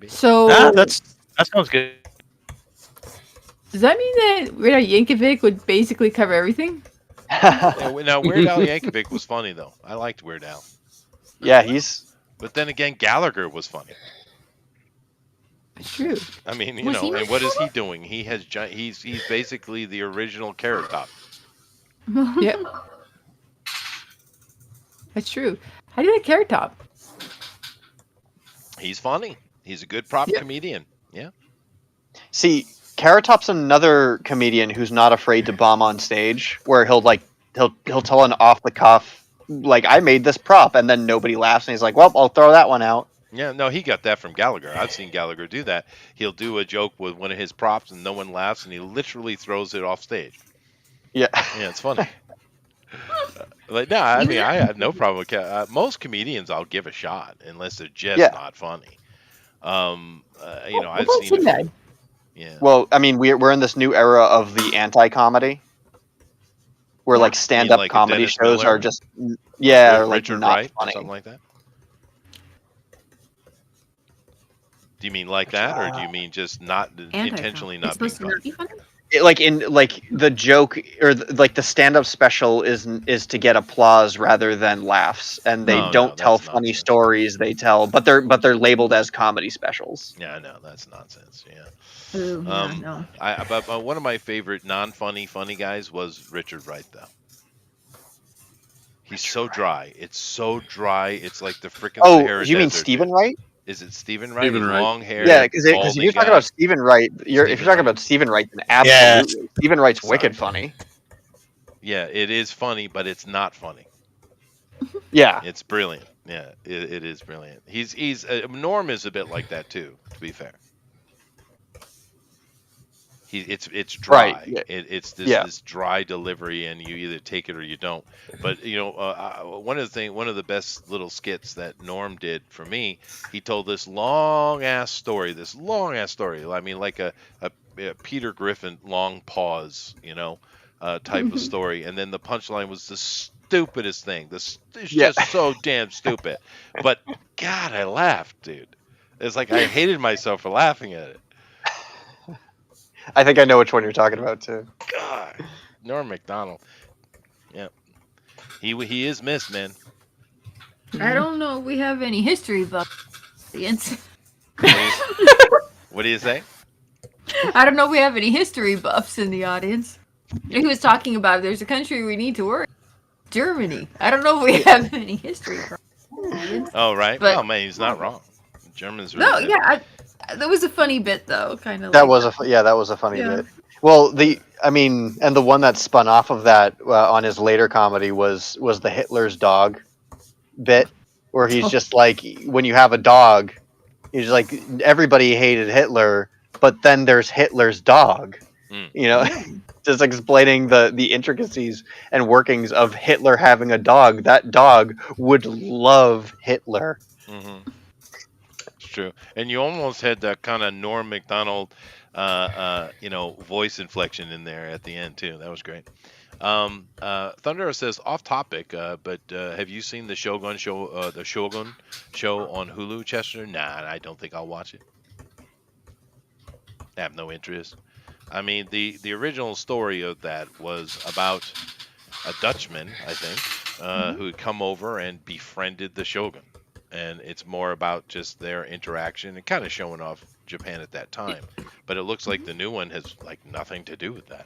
So that sounds good. Does that mean that Weird Al Yankovic would basically cover everything? Now Weird Al Yankovic was funny though. I liked Weird Al. Yeah, But then again, Gallagher was funny. That's true. I mean, and what is he doing? He's basically the original Carrot Top. Yep. That's true. How do you like Carrot Top? He's funny. He's a good prop comedian. Yeah. See, Carrot Top's another comedian who's not afraid to bomb on stage, where he'll tell an off the cuff, like, I made this prop, and then nobody laughs, and he's like, well, I'll throw that one out. Yeah, no, he got that from Gallagher. I've seen Gallagher do that. He'll do a joke with one of his props, and no one laughs, and he literally throws it off stage. Yeah. Yeah, it's funny. I mean, I have no problem with most comedians. I'll give a shot unless they're just not funny. I've seen it. Yeah. Well, I mean, we're in this new era of the anti-comedy, where like stand-up comedy shows are just or like Richard not Wright, funny, something like that. Do you mean like that, or do you mean just not intentionally not being funny? like the joke or like the stand-up special is to get applause rather than laughs, and they don't tell funny stories. They tell, but they're labeled as comedy specials. Yeah, I know that's nonsense. Yeah. Ooh, yeah, no. But one of my favorite non-funny funny guys was Richard Wright, though. He's so dry. It's so dry. It's like the freaking Sahara you mean Desert, Stephen dude. Wright? Is it Stephen Wright? Stephen Wright. Long hair. Yeah, because if you're talking about Stephen Wright, if you're talking about Stephen Wright, then absolutely, Stephen Wright's wicked funny. Yeah, it is funny, but it's not funny. Yeah, it's brilliant. Yeah, it is brilliant. He's Norm is a bit like that too. To be fair, it's dry. Right. Yeah. It's this dry delivery, and you either take it or you don't. But one of the best little skits that Norm did for me, he told this long ass story. I mean, like a Peter Griffin long pause, type of story, and then the punchline was the stupidest thing. It's just so damn stupid. But God, I laughed, dude. It's like I hated myself for laughing at it. I think I know which one you're talking about too. God, Norm Macdonald. Yeah, he is missed, man. I don't know if we have any history buffs. What do you say? I don't know if we have any history buffs in the audience. He was talking about there's a country we need to worry. Germany. I don't know if we have any history. Oh right. But, well, man, he's not wrong. Germans. Really that was a funny bit though, kind of. That was a funny bit. Well, and the one that spun off of that on his later comedy was the Hitler's dog bit, where he's just like, when you have a dog, he's like, everybody hated Hitler, but then there's Hitler's dog. Just explaining the intricacies and workings of Hitler having a dog. That dog would love Hitler. Mm-hmm. It's true, and you almost had that kind of Norm Macdonald, voice inflection in there at the end too. That was great. Thunder says off topic, but have you seen the Shogun show? The Shogun show on Hulu, Chester? Nah, I don't think I'll watch it. I have no interest. I mean, the original story of that was about a Dutchman, I think, who had come over and befriended the Shogun. And it's more about just their interaction and kind of showing off Japan at that time. But it looks like the new one has like nothing to do with that.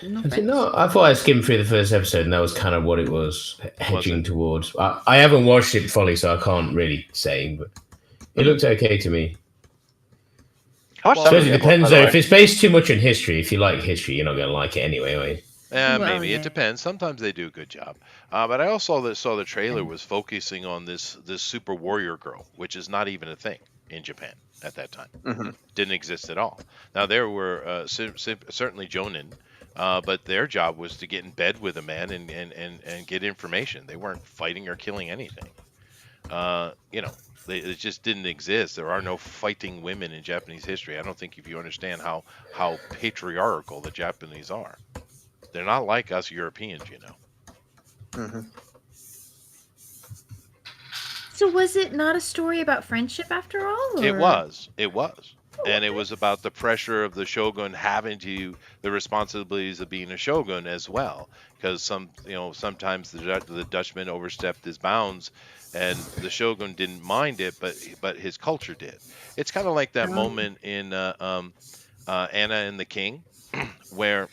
I thought I skimmed through the first episode and that was kind of what it was hedging towards. I haven't watched it fully, so I can't really say, but it looked okay to me. I suppose it depends though. If it's based too much on history, if you like history, you're not going to like it anyway, are you? Maybe it depends. Sometimes they do a good job. But I also saw the trailer was focusing on this super warrior girl, which is not even a thing in Japan at that time. Mm-hmm. Didn't exist at all. Now there were certainly jonin, but their job was to get in bed with a man and get information. They weren't fighting or killing anything. It just didn't exist. There are no fighting women in Japanese history. I don't think if you understand how patriarchal the Japanese are. They're not like us Europeans, Mm-hmm. So was it not a story about friendship after all? Or? It was. And it was about the pressure of the shogun having the responsibilities of being a shogun as well. Because sometimes the Dutchman overstepped his bounds, and the shogun didn't mind it, but his culture did. It's kind of like that moment in Anna and the King, where,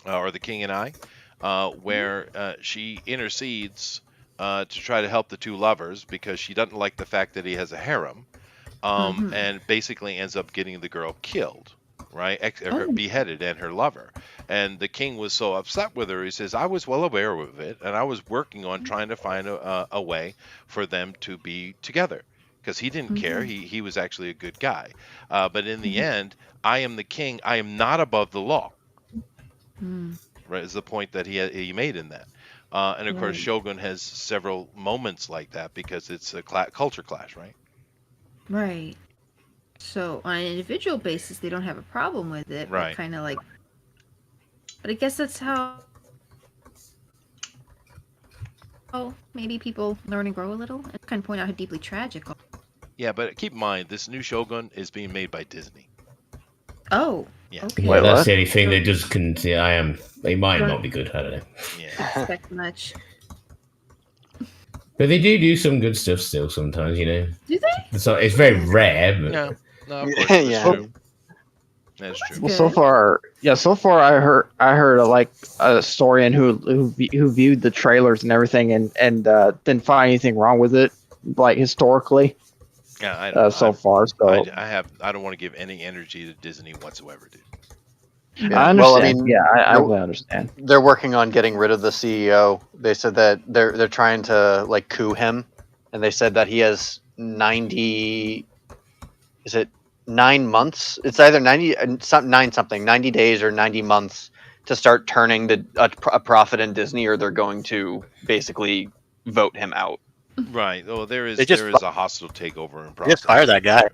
or the King and I, where she intercedes to try to help the two lovers because she doesn't like the fact that he has a harem. And basically ends up getting the girl killed, right? Beheaded, and her lover. And the king was so upset with her. He says, I was well aware of it, and I was working on trying to find a way for them to be together. Because he didn't care. He was actually a good guy. But in the end, I am the king. I am not above the law. Right, is the point that he made in that. And of course, Shogun has several moments like that because it's a culture clash, right? Right. So on an individual basis, they don't have a problem with it. Right. Kind of like. But I guess that's how. Oh, maybe people learn and grow a little and kind of point out how deeply tragic. Yeah, but keep in mind, this new Shogun is being made by Disney. Oh. Yeah. Okay. Wait, That's what? the only thing they just couldn't see. They might not be good. I don't know. Yeah. Expect much. But they do some good stuff still sometimes, you know. Do they? It's very rare, but No, of course, that's Yeah. true. That's true. Well, so far I heard like a historian who viewed the trailers and everything and didn't find anything wrong with it, like historically. Yeah, I don't. So far, so I don't want to give any energy to Disney whatsoever, dude. Yeah. I understand. Well, I mean, yeah, I really understand. They're working on getting rid of the CEO. They said that they're trying to like coup him, and they said that he has 90. Is it 9 months? It's either 90 90 days or 90 months to start turning a profit in Disney, or they're going to basically vote him out. Right. Oh, there is They just a hostile takeover in They process. just fired that guy.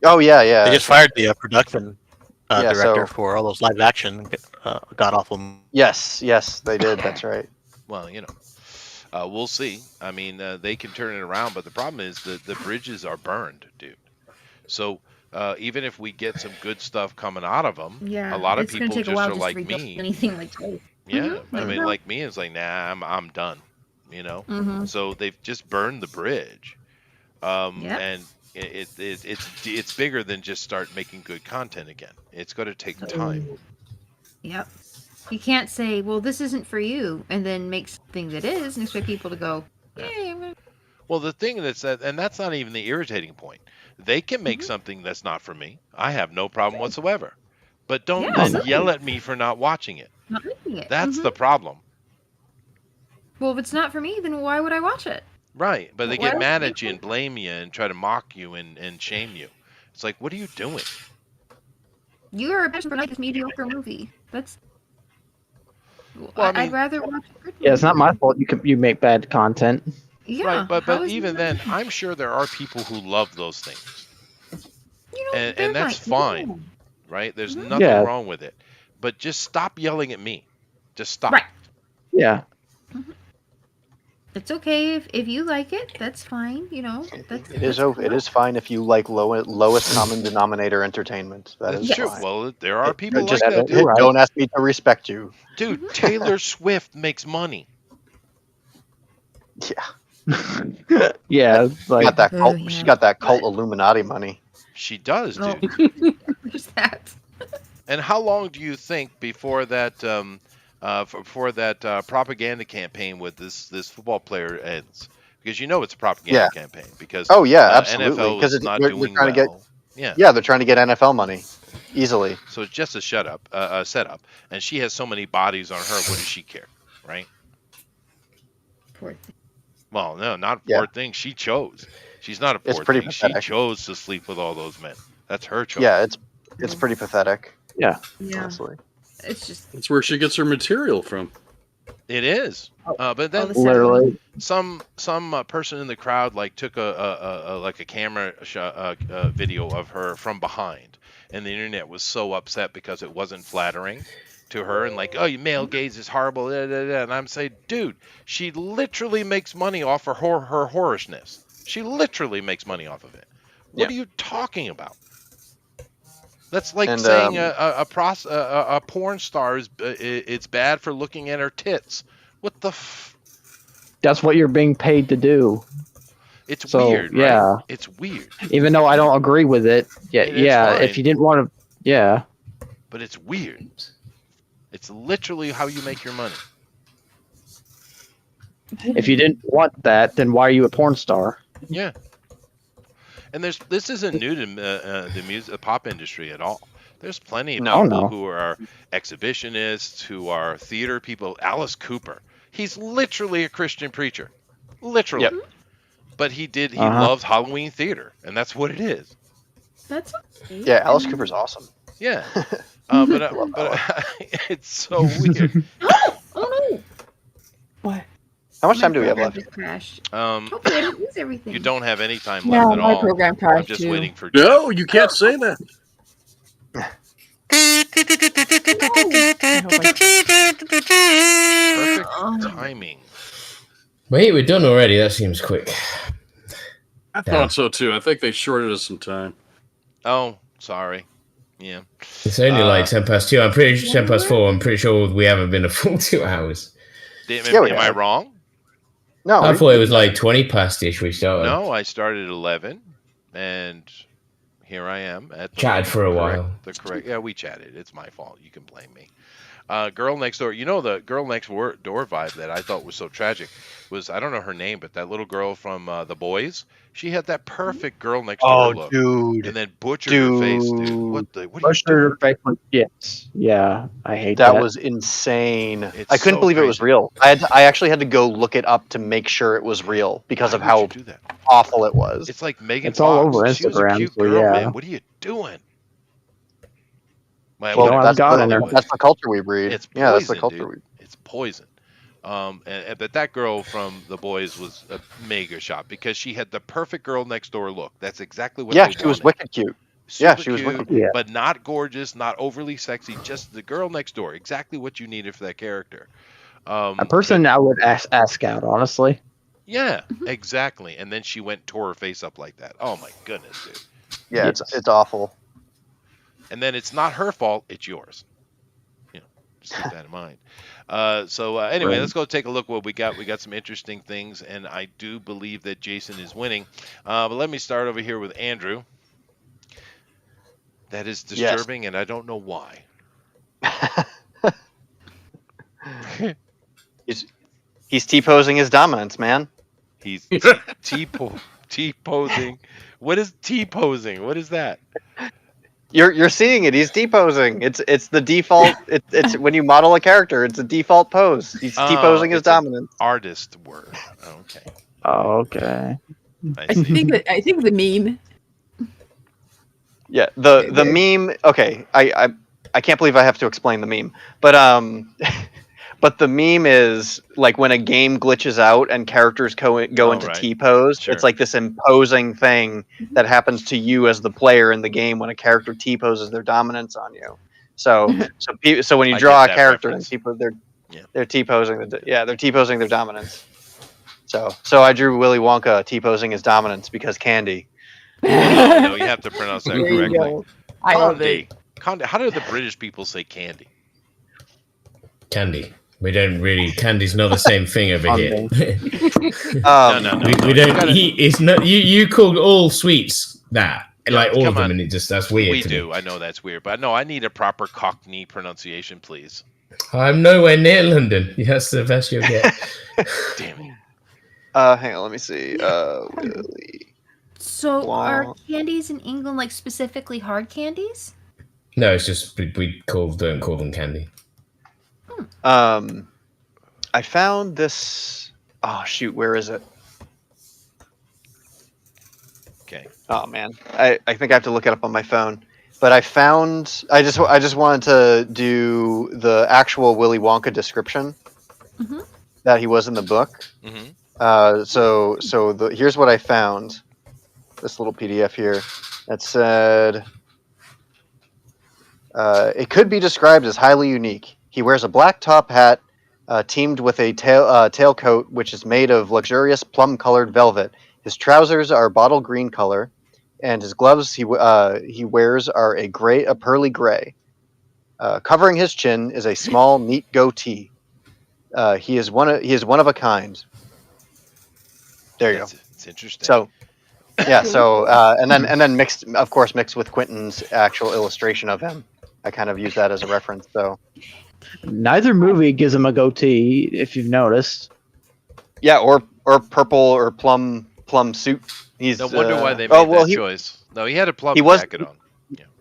Oh yeah. They just fired the production Yeah, director so- for all those live action god awful. Yes, they did. That's right. Well, we'll see. I mean, they can turn it around, but the problem is that the bridges are burned, dude. So even if we get some good stuff coming out of them, Yeah. a lot of it's gonna people take a just while are just like to rebuild me. anything like that. Yeah, Mhm. I mean, Mhm. like me, it's like, nah, I'm done. Mhm. So they've just burned the bridge, Yep. and it's bigger than just start making good content again. It's going to take time. Yep. You can't say, "Well, this isn't for you," and then make something that is, and expect people to go, "Yeah." Well, the thing and that's not even the irritating point. They can make something that's not for me. I have no problem whatsoever. But don't Yeah, then exactly. yell at me for not watching it. Not making it. That's Mhm. the problem. Well, if it's not for me, then why would I watch it? Right. But they Why get would mad you at you and blame you and try to mock you and shame you. It's like, what are you doing? You are a passion for like this mediocre movie. That's. Well, I mean- I'd rather watch. a good Yeah, it's not movie. my fault. You make bad content. Yeah. Right, but how is even it then, not- I'm sure there are people who love those things. they're And that's like, fine. no. Right? There's Mhm. nothing Yeah. wrong with it. But just stop yelling at me. Just stop. Right. Yeah. It's okay if you like it. That's fine. That's It is. that's It cool. is fine if you like lowest common denominator entertainment. That That's is true. fine. Well, there are people Just like that, dude. Right. don't ask me to respect you. Dude, Taylor Swift makes money. Yeah, Yeah. she Like got that Oh, cult. yeah. She got that cult Illuminati money. She does, Oh. dude. There's that. And how long do you think before that propaganda campaign with this football player ends? Because it's a propaganda campaign. Because Oh yeah, absolutely. NFL Because is not they're doing trying to get. well. Yeah. Yeah, they're trying to get NFL money easily. So it's just a setup. And she has so many bodies on her. What does she care, right? Poor thing. Well, no, not a Yeah. poor thing. She chose. She's not a It's poor pretty thing. She pathetic. chose to sleep with all those men. That's her choice. Yeah, it's pretty pathetic. Yeah. Honestly. It's just. That's where she gets her material from. It is. But then all the literally. some person in the crowd took a camera video of her from behind, and the internet was so upset because it wasn't flattering to her, and you male gaze is horrible, and I'm saying, dude, she literally makes money off her whorishness. She literally makes money off of it. What are you talking about? That's like And, saying a porn star it's bad for looking at her tits. What the That's what you're being paid to do. It's So, weird, right? yeah. It's weird. Even though I don't agree with it. Yeah. It is Yeah. fine. If you didn't want to. Yeah. But it's weird. It's literally how you make your money. If you didn't want that, then why are you a porn star? Yeah. And this isn't new to the pop industry at all. There's plenty of people who are exhibitionists, who are theater people. Alice Cooper, he's literally a Christian preacher, literally. Yep. But he loves Halloween theater, and that's what it is. That's. Okay. Yeah, Alice Cooper's awesome. Yeah. But it's so weird. Oh no! What? How much My time do we have program left? just crashed. Okay, I didn't use everything. You don't have any time Yeah, left at my all. program I'm crashed just too. waiting for. No, you can't say that. Perfect timing. Wait, we're done already. That seems quick. I thought so too. I think they shorted us some time. Oh, sorry. Yeah. It's only like 2:10. I'm pretty sure 4. I'm pretty sure we haven't been a full 2 hours. Am I wrong? No, I thought it was like 20 past-ish we started. No, I started at 11, and here I am at the Chatted for a while. Yeah, we chatted. It's my fault. You can blame me. Girl Next Door. You know, the Girl Next Door vibe that I thought was so tragic was, I don't know her name, but that little girl from The Boys. She had that perfect Girl Next Door look. Dude. And then butchered her face, dude. What are you Butchered doing? her face. Yes. Yeah, I hate That that. was insane. It's I couldn't so believe it was crazy. real. I actually had to go look it up to make sure it was real because of how do that? awful it was. It's like Megan It's all Fox. over She was a Instagram, cute so girl, yeah. man. What are you doing? Man, Well, don't have that's God the, in her. that's the culture we breed. It's yeah, that's the poison, culture dude. we. It's poison. But that girl from The Boys was a mega shot because she had the perfect Girl Next Door look. That's exactly what Yeah, they she was wanted. wicked cute. Super Yeah, she was cute, wicked cute. but not gorgeous, not overly sexy. Just the Girl Next Door. Exactly what you needed for that character. A person I would ask out, honestly. Yeah, exactly. And then she went and tore her face up like that. Oh my goodness, dude. Yeah, Yes. it's awful. And then it's not her fault, it's yours. You know, just keep that in mind. Anyway, Right. let's go take a look what we got. We got some interesting things, and I do believe that Jason is winning. But let me start over here with Andrew. That is disturbing, and I don't know why. He's T-posing his dominance, man. He's T-posing. What is T-posing? What is that? You're seeing it. He's T-posing. It's the default. It's when you model a character, it's a default pose. He's T-posing his it's an dominance. Artist word. Okay. Oh, okay. I see. I think the meme. Yeah, the meme. Okay, I can't believe I have to explain the meme, but but the meme is like when a game glitches out and characters go into right. T-pose. Sure. It's like this imposing thing that happens to you as the player in the game when a character T-poses their dominance on you. So when you I draw a get that character reference. and they're T-posing they're T-posing their dominance. So I drew Willy Wonka T-posing his dominance because candy. No, you have to pronounce that There you correctly. go. I love it. Candy. How do the British people say candy? Candy. We don't really. Candy's not the same thing over here. No. We don't. It's not. You called all sweets that. Like all of come them, on. and that's weird. We to do. me. I know that's weird, but no, I need a proper Cockney pronunciation, please. I'm nowhere near London. That's the best you'll get. Damn it. Hang on, let me see. Willy. So Wow. are candies in England like specifically hard candies? No, it's just we don't call them candy. I found this. Oh shoot, where is it? Okay. Oh man, I think I have to look it up on my phone. But I found. I just wanted to do the actual Willy Wonka description that he was in the book. Mm-hmm. Here's what I found. This little PDF here that said it could be described as highly unique. He wears a black top hat teamed with a tailcoat which is made of luxurious plum-colored velvet. His trousers are bottle green color, and his gloves he wears are a pearly gray. Covering his chin is a small, neat goatee. He is one of a kind. There you go. It's interesting. So, yeah. So, and then mixed with Quentin's actual illustration of him. I kind of use that as a reference. So, Neither movie gives him a goatee, if you've noticed. yeah, or purple or plum suit. He's no wonder why they made that he, choice. No, he had a plum he was- jacket on.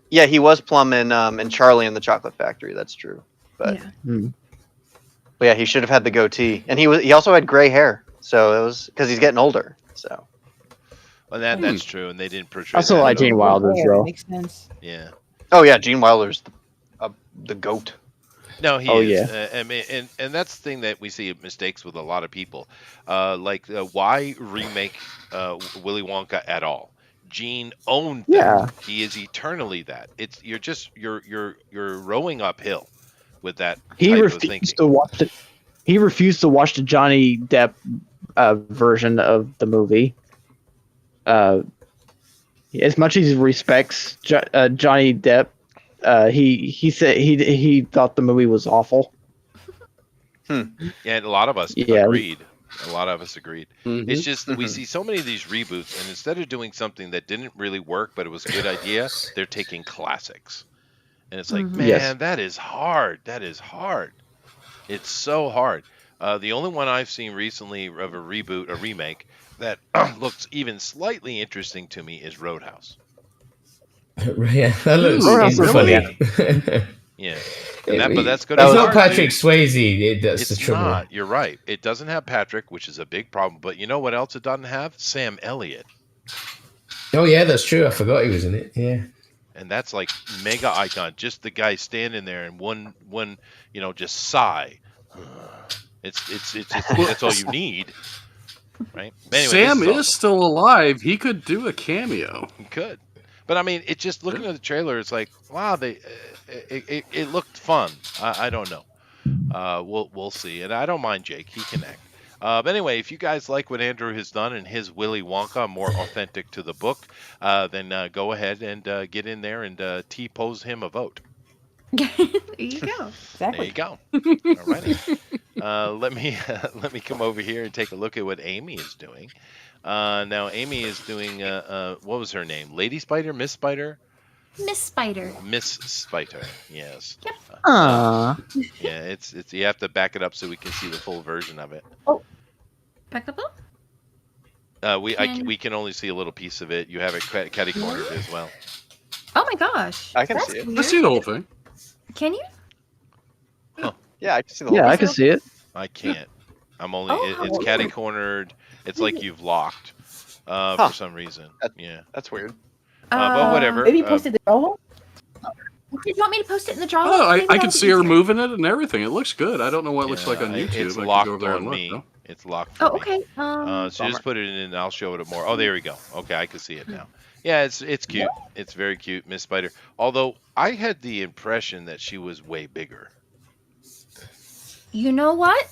Yeah, he was plum in Charlie and the Chocolate Factory. That's true. But, but yeah, he should have had the goatee, and he also had gray hair. So it was because he's getting older. So. Well, that's true, and they didn't portray. Also that like at all. Gene Wilder's, though. Makes sense. Yeah. Oh yeah, Gene Wilder's the goat. No, he Oh, is. yeah. I mean, and that's the thing that we see mistakes with a lot of people. Why remake Willy Wonka at all? Gene owned that. Yeah. He is eternally that. You're rowing uphill with that He type of refused thinking. to watch it. He refused to watch the Johnny Depp version of the movie. As much as he respects Johnny Depp, he said he thought the movie was awful. Yeah, and a lot of us agreed. A lot of us agreed. It's just that we see so many of these reboots, and instead of doing something that didn't really work, but it was a good idea, they're taking classics. And it's like, man, that is hard. That is hard. It's so hard. The only one I've seen recently of a reboot, a remake, that looks even slightly interesting to me is Roadhouse. Yeah, that looks funny. Yeah. But that's good. It's not Patrick Swayze. That's the trouble. It's not. You're right. It doesn't have Patrick, which is a big problem. But you know what else it doesn't have? Sam Elliott. Oh yeah, that's true. I forgot he was in it. Yeah. And that's like mega icon. Just the guy standing there and one just sigh. It's that's all you need, right? Anyway, Sam is still alive. He could do a cameo. He could. But I mean, it just looking at the trailer, it's like, wow, it looked fun. I don't know. We'll see, and I don't mind Jake. He can act. But anyway, if you guys like what Andrew has done and his Willy Wonka, more authentic to the book, then go ahead and get in there and T-pose him a vote. There you go. There you go. Alrighty. Let me come over here and take a look at what Amy is doing. Now Amy is doing what was her name? Lady Spider, Miss Spider? Miss Spider. Miss Spider, yes. Yep. Yeah, it's you have to back it up so we can see the full version of it. Oh, back up. We can only see a little piece of it. You have it catty cornered as well. Oh my gosh. I can see it. I see the whole thing. Can you? Huh. Yeah, I can see the whole thing. Yeah, I can see it. I can't. I'm only. It's catty cornered. It's like you've locked for some reason. Yeah, that's weird. But whatever. Maybe post it in the draw. Do you want me to post it in the draw? Oh, I can see her moving it and everything. It looks good. I don't know what it looks like on YouTube. It's I can locked go over there on and look, me. though. It's locked for me. Okay. So just put it in and I'll show it more. Oh, there we go. Okay, I can see it now. Yeah, it's cute. It's very cute, Miss Spider. Although I had the impression that she was way bigger. You know what?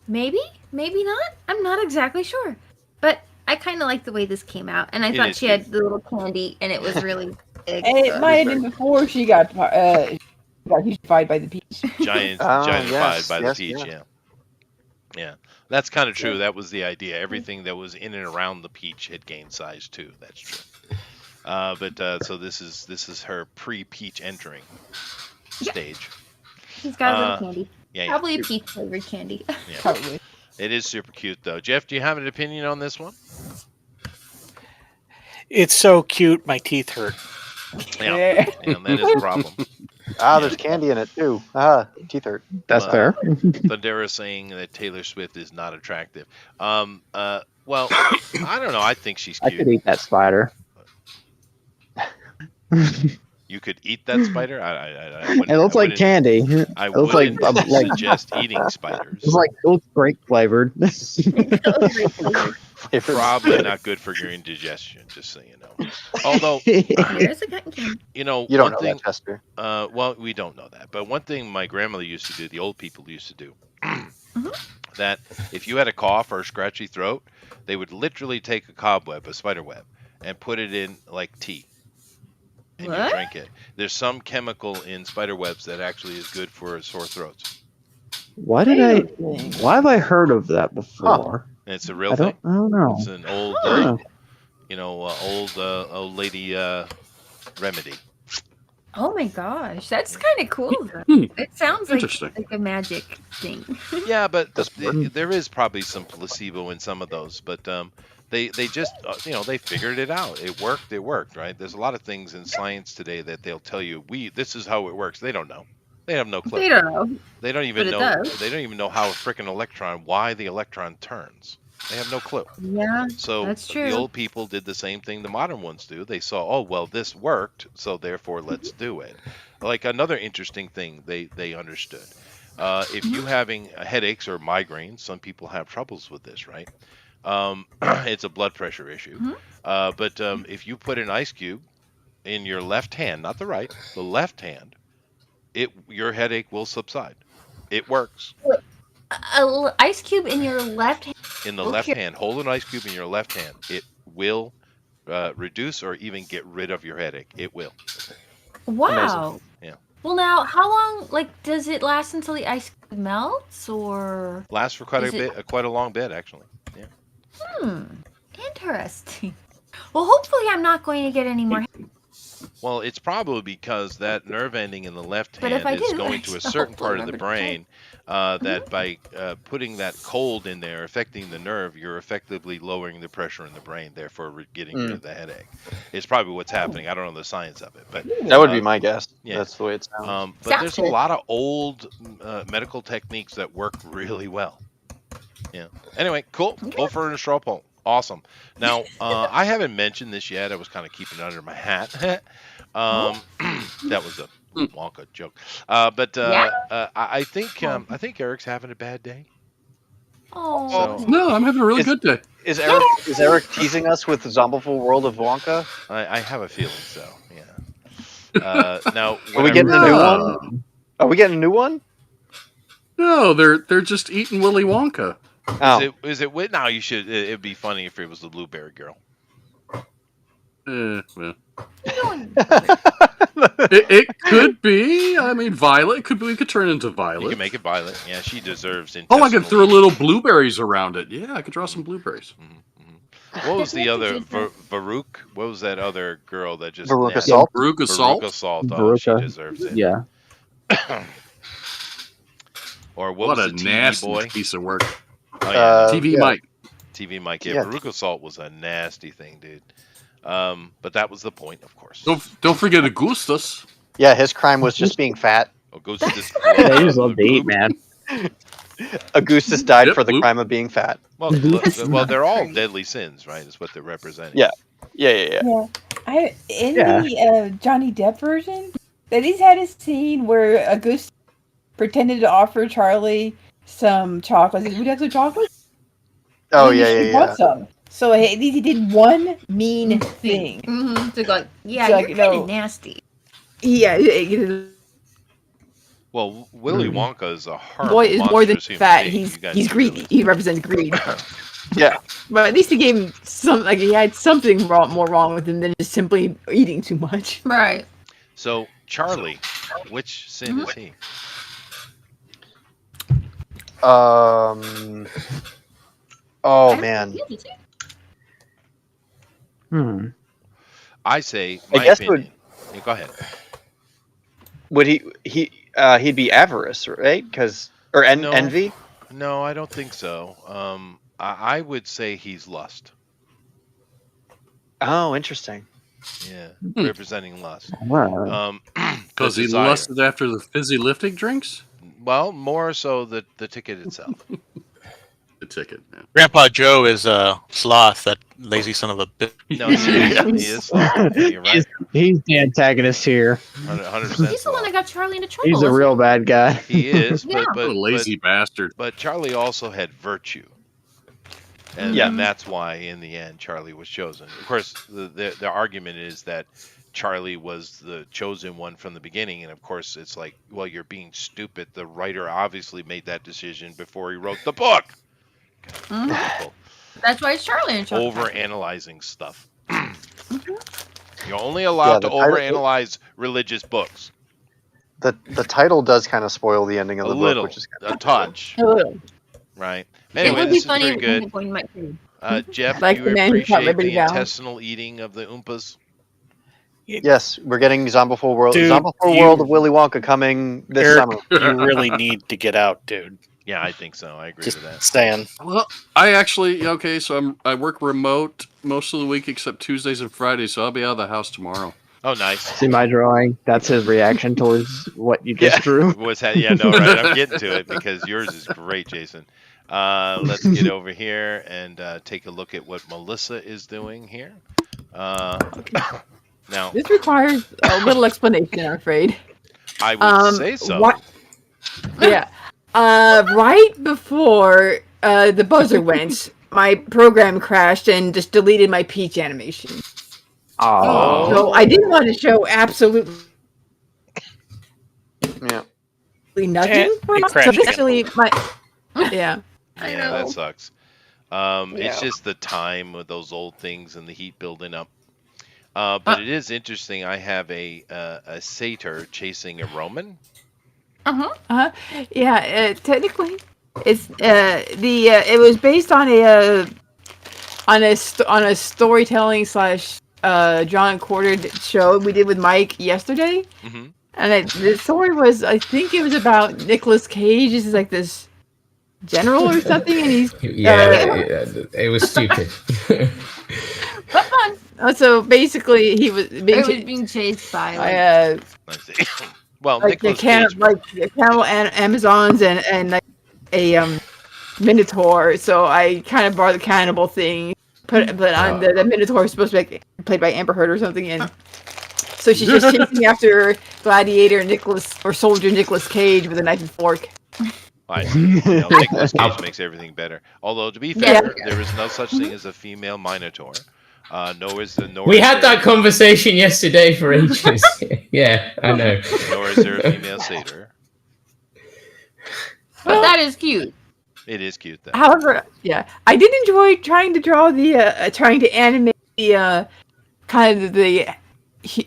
Maybe not. I'm not exactly sure. But I kind of like the way this came out. And I thought she had the little candy, and it was really big. And it might have been before she got hugified by the peach. Giantified by the peach, yeah. Yeah, that's kind of true. That was the idea. Everything that was in and around the peach had gained size, too. That's true. So this is her pre-peach entering stage. He's got a little candy. Yeah, probably a peach flavored candy. Yeah. Probably. It is super cute though. Jeff, do you have an opinion on this one? It's so cute, my teeth hurt. Yeah, that is a problem. There's candy in it too. Teeth hurt. That's fair. Thundera saying that Taylor Swift is not attractive. Well, I don't know. I think she's cute. I could eat that spider. You could eat that spider? It looks like candy. I looks wouldn't like suggest eating spiders. It looks grape flavored. Probably not good for your indigestion, just so you know. Although, There's a cotton candy. You don't know that, Chester. Well, we don't know that. But one thing my grandmother used to do, the old people used to do, that if you had a cough or a scratchy throat, they would literally take a cobweb, a spider web, and put it in like tea. And you drink it. There's some chemical in spider webs that actually is good for sore throats. Why have I heard of that before? And it's a real thing. I don't know. It's an old, old lady remedy. Oh my gosh, that's kind of cool. It sounds like a magic thing. Yeah, but there is probably some placebo in some of those. But they just they figured it out. It worked, right? There's a lot of things in science today that they'll tell you this is how it works. They don't know. They have no clue. They don't know. They don't even know. They don't even know how a freaking why the electron turns. They have no clue. Yeah, so that's true. The old people did the same thing the modern ones do. They saw, this worked, so therefore let's do it. Like another interesting thing they understood. If you having headaches or migraines, some people have troubles with this, right? It's a blood pressure issue. But if you put an ice cube in your left hand, not the right, the left hand, your headache will subside. It works. An ice cube in your left hand? In the left hand. Hold an ice cube in your left hand. It will reduce or even get rid of your headache. It will. Wow. Amazing. Well, now, how long? Like, does it last until the ice cube melts, or Lasts for quite Is a it- bit, quite a long bit actually. Yeah. interesting? Well, hopefully, I'm not going to get any more. Well, it's probably because that nerve ending in the left But if hand I is do, going I to a shall certain hopefully part of the remember to brain that by putting that cold in there, affecting the nerve, you're effectively lowering the pressure in the brain, therefore getting rid of the headache. It's probably what's happening. I don't know the science of it, but That would be my guess. yeah. That's the way it sounds. But Sounds there's a good. lot of old medical techniques that work really well. Yeah. Anyway, cool. Vote for a straw poll. Awesome. Now, I haven't mentioned this yet. I was kind of keeping it under my hat. That was a Wonka joke. I think Eric's having a bad day. Oh, So No, I'm having a really good day. Is Eric teasing us with the Zombiful World of Wonka? I have a feeling so. Yeah. Now, Are we getting a new one? Are we getting a new one? No, they're just eating Willy Wonka. Oh. Is it? Now you should. It'd be funny if it was the Blueberry Girl. Well. it could be. I mean, Violet. We could turn into Violet. You can make it Violet. Yeah, she deserves. Oh, I could throw little blueberries around it. Yeah, I could draw some blueberries. What was the other Varuk? What was that other girl that just Veruca Salt? Veruca Salt. Veruca Salt. Oh, she Veruca. deserves it. Yeah. Or what What was a the TV nasty boy? piece of work. Oh, yeah. TV yeah. Mike. TV Mike. Yeah, Yeah. Veruca Salt was a nasty thing, dude. But that was the point, of course. Don't forget Augustus. Yeah, his crime was just being fat. Augustus. Yeah, he just loved to eat, man. Augustus died Yep, for the Luke. crime of being fat. Well, they're all deadly sins, right? Is what they're representing. Yeah. Yeah. Yeah. In Yeah. the Johnny Depp version, that he's had a scene where Augustus pretended to offer Charlie some chocolates. Would you like some chocolates? Oh, And yeah, she yeah, bought yeah. some. So at least he did one mean thing. Mm-hmm. So like, yeah, So, like, you're you kind know- of nasty. Yeah. Well, Willy Wonka is a horrible, Boy is more than monstrous human fat. being. You guys He's do greedy. realize He represents greed. Yeah. But at least he gave him some. Like he had something more wrong with him than just simply eating too much. Right. So, Charlie, which sin is he? Oh, man. I say, I my guess opinion. Yeah, go ahead. Would he'd be avarice, right? Or No. envy? No, I don't think so. I would say he's lust. Oh, interesting. Yeah, representing lust. Wow. Because he desire. lusted after the fizzy lifting drinks? Well, more so the ticket itself. The ticket, man. Grandpa Joe is Sloth, that lazy son of a bitch. No, seriously, he is. You're right. He's the antagonist here. 100%. He's the one that got Charlie into trouble. He's a isn't real bad guy. He is, Yeah. but What a lazy bastard. But Charlie also had virtue, and that's why in the end Charlie was chosen. Of course, the argument is that Charlie was the chosen one from the beginning, and of course it's like, well, you're being stupid. The writer obviously made that decision before he wrote the book. Mhm. That's why it's Charlie in trouble. Over analyzing stuff. You're only allowed to the title- overanalyze religious books. The title does kind of spoil the ending of A the little, book, which is kind a of touch, A little. right? It Anyway, would be this is funny pretty if good. the point might be. Jeff, Like do the you man who caught appreciate Liberty the Valve. intestinal eating of the Oompas? Yes, we're getting Zombiful World Dude, World of Willy Wonka coming this Eric, summer. you really need to get out, dude. Yeah, I think so. I agree Just with that. saying. Well, I actually, okay, so I work remote most of the week except Tuesdays and Fridays, so I'll be out of the house tomorrow. Oh, nice. See my drawing? That's his reaction towards what you just drew. What's that? Yeah, no, right. I'm getting to it because yours is great, Jason. Let's get over here and take a look at what Melissa is doing here. Now, This requires a little explanation, I'm afraid. I would say so. What? Yeah. Right before the buzzer went, my program crashed and just deleted my Peach animation. Oh. So I didn't want to show absolutely Yeah. nothing. It So crashed this again. actually my yeah. I Yeah, know. that sucks. It's just the time with those old things and the heat building up. But it is interesting. I have a satyr chasing a Roman. Yeah, technically, it's it was based on a storytelling slash John Quartered show we did with Mike yesterday, and the story was, I think it was about Nicolas Cage. This is like this general or something, and he's it was stupid. But fun. So basically, he was being chased by well, like Nicolas Cage. the camel and Amazons and like a minotaur. So I kind of borrowed the cannibal thing, but on the minotaur is supposed to be like, played by Amber Heard or something, and so she's just chasing after gladiator soldier Nicolas Cage with a knife and fork. Nicolas Cage makes everything better. Although, to be fair, there is no such thing as a female minotaur. We had that conversation yesterday for ages. Yeah, I know. Nor is there a female satyr. But that is cute. It is cute, though. However, I did enjoy trying to draw trying to animate the kind of the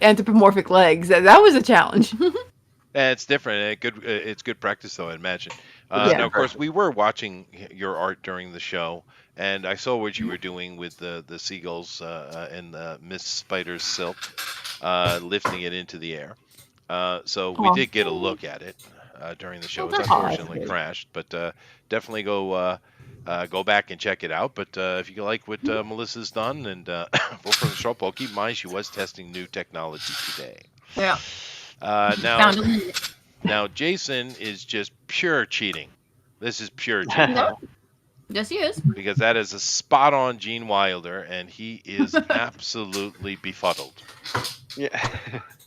anthropomorphic legs. That was a challenge. It's different. It's good practice, though, I imagine. Now, of course, we were watching your art during the show, and I saw what you were doing with the seagulls and Miss Spider's silk, lifting it into the air. So we did get a look at it during the show. It's unfortunately crashed, but definitely go back and check it out. But if you like what Melissa's done, and vote for the show, keep in mind she was testing new technology today. Yeah. Now Jason is just pure cheating. This is pure cheating. Yes, he is. Because that is a spot-on Gene Wilder, and he is absolutely befuddled. Yeah.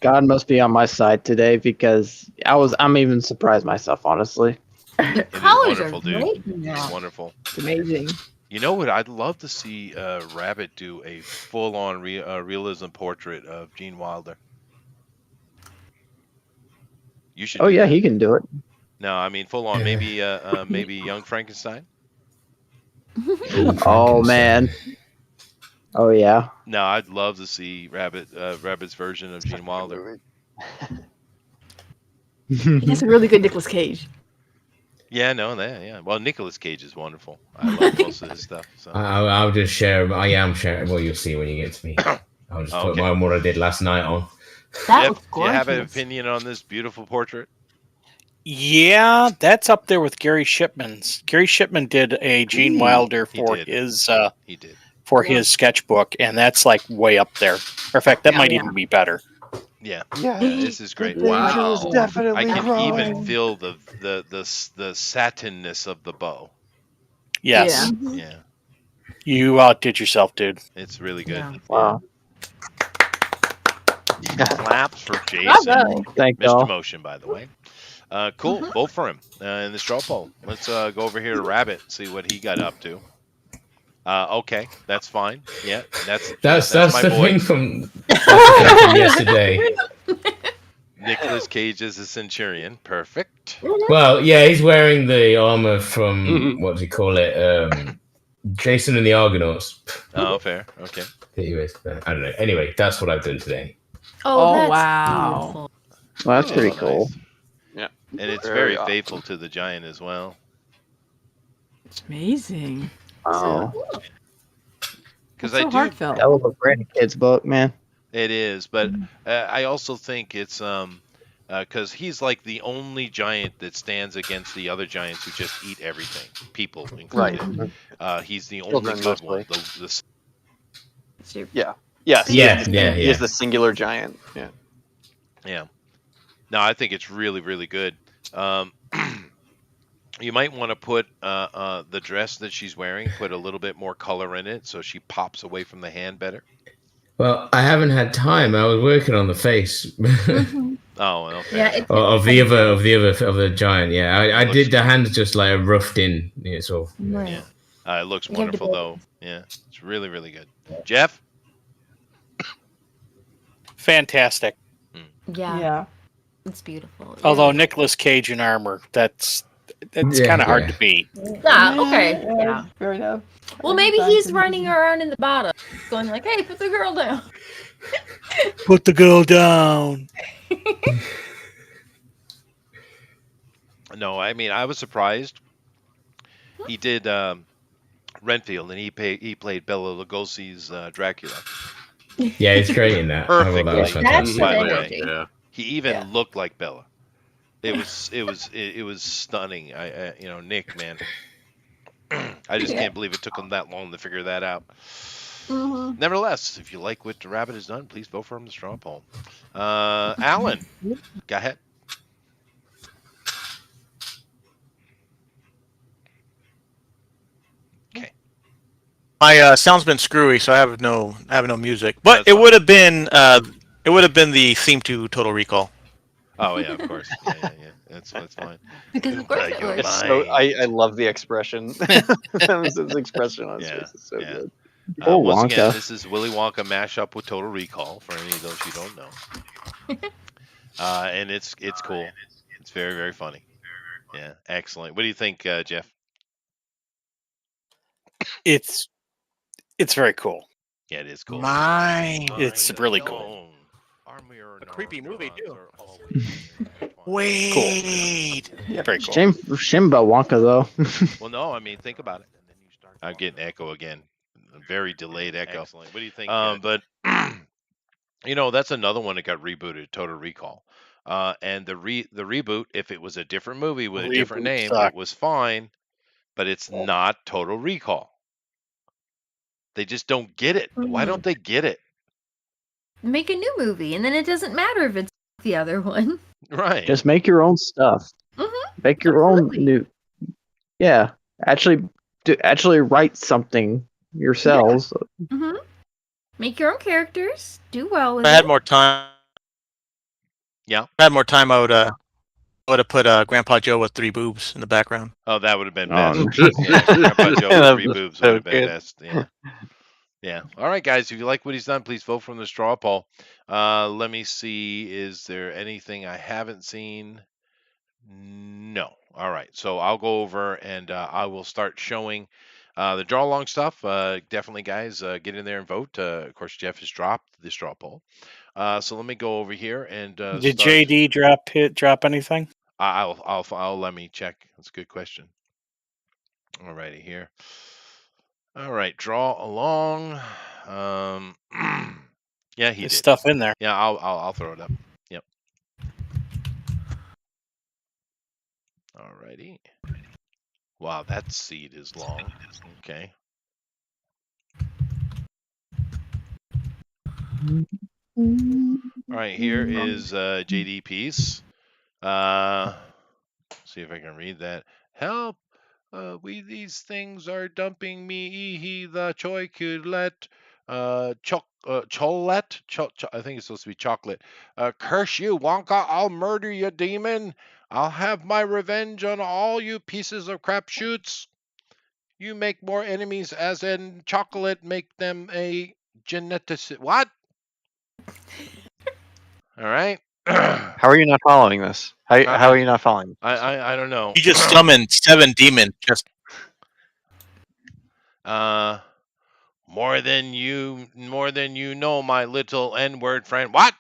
God must be on my side today, because I'm even surprised myself, honestly. The colors wonderful, are dude. great. It's wonderful. It's amazing. You know what? I'd love to see Rabbit do a full-on realism portrait of Gene Wilder. You should. Oh yeah, he can do it. No, I mean full on. Maybe Young Frankenstein. Oh man. Oh yeah. No, I'd love to see Rabbit's version of Gene Wilder. He has a really good Nicolas Cage. Yeah, no, that. Yeah. Well, Nicolas Cage is wonderful. I love most of his stuff. So. I'll just share. I am sharing. Well, you'll see when you get to me. I'll just put what I did last night on. That do you have an opinion on this beautiful portrait? Yeah, that's up there with Gary Shipman's. Gary Shipman did a Gene Wilder for his his sketchbook, and that's like way up there. In fact, that might even be better. Yeah, this is great. Wow, I can even feel the satinness of the bow. Yes. Yeah. You outdid yourself, dude. It's really good. Yeah. Wow. Claps for Jason. Thank you. Mr. Motion, by the way. Cool. Vote for him in the straw poll. Let's go over here to Rabbit, see what he got up to. Okay, that's fine. Yeah, that's my the boy. thing from yesterday. Nicolas Cage is a centurion. Perfect. Well, yeah, he's wearing the armor from what do you call it? Jason and the Argonauts. Oh, fair. Okay. Anyways, I don't know. Anyway, that's what I've done today. Oh, that's wow. beautiful. Well, that's pretty cool. Nice. Yeah, and it's very faithful to the giant as well. It's amazing. Oh, because so heartfelt. That was a great kid's book, man. It is, but I also think it's because he's like the only giant that stands against the other giants who just eat everything, people included. Right. He's the only good one. Yeah. Yes. He is the singular giant. Yeah. Yeah. No, I think it's really, really good. You might want to put the dress that she's wearing, put a little bit more color in it so she pops away from the hand better. Well, I haven't had time. I was working on the face. Oh, okay. Yeah, of the giant. Yeah, I did the hands just like roughed in. Yeah, so. Right. Yeah. It looks wonderful though. Yeah, it's really, really good. Jeff. Fantastic. Yeah. It's beautiful. Although Nicolas Cage in armor, that's kind of hard to beat. Yeah, okay. Yeah. Fair enough. Well, maybe he's running around in the bottom, going like, hey, put the girl down. Put the girl down. No, I mean I was surprised. He did Renfield, and he played Bela Lugosi's Dracula. Yeah, it's great in that. I thought that was Perfectly. That's fantastic. By the energy. way, Yeah. he even Yeah. looked like Bella. It was stunning. Nick, man, I just can't believe it took him that long to figure that out. Mhm. Nevertheless, if you like what the rabbit has done, please vote for him the straw poll. Alan, go ahead. Okay. My sound's been screwy, so I have no music. But That's it fine. would have been the theme to Total Recall. Oh yeah, of course. Yeah. That's fine. Because of course it would. It's so I love the expression. His expression on his face is so good. Once Wonka. again, this is Willy Wonka mashup with Total Recall for any of those who don't know. And it's cool. It's very, very funny. Yeah, excellent. What do you think, Jeff? It's very cool. Yeah, it is cool. It's really cool. A creepy movie too. Wait. Very cool. Shame for Shimba Wonka though. Well, no, I mean, think about it. I'm getting echo again. A very delayed echo. Excellent. What do you think? But that's another one that got rebooted, Total Recall. And the reboot, if it was a different movie with a different name, it was fine. But it's not Total Recall. They just don't get it. Why don't they get it? Make a new movie, and then it doesn't matter if it's the other one. Right. Just make your own stuff. Make your own new. Yeah, actually write something yourselves. Make your own characters. Do well with If I it. had more time. Yeah. If I had more time, I would have put Grandpa Joe with 3 boobs in the background. Oh, that would have been Oh, best. Grandpa Joe with 3 boobs would have been best. Yeah. Yeah. All right, guys. If you like what he's done, please vote from the straw poll. Let me see. Is there anything I haven't seen? No. All right. So I'll go over and I will start showing the draw along stuff. Definitely, guys, get in there and vote. Of course, Jeff has dropped the straw poll. So let me go over here and Did start. JD drop anything? I'll let me check. That's a good question. All righty here. All right, draw along. Yeah, he There's did stuff in there. Yeah, I'll throw it up. Yep. All righty. Wow, that seed is long. Okay. All right, here is JD piece. See if I can read that. Help! These things are dumping me. He the choi let cholet. I think it's supposed to be chocolate. Curse you, Wonka! I'll murder you, demon. I'll have my revenge on all you pieces of crap shoots. You make more enemies, as in chocolate. Make them a geneticist. What? All right. How are you not following this? How are you not following this? I don't know. You just summoned 7 demons. Just more than you know, my little N-word friend. What?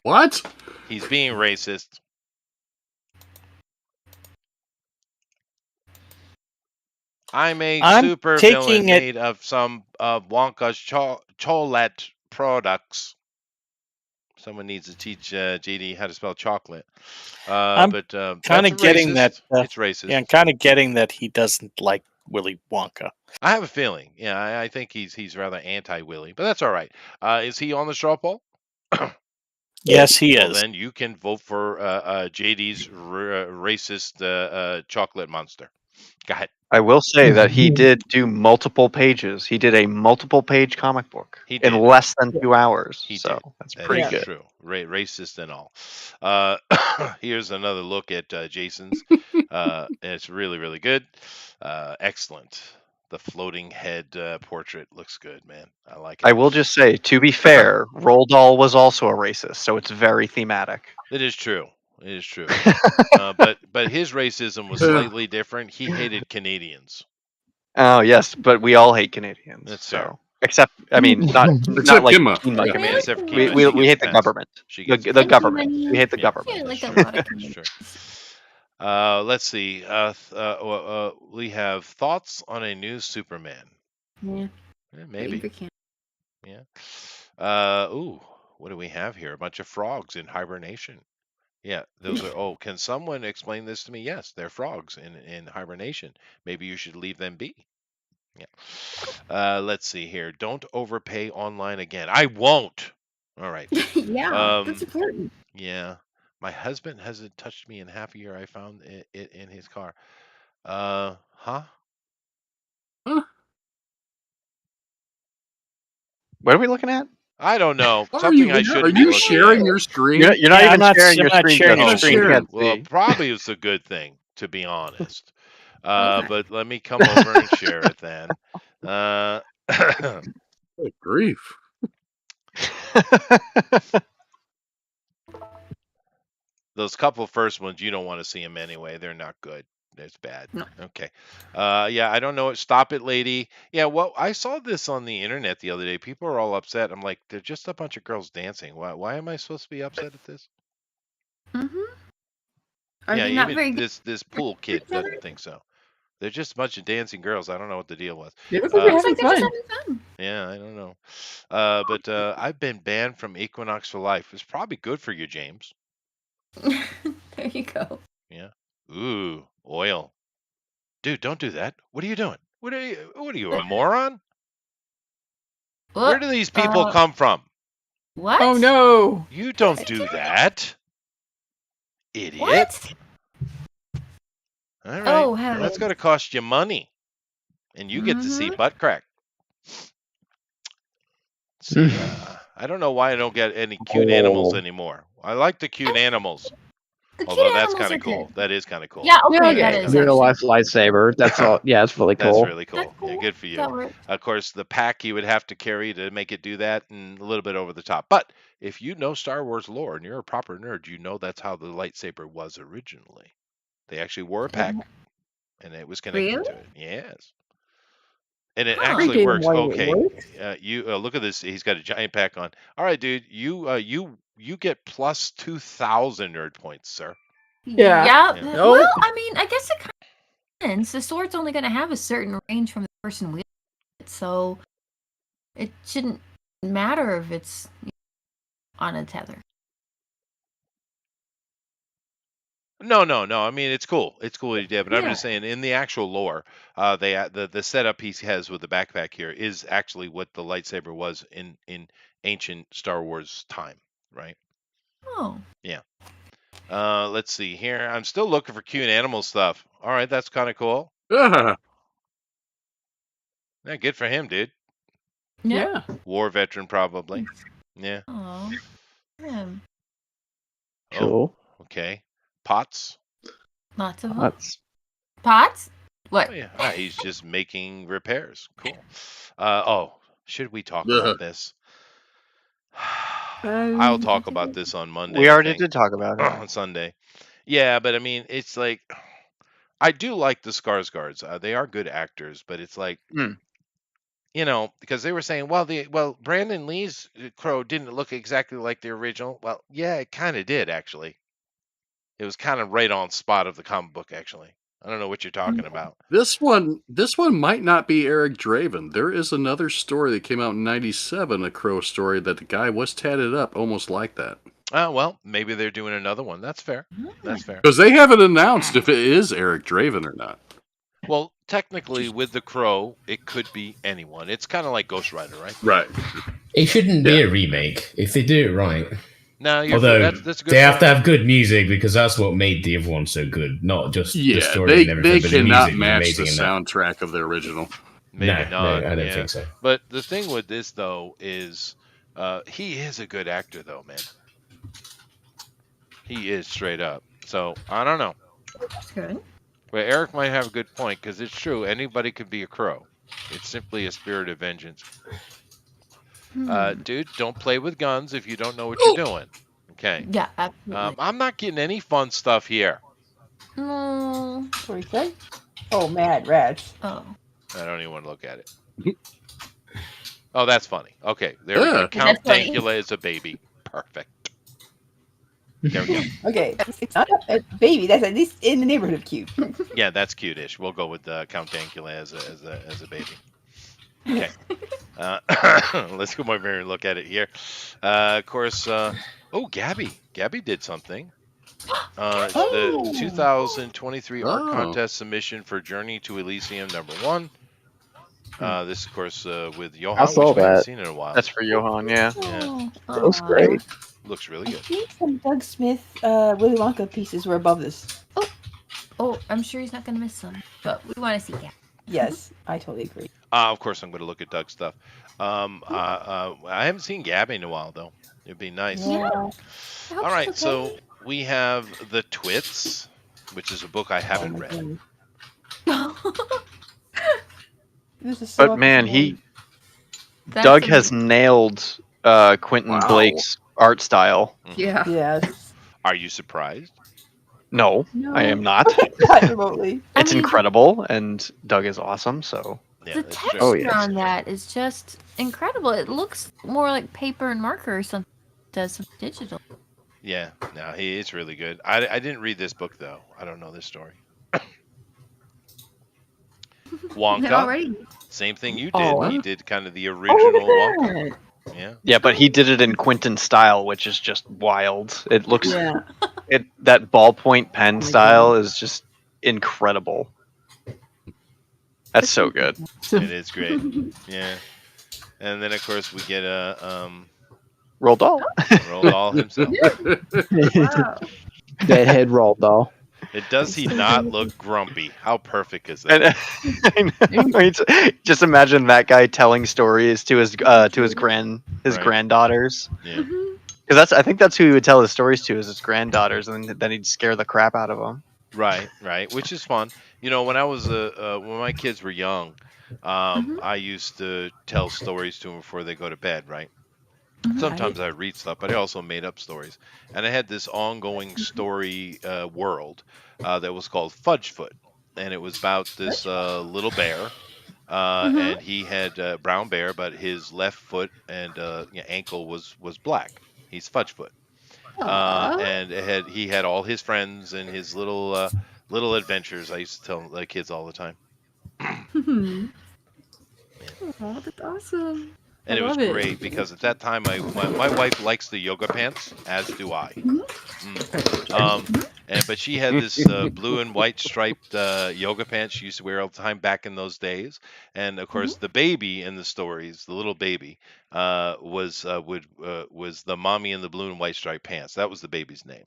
What? He's being racist. I'm a super villain made of some of Wonka's chocolate products. Someone needs to teach JD how to spell chocolate. I'm kind of getting that it's racist. Yeah, I'm kind of getting that he doesn't like Willy Wonka. I have a feeling. Yeah, I think he's rather anti-Willy, but that's all right. Is he on the straw poll? Yes, he Well, is. then you can vote for JD's racist chocolate monster. Go ahead. I will say that he did do multiple pages. He did a multiple-page comic book in less than 2 hours. That's pretty good. True. Racist and all. Here's another look at Jason's. And it's really, really good. Excellent. The floating head portrait looks good, man. I like it. I will just say, to be fair, Roald Dahl was also a racist, so it's very thematic. It is true. It is true. But his racism was slightly different. He hated Canadians. Oh yes, but we all hate Canadians. That's so Except, I mean, not Except like Kimma. Kima Yeah. community. Except We Kima, she we gets hate the passed. government. She The, gets the passed. government. We hate the Yeah. government. Yeah, like a Sure. lot of That's true. communities. Let's see. We have thoughts on a new Superman. Yeah. Maybe. Waiting for Yeah. Ooh, what do we have here? A bunch of frogs in hibernation. Yeah, those are. Oh, can someone explain this to me? Yes, they're frogs in hibernation. Maybe you should leave them be. Yeah. Let's see here. Don't overpay online again. I won't. All right. Yeah, that's important. Yeah. My husband hasn't touched me in half a year. I found it in his car. Huh? What are we looking at? I don't know. Are Something you I shouldn't are be you looking sharing at. your screen? You're not Yeah, even sharing I'm your not screen. sharing Justin. your Oh, screen. You shoot. can't Well, see. probably it's a good thing, to be honest. Okay. But let me come over and share it then. Good grief. Those couple first ones, you don't want to see them anyway. They're not good. It's bad. No. Okay. Yeah, I don't know. Stop it, lady. Yeah, well, I saw this on the internet the other day. People are all upset. I'm like, they're just a bunch of girls dancing. Why am I supposed to be upset at this? Are Yeah, they not even very good this pool for kid each other? doesn't think so. They're just a bunch of dancing girls. I don't know what the deal was. They look like they're Looks having like they're fun. just having Yeah, I don't know. But I've been banned from Equinox for life. It's probably good for you, James. fun. There you go. Yeah. Ooh, oil. Dude, don't do that. What are you doing? What are you, a moron? Where do these people come from? What? Oh no! You don't do that. Idiot. What? All right. Oh, Well, that's heavens. going to cost you money. And you get to see butt crack. See, I don't know why I don't get any cute animals anymore. I like the cute animals. The Although cute that's animals kind are of cool. good. That is kind of cool. Yeah, okay, Yeah, that is real actually. life lightsaber. That's all. Yeah, it's really cool. That's really cool. That's Yeah, cool. good for you. That works. Of course, the pack you would have to carry to make it do that, and a little bit over the top. But if you know Star Wars lore and you're a proper nerd, you know that's how the lightsaber was originally. They actually wore a pack, and it was connected Really? to it. Yes. And it Huh. actually Freaking works. why it Okay, works. you look at this. He's got a giant pack on. All right, dude. You get plus 2,000 nerd points, sir. Yeah. Yeah. Yeah. No. Well, I mean, I guess it kind of depends. The sword's only going to have a certain range from the person wielding it, so it shouldn't matter if it's on a tether. No. I mean, it's cool. It's cool what he did, but I'm Yeah. just saying, in the actual lore, the setup he has with the backpack here is actually what the lightsaber was in ancient Star Wars time, right? Oh. Yeah. Let's see here. I'm still looking for cute animal stuff. All right, that's kind of cool. Yeah. Yeah, good for him, dude. Yeah. War veteran, probably. Yeah. Oh. Him. Cool. Okay. Pots. Lots of them. That's Pots? What? Oh, yeah. He's just making repairs. Cool. Should we talk about this? I'll talk about this on Monday. We I already think. did talk about it. On Sunday. Yeah, but I mean, it's like I do like the Skarsgårds. They are good actors, but it's like you know, because they were saying, well, Brandon Lee's Crow didn't look exactly like the original. Well, yeah, it kind of did actually. It was kind of right on spot of the comic book, actually. I don't know what you're talking about. This one might not be Eric Draven. There is another story that came out in '97, a Crow story that the guy was tatted up almost like that. Well, maybe they're doing another one. That's fair. That's fair. Because they haven't announced if it is Eric Draven or not. Well, technically, with the Crow, it could be anyone. It's kind of like Ghost Rider, right? Right. It shouldn't be a remake if they do it right. No, although that's a good they have point. to have good music because that's what made the other one so good, not just the story and everything. They but cannot the music was match amazing the in that. soundtrack of the original. Maybe not. No, I don't yeah. think so. But the thing with this, though, is he is a good actor, though, man. He is straight up. So, I don't know. That's good. But Eric might have a good point, because it's true. Anybody could be a crow. It's simply a spirit of vengeance. Dude, don't play with guns if you don't know what you're doing. Okay. Yeah, absolutely. I'm not getting any fun stuff here. No. What did he say? Oh, mad rats. Oh. I don't even want to look at it. Oh, that's funny. Okay, there we go. Yeah. Count That's funny. Dankula is a baby. Perfect. There we go. Okay, it's not a baby. That's at least in the neighborhood of cute. Yeah, that's cute-ish. We'll go with Count Dankula as a baby. Okay. Let's go over here and look at it here. Of course. Oh, Gabby. Gabby did something. It's the 2023 art Oh. contest submission for Journey to Elysium #1. This, of course, with Johan, I saw which we haven't that. seen in a while. That's for Johan, yeah. Yeah. Oh, It looks great. Looks really I good. think some Doug Smith, Willy Wonka pieces were above this. Oh, I'm sure he's not going to miss some, but we want to see Gabby. Yes, I totally agree. Of course, I'm going to look at Doug's stuff. I haven't seen Gabby in a while, though. It'd be nice. Yeah. I hope All right, she's so okay. we have The Twits, which is a book I haven't read. This is so But man, That's Doug a- has nailed Quentin Wow. Blake's art style. Yeah. Yes. Are you surprised? No, No. I am not. Not remotely. It's I mean- incredible, and Doug is awesome. So Yeah, The that's texture true. Oh, yes. on that is just incredible. It looks more like paper and marker or something. It does some digital. Yeah, no, it's really good. I didn't read this book, though. I don't know this story. Wonka, Already. same thing you did. Oh. He did kind of the original Wonka. Yeah. yeah, but he did it in Quentin style, which is just wild. It looks Yeah. that ballpoint pen Oh my style is just incredible. That's so good. It is great. Yeah. And then, of course, we get Roald Dahl. Roald Dahl himself. Wow. Deadhead Roald Dahl. Does he not look grumpy? How perfect is that? And I know, just imagine that guy telling stories to his Right. granddaughters. Yeah. Because I think that's who he would tell his stories to, is his granddaughters, and then he'd scare the crap out of them. Right, which is fun. You know, when I was when my kids were young, I used to tell stories to them before they go to bed, right? Sometimes I read stuff, but I also made up stories. And I had this ongoing story world that was called Fudgefoot, and it was about this little bear, and he had a brown bear, but his left foot and ankle was black. He's Fudgefoot. And he had all his friends and his little adventures. I used to tell the kids all the time, Oh, that's awesome. and I it was love it. great because at that time my wife likes the yoga pants, as do I. But she had this blue and white striped yoga pants she used to wear all the time back in those days. And of course, the baby in the stories, the little baby, was the mommy in the blue and white striped pants. That was the baby's name.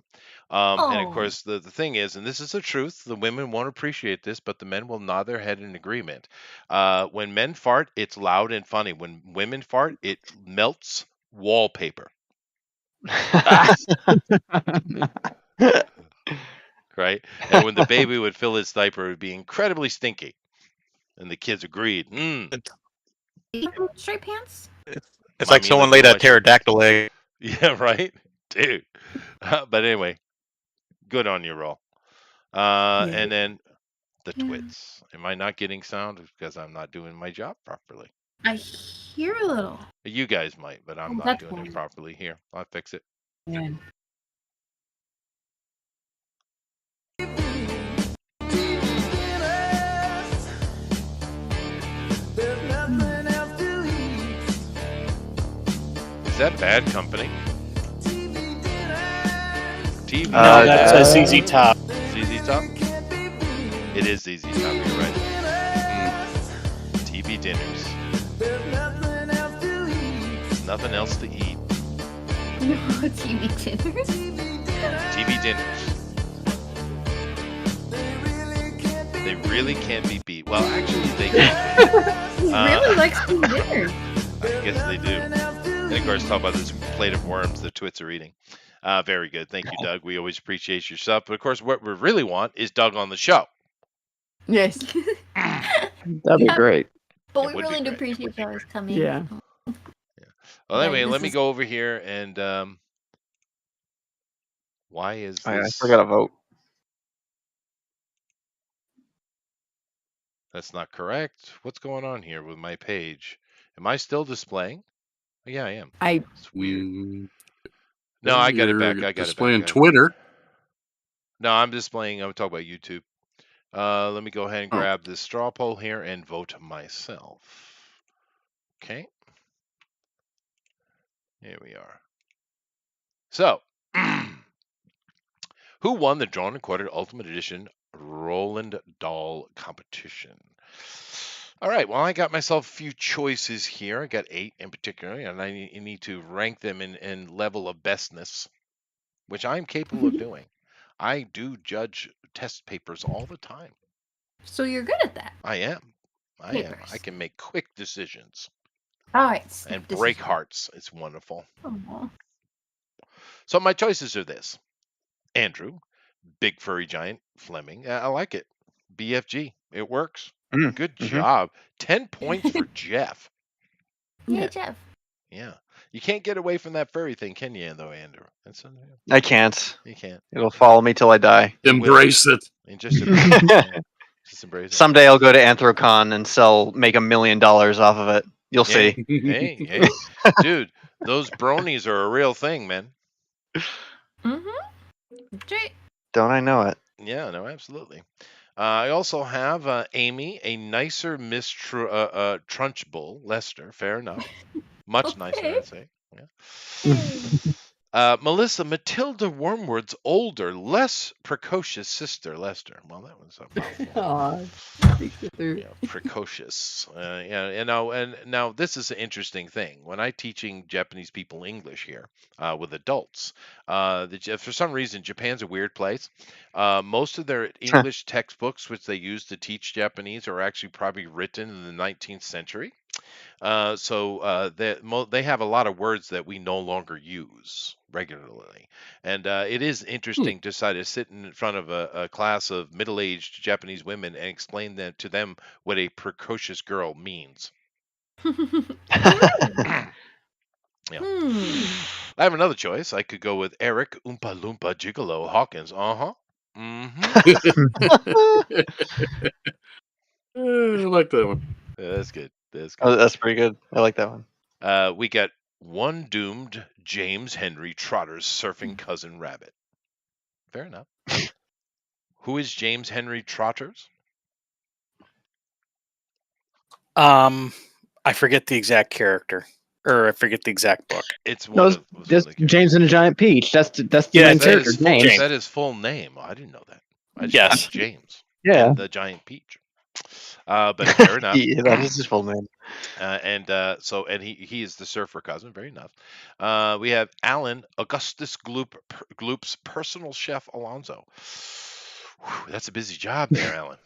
And of Oh. course, the thing is, and this is the truth, the women won't appreciate this, but the men will nod their head in agreement. When men fart, it's loud and funny. When women fart, it melts wallpaper. Right? And when the baby would fill his diaper, it would be incredibly stinky. And the kids agreed. Straight pants? It's like someone laid a pterodactyl egg. Yeah, right? Dude. But anyway, good on you, Roll. And then the twits. Am I not getting sound? Because I'm not doing my job properly. I hear a little. You guys might, but I'm Oh, not that's doing it fine. properly. Here, I'll fix it. Is that Bad Company? TV. No, that's ZZ Top. ZZ Top? It is ZZ Top, you're right. TV dinners. Nothing else to eat. No, TV dinners? TV dinners. They really can't be beat. Well, actually, they can. He really likes TV dinners. I guess they do. And of course, talk about this plate of worms the twits are eating. Very good. Thank you, Doug. We always appreciate your stuff. But of course, what we really want is Doug on the show. Yes. That'd be great. But It we would be really do great. appreciate you always coming. Yeah. Well, anyway, this let me is- go over here and why is I this? forgot to vote. That's not correct. What's going on here with my page? Am I still displaying? Yeah, I am. I. It's weird. No, I got it back. I got displaying it back. Twitter. No, I'm displaying. I'm talking about YouTube. Let me go ahead and grab this straw poll here and vote myself. Okay. Here we are. So, who won the Drawn and Quartered Ultimate Edition Roland Dahl competition? All right, well, I got myself a few choices here. I got 8 in particular, and I need to rank them in level of bestness, which I'm capable of doing. I do judge test papers all the time. So you're good at that. I am. Papers. I can make quick decisions. All right. And break hearts. It's wonderful. Aww. So my choices are this. Andrew, Big Furry Giant, Fleming. I like it. BFG. It works. Good job. 10 points for Jeff. Yeah, Jeff. Yeah. You can't get away from that furry thing, can you, though, Andrew? I can't. You can't. It'll follow me till I die. Embrace it. And just embrace it. Someday I'll go to Anthrocon and make $1 million off of it. You'll see. Hey, dude, those bronies are a real thing, man. Don't I know it? Yeah, no, absolutely. I also have Amy, a nicer Miss Trunchbull, Lester. Fair enough. Much nicer, I'd say. Yeah. Melissa, Matilda Wormwood's older, less precocious sister, Lester. Well, that was a mouthful. Precocious. And now this is an interesting thing. When I'm teaching Japanese people English here with adults, for some reason Japan's a weird place. Most of their English textbooks, which they use to teach Japanese, are actually probably written in the 19th century. So they have a lot of words that we no longer use regularly, and it is interesting to try to sit in front of a class of middle-aged Japanese women and explain to them what a precocious girl means. Yeah. I have another choice. I could go with Eric Oompa Loompa Gigolo Hawkins. I like that one. That's good. Oh, that's pretty good. I like that one. We got one doomed James Henry Trotter's surfing cousin rabbit. Fair enough. Who is James Henry Trotters? I forget the exact character, or I forget the exact book. It's just James and the Giant Peach. That's the main character. James. That is full name. I didn't know that. I just Yes, James. Yeah. And the Giant Peach. But fair enough. Yeah, that is his full name. And he is the surfer cousin. Very enough. We have Alan Augustus Gloop's personal chef Alonzo. Whew, that's a busy job there, Alan.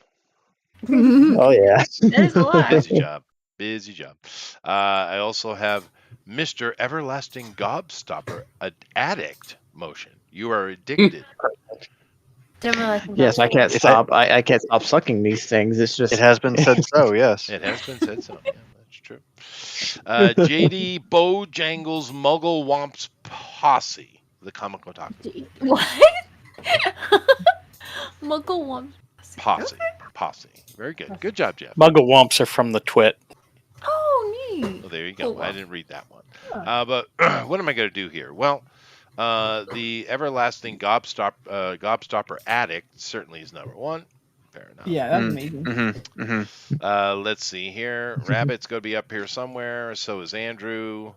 Oh yeah. That is a lot. Busy job. I also have Mr. Everlasting Gobstopper, Addict Motion. You are addicted. Yes, I can't stop. I can't stop sucking these things. It's just. It has been said so. Yes. It has been said so. Yeah, that's true. JD Bojangles Muggle Womps Posse, the comic otaku. What? Muggle Womps Posse. Very good. Good job, Jeff. Muggle Wumps are from the Twit. Oh, neat. Well, there you go. I didn't read that one. But what am I going to do here? Well, the Everlasting Gobstopper Addict certainly is number 1. Fair enough. Yeah, that's amazing. Let's see here. Rabbit's going to be up here somewhere. So is Andrew.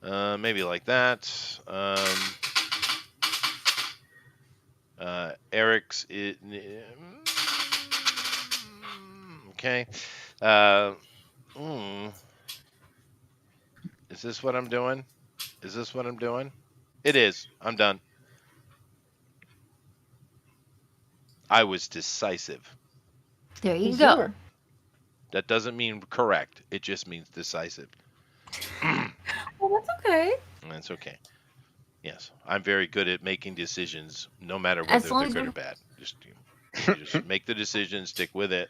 Maybe like that. Eric's. Okay. Is this what I'm doing? It is. I'm done. I was decisive. There you go. That doesn't mean correct. It just means decisive. Well, that's okay. That's okay. Yes, I'm very good at making decisions, no matter whether they're good or bad. Just make the decision, stick with it.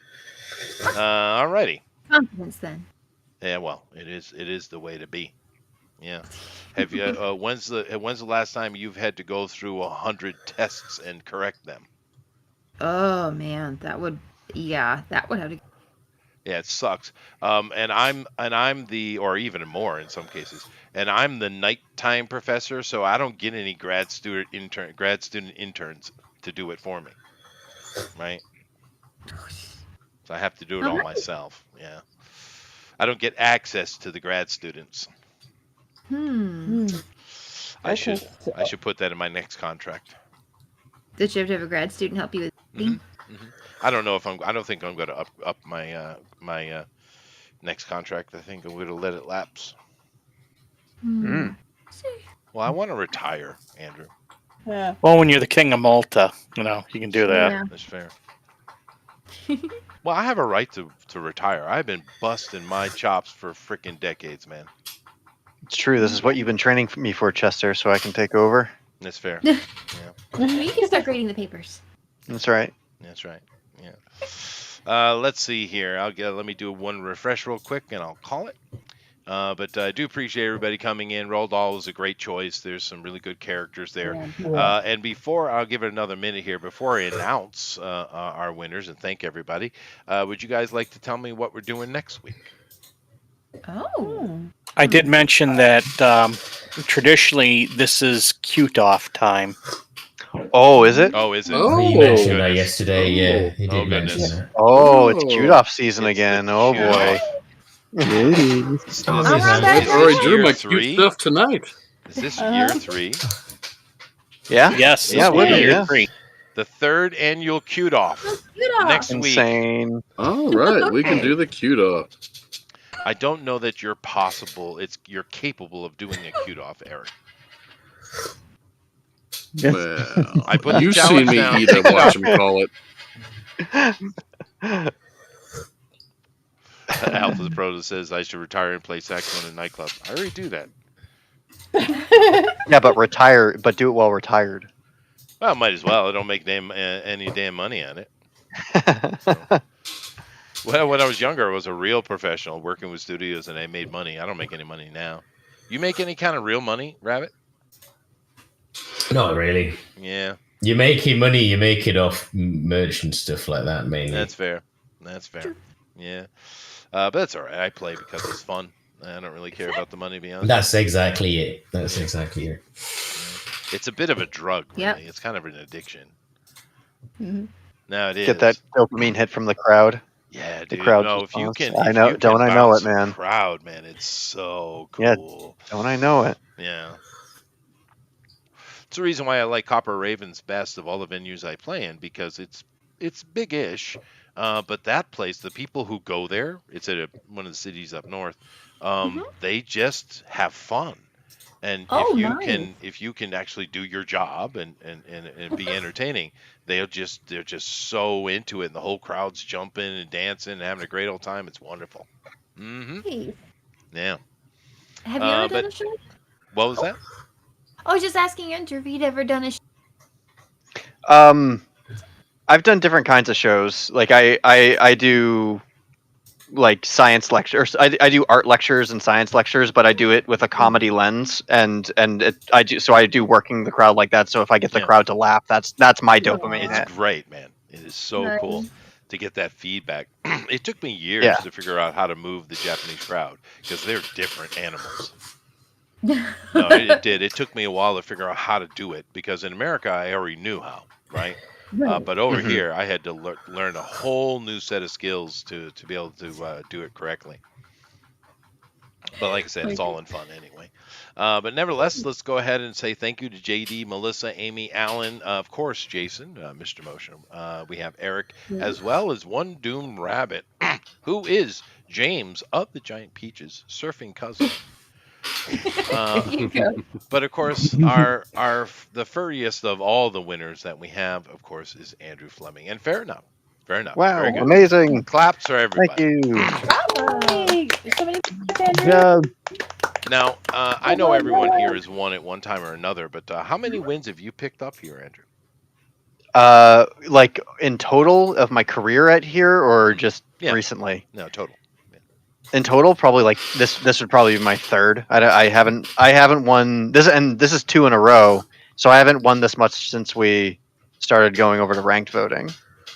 Alrighty. Confidence, then. Yeah, well, it is the way to be. Yeah. Have you? When's the last time you've had to go through 100 tests and correct them? Oh man, that would have to. Yeah, it sucks. And I'm the, or even more in some cases, and I'm the nighttime professor, so I don't get any grad student interns to do it for me, right? So I have to do it all myself. Yeah, I don't get access to the grad students. I should put that in my next contract. Did you have to have a grad student help you with reading? I don't know if I don't think I'm going to up my my next contract. I think I'm going to let it lapse. Well, I want to retire, Andrew. Yeah. Well, when you're the king of Malta, you can do that. Yeah. That's fair. Well, I have a right to retire. I've been busting my chops for freaking decades, man. It's true. This is what you've been training me for, Chester, so I can take over. That's fair. Yeah. You can start grading the papers. That's right. That's right. Yeah. Let's see here. Let me do one refresh real quick, and I'll call it. But I do appreciate everybody coming in. Roald Dahl was a great choice. There's some really good characters there. And before, I'll give it another minute here, before I announce our winners and thank everybody, would you guys like to tell me what we're doing next week? Oh. I did mention that traditionally this is cute off time. Oh, is it? Oh, is it? Oh, you mentioned that yesterday. Yeah, he did mention that. Oh, it's cute off season again. Oh boy. All right, Drew, my cute stuff tonight. Is this year 3? Yeah. Yes. Yeah. Would be, year 3. The 3rd annual cute off. Next week. Insane. All right, we can do the cute off. I don't know that you're capable of doing a cute off, Eric. Well, I put you've the seen challenge me down. eat it, watch him call it. Alpha Pro says I should retire and play saxophone in nightclubs. I already do that. Yeah, but do it while retired. Well, might as well. I don't make any damn money on it. Well, when I was younger, I was a real professional working with studios, and I made money. I don't make any money now. You make any kind of real money, Rabbit? Not really. Yeah. You make your money, you make it off merch and stuff like that, mainly. That's fair. Yeah. But that's all right. I play because it's fun. I don't really care about the money, to be honest. That's exactly it. It's a bit of a drug, really. Yep. It's kind of an addiction. Mm-hmm. No, it is. Get that dopamine hit from the crowd. Yeah, dude. The crowd. No, if you can, I know. Don't I know it, man? Crowd, man. It's so cool. Yeah. Don't I know it? Yeah. It's the reason why I like Copper Ravens best of all the venues I play in, because it's big-ish, but that place, the people who go there, it's at one of the cities up north. They just have fun, and if you can actually do your job and be entertaining, they're just so into it, and the whole crowd's jumping and dancing and having a great old time. It's wonderful. Hey. Yeah. Have you ever done a show? What was that? I was just asking Andrew if he'd ever done a show. I've done different kinds of shows. Like I do like science lectures. I do art lectures and science lectures, but I do it with a comedy lens, and I do working the crowd like that. So if I get the crowd to laugh, that's my dopamine hit. It's great, man. It is so cool to get that feedback. It took me years to figure out how to move the Japanese crowd, because they're different animals. No, it did. It took me a while to figure out how to do it, because in America I already knew how, right? But over here I had to learn a whole new set of skills to be able to do it correctly. But like I said, it's all in fun anyway. But nevertheless, let's go ahead and say thank you to JD, Melissa, Amy, Alan, of course, Jason, Mr. Motion. We have Eric, as well as One Doom Rabbit, who is James of the Giant Peaches surfing cousin. But of course, the furriest of all the winners that we have, of course, is Andrew Fleming. And fair enough. Wow, Very good. amazing! Claps for everybody. Thank you. Hey, somebody Now, I know everyone here has won at one time or another, but how many wins have you picked up here, Andrew? Like in total of my career at here, or just recently? No, total. In total, probably like this would probably be my third. I haven't won this, and this is 2 in a row. So I haven't won this much since we started going over to ranked voting.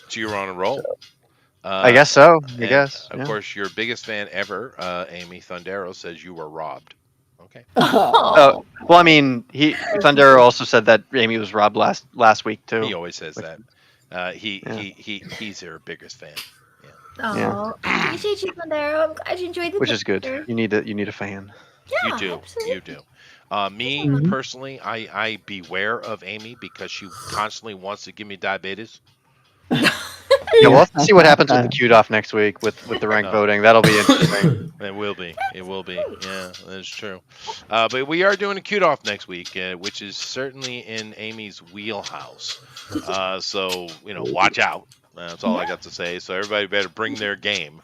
So you're on a roll. I guess so. I And guess. of Yeah. course, your biggest fan ever, Amy Thundero, says you were robbed. Okay. Oh, well, I mean, Thunder also said that Amy was robbed last week too. He always says that. He's her biggest fan. Oh, I appreciate you, Thundero. I'm glad you enjoyed the Which is good. picture. You need a fan. Yeah, You do. absolutely. You do. Me personally, I beware of Amy because she constantly wants to give me diabetes. Yeah, we'll have to see what happens with the queued off next week with the ranked voting. That'll be interesting. It will be. It will be. Yeah, that's true. But we are doing a queued off next week, which is certainly in Amy's wheelhouse. So watch out. That's all I got to say. So everybody better bring their game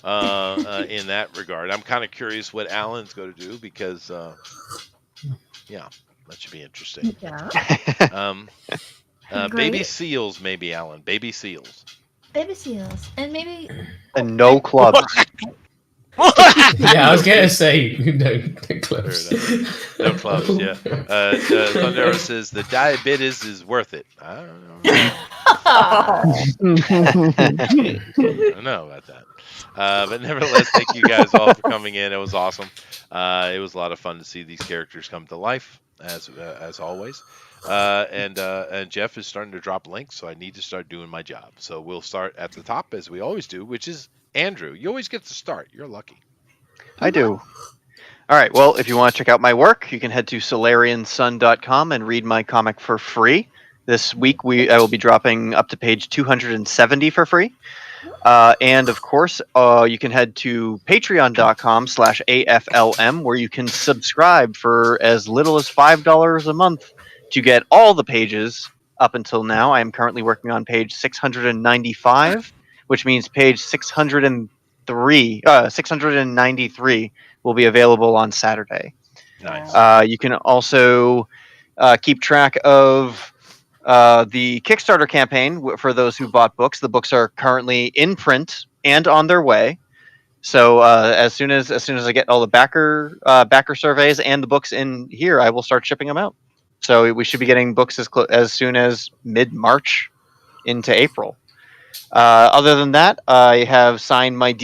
in that regard. I'm kind of curious what Alan's going to do because, that should be interesting. Yeah. Baby seals, maybe, Alan. Baby seals. Baby seals, and maybe. And no clubs. Yeah, I was gonna say no clubs. No clubs. Yeah. Thundero says the diabetes is worth it. I don't know about that. But nevertheless, thank you guys all for coming in. It was awesome. It was a lot of fun to see these characters come to life, as always. And Jeff is starting to drop links, so I need to start doing my job. So we'll start at the top as we always do, which is Andrew. You always get to start. You're lucky. I do. All right. Well, if you want to check out my work, you can head to solariansun.com and read my comic for free. This week, I will be dropping up to page 270 for free. And of course, you can head to patreon.com/AFLM, where you can subscribe for as little as $5 a month to get all the pages up until now. I am currently working on page 695, which means page 693 will be available on Saturday. Nice. You can also keep track of the Kickstarter campaign for those who bought books. The books are currently in print and on their way. So as soon as I get all the backer surveys and the books in here, I will start shipping them out. So we should be getting books as soon as mid-March into April. Other than that, I have signed my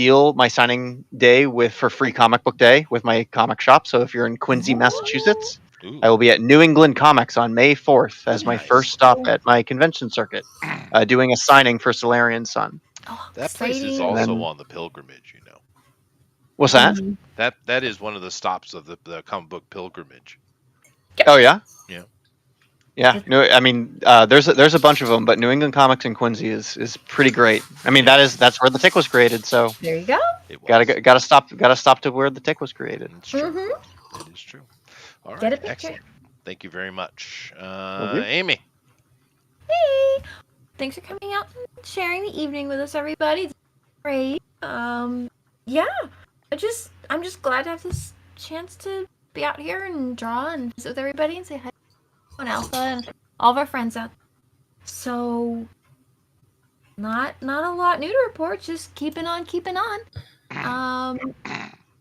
signing day for Free Comic Book Day with my comic shop. So if you're in Quincy, Massachusetts, I will be at New England Comics on May 4th as my first stop at my convention circuit, doing a signing for Solarian Sun. Oh, that place is also on the pilgrimage, you know. What's that? That is one of the stops of the comic book pilgrimage. Oh yeah. Yeah. Yeah. No, I mean, there's a bunch of them, but New England Comics in Quincy is pretty great. I mean, that's where the Tick was created. So there you go. Gotta stop to where the Tick was created. It's true. It is true. All right. Get a picture. Excellent. Thank you very much, Amy. Hey, thanks for coming out and sharing the evening with us, everybody. It's great. Yeah, I'm just glad to have this chance to be out here and draw and visit with everybody and say hi to Alpha and all of our friends out there. So, not a lot new to report. Just keeping on.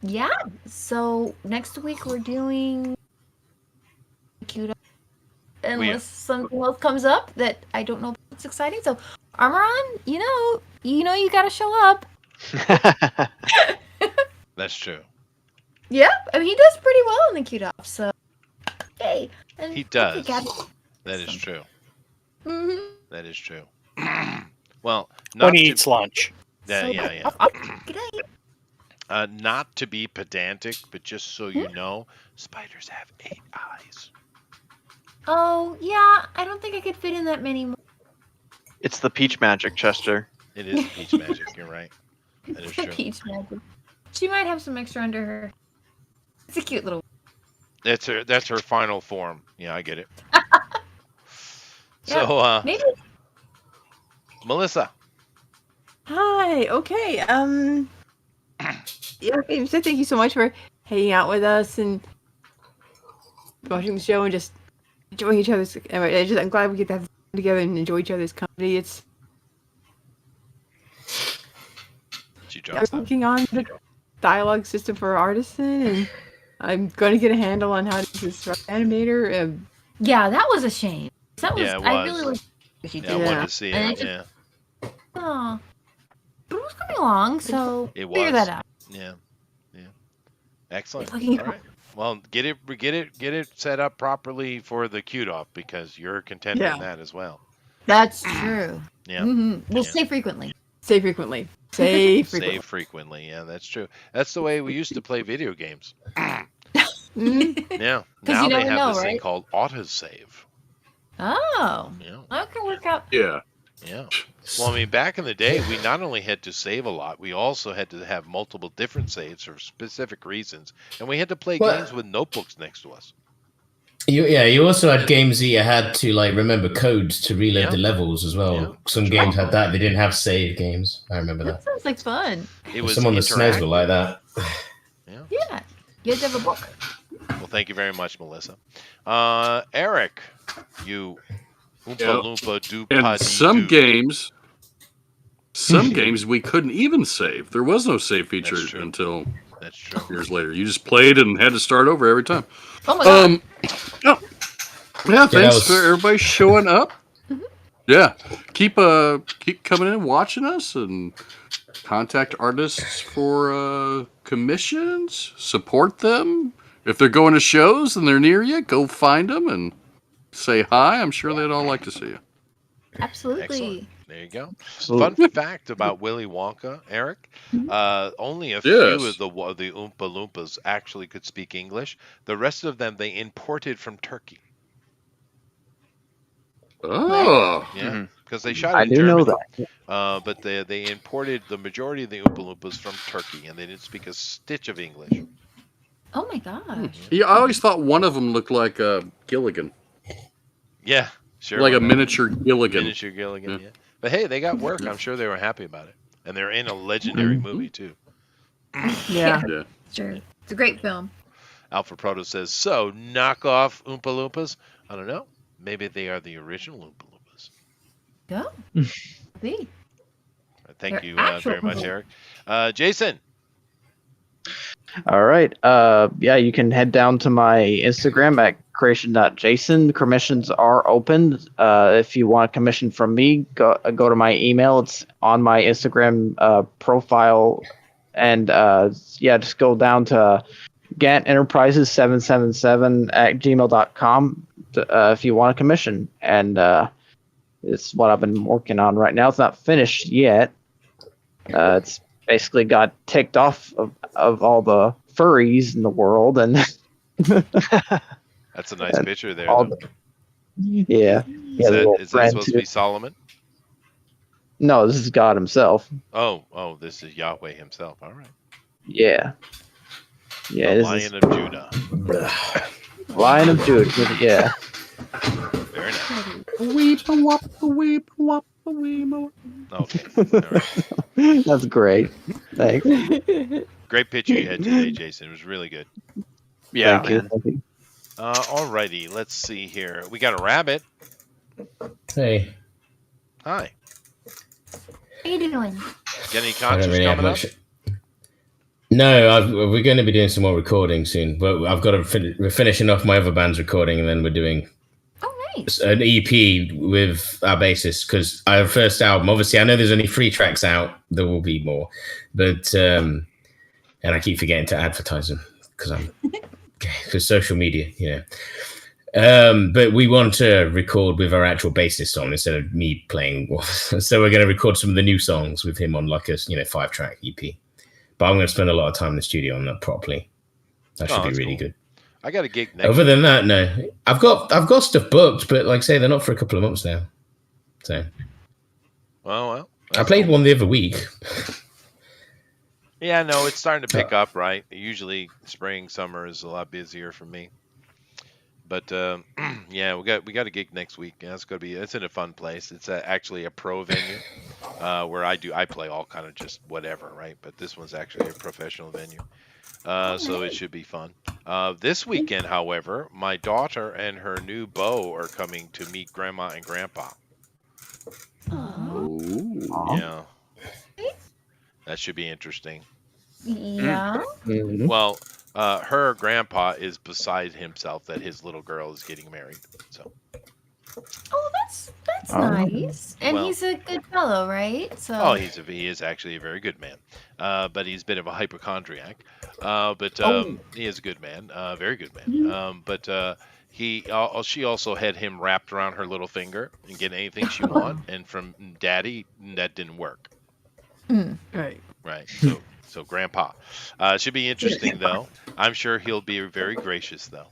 Yeah. So next week we're doing queued up, unless something else comes up that I don't know if it's exciting. So Armoron, you gotta show up. That's true. Yeah, I mean he does pretty well in the queued up. So hey, and He does. That is true. Mm-hmm. That is true. Well, when he eats lunch. Yeah. Good day. Not to be pedantic, but just so you know, spiders have 8 eyes. Oh yeah, I don't think I could fit in that many more. It's the peach magic, Chester. It is peach magic. You're right. That is true. Peach magic. She might have some extra under her. It's a cute little. That's her final form. Yeah, I get it. So, maybe. Melissa. Hi. Okay. Yeah. Okay. So thank you so much for hanging out with us and watching the show and just enjoying each other's. I'm glad we get to have time together and enjoy each other's company. I'm working on the dialogue system for Artisan, and I'm going to get a handle on how to use this animator. Yeah, that was a shame. That was. Yeah, it was. I really liked what she did. I wanted to see it. Oh. But it was coming along, so It figure was. that out. Yeah. Excellent. Fucking All right. Well, get it set up properly for the queued off because you're a contender in that as well. That's true. Yeah. We'll say frequently. Say frequently. Say frequently. Say frequently. Yeah, that's true. That's the way we used to play video games. Mm-hmm. Yeah. Because Now you they never have know, this thing right? called autosave. Oh. Yeah. That can work out. Yeah. Yeah. Well, I mean, back in the day, we not only had to save a lot, we also had to have multiple different saves for specific reasons, and we had to play games with notebooks next to us. You also had games that you had to like remember codes to reload the levels as well. Yeah. Some games had that; they didn't have save games. I remember That that. sounds like fun. It was Some on the SNES were interactive. like that. Yeah. You have to have a book. Well, thank you very much, Melissa. Eric, you Oompa Yeah. Loompa Doo And Pa Dee some Doo. games we couldn't even save. There was no save feature until That's true. years later. You just played and had to start over every time. Oh my god. Yeah, that thanks was- for everybody showing up. Yeah, keep coming in and watching us, and contact artists for commissions. Support them if they're going to shows and they're near you. Go find them and say hi. I'm sure they'd all like to see you. Absolutely. Excellent. There you go. Absolutely. Fun fact about Willy Wonka, Eric. Only a Yes. few of the Oompa Loompas actually could speak English. The rest of them they imported from Turkey. Oh, Yeah, because they shot it I in do know Germany. that. But they imported the majority of the Oompa Loompas from Turkey, and they didn't speak a stitch of English. Oh my gosh. yeah. I always thought one of them looked like Gilligan, Yeah, sure. like a why not? miniature Gilligan. Miniature Gilligan. Yeah. But hey, they got work. I'm sure they were happy about it, and they're in a legendary movie too. Yeah. Yeah. Sure. It's a great film. Alpha Proto says, so knock off Oompa Loompas? I don't know. Maybe they are the original Oompa Loompas. Go. See. Thank They're you actual very much, Oompa Eric. Jason. All right. Yeah, you can head down to my Instagram at creation.jason. Commissions are open. If you want a commission from me, go to my email. It's on my Instagram profile. And yeah, just go down to Gant Enterprises 777 at gmail.com if you want a commission. And it's what I've been working on right now. It's not finished yet. It's basically got ticked off of all the furries in the world, and That's a nice And picture there. all though. yeah. Is, the little that friend supposed to too. be Solomon? No, this is God himself. Oh, this is Yahweh himself. All right. Yeah. Yeah, The this Lion is of Judah. Lion of Judah. Yeah. Very nice. Weep a wop a weep a wop a weep a wop. Okay. All right. That's great. Thanks. Great picture you had today, Jason. It was really good. Yeah, Thank you. man. Thank you. Alrighty, let's see here. We got a rabbit. Hey, Hi. What are you doing? Got any I don't concerts really have coming up? much. No, we're going to be doing some more recording soon, but I've got to. We're finishing off my other band's recording, and then we're doing Oh, nice. an EP with our bassist because our first album. Obviously, I know there's only 3 tracks out. There will be more, but and I keep forgetting to advertise them because social media, you know. But we want to record with our actual bassist on instead of me playing. So we're going to record some of the new songs with him on like a 5-track EP. But I'm going to spend a lot of time in the studio on that properly. That should be that's really cool. good. I got a gig next Other than that, no. I've got stuff booked, but like I say, they're not for a couple of months now. So Well. I played one the other week. Yeah, no, it's starting to pick up, right? Usually spring, summer is a lot busier for me. But yeah, we got a gig next week. Yeah, it's in a fun place. It's actually a pro venue where I play all kind of just whatever, right? But this one's actually a professional venue. So it should be fun. This weekend, however, my daughter and her new beau are coming to meet Grandma and Grandpa. Yeah. That should be interesting. Yeah. Mhm. Well, her grandpa is beside himself that his little girl is getting married. So Oh, that's That's nice. And Well- he's a good fellow, right? So. Oh, he is actually a very good man, but he's a bit of a hypochondriac. But he is a good man, very good man. But she also had him wrapped around her little finger and get anything she want, and from Daddy that didn't work. Right. Right. So Grandpa should be interesting though. I'm sure he'll be very gracious though.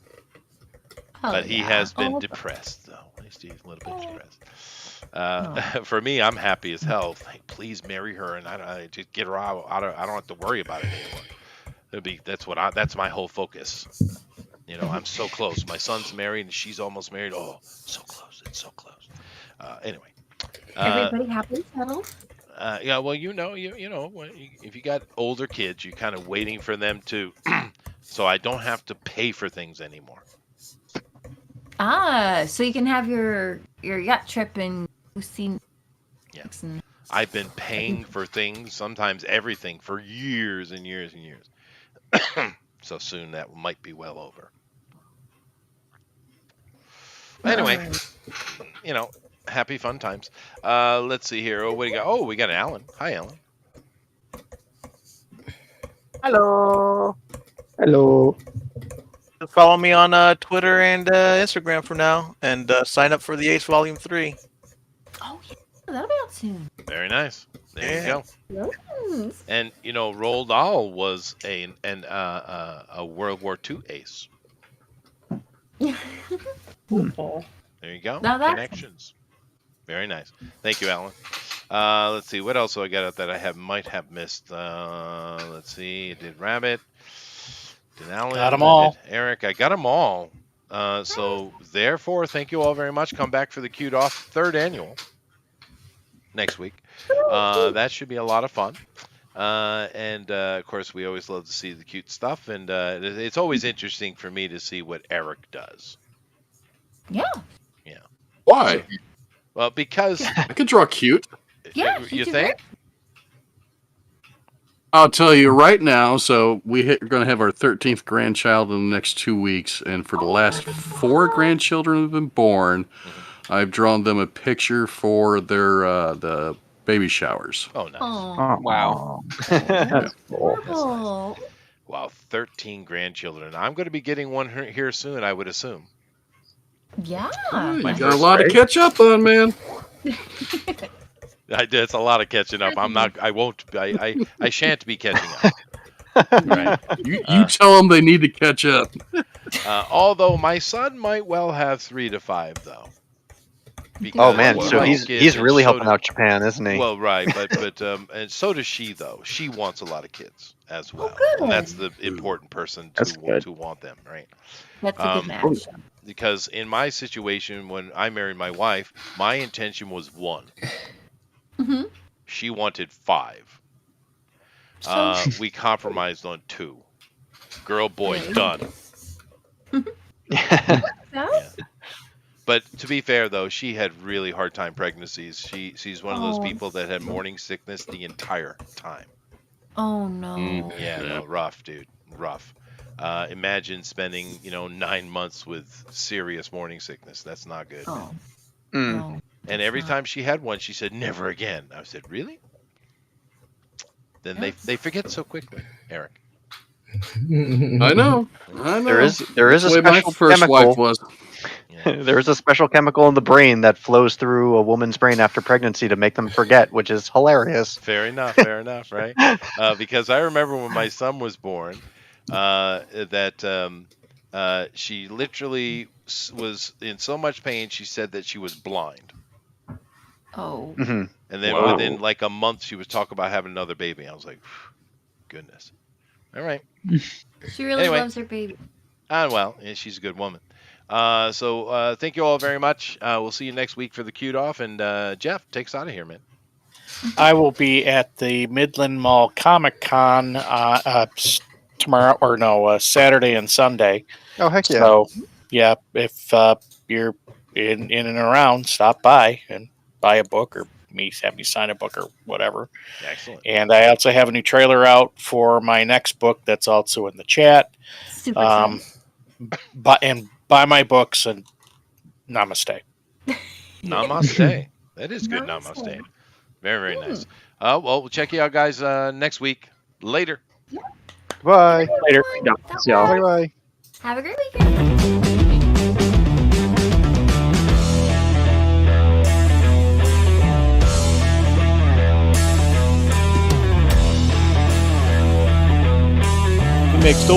But he has been depressed though. He's a little bit depressed. For me, I'm happy as hell. Like, please marry her, and I just get her out. I don't have to worry about it anymore. That's my whole focus. You know, I'm so close. My son's married, and she's almost married. Oh, so close. It's so close. Anyway. Everybody happily settled. Yeah, well, you know, if you got older kids, you're kind of waiting for them to, so I don't have to pay for things anymore. So you can have your yacht trip and see. Yeah. I've been paying for things, sometimes everything, for years and years and years. So soon that might be well over. Anyway, you know, happy fun times. Let's see here. Oh, what do you got? Oh, we got Alan. Hi, Alan. Hello. Hello. Follow me on Twitter and Instagram for now, and sign up for the Ace Volume 3. Oh, yeah. That'll be out soon. Very nice. There you go. Yes. And you know, Roald Dahl was a World War II ace. There you go. Now that's- Connections. Very nice. Thank you, Alan. Let's see. What else do I got out that I might have missed? Let's see. I did Rabbit. Did Alan. Got 'em all. Did Eric. I got them all. So therefore, thank you all very much. Come back for the Queued Off 3rd annual next week. That should be a lot of fun. And of course, we always love to see the cute stuff. And it's always interesting for me to see what Eric does. Yeah. Yeah. Why? Well, because I could draw cute. Yeah. you think? I'll tell you right now. So we're going to have our 13th grandchild in the next 2 weeks, and for the last 4 grandchildren have been born. I've drawn them a picture for their the baby showers. Oh, nice. Oh, wow. That's cool. Wow, 13 grandchildren. I'm going to be getting one here soon, I would assume. Yeah. You got a lot to catch up on, man. It's a lot of catching up. I shan't be catching up. Right. You tell them they need to catch up. Although my son might well have 3 to 5, though. Oh man, Because so kids, he's and really so helping do- out Japan, isn't he? Well, right, but and so does she though. She wants a lot of kids as well, good. and that's the important person That's good. to want them, right? That's a good match. Because in my situation, when I married my wife, my intention was 1. Mm-hmm. She wanted 5. We compromised on 2. Girl, boy, done. Yeah. But to be fair, though, she had really hard time pregnancies. She's one of those Oh. people that had morning sickness the entire time. Oh no. Yeah, no, rough, dude, rough. Imagine spending 9 months with serious morning sickness. That's not good. Oh. Mm. No. And every time she had one, she said, "Never again." I said, "Really?" Then they forget so quickly, Eric. I know. There is a That's the way my special first chemical. wife was. There is a special chemical in the brain that flows through a woman's brain after pregnancy to make them forget, which is hilarious. Fair enough, right? Because I remember when my son was born, that she literally was in so much pain. She said that she was blind. Oh. Mhm. And then Wow. within like a month, she was talking about having another baby. I was like, goodness. All right. She really Anyway. loves her baby. Well, yeah, she's a good woman. So thank you all very much. We'll see you next week for the Queued Off. And Jeff, take us out of here, man. I will be at the Midland Mall Comic Con tomorrow, or no, Saturday and Sunday. Oh heck yeah! So, yeah, if you're in and around, stop by and buy a book, or have me sign a book or whatever. Excellent. And I also have a new trailer out for my next book that's also in the chat. Super excited. Buy my books and namaste. Namaste. That is good. Namaste. Very, very nice. Well, we'll check you out, guys, next week. Later. Bye. Later. Yeah. Bye bye. Have a great weekend. He makes the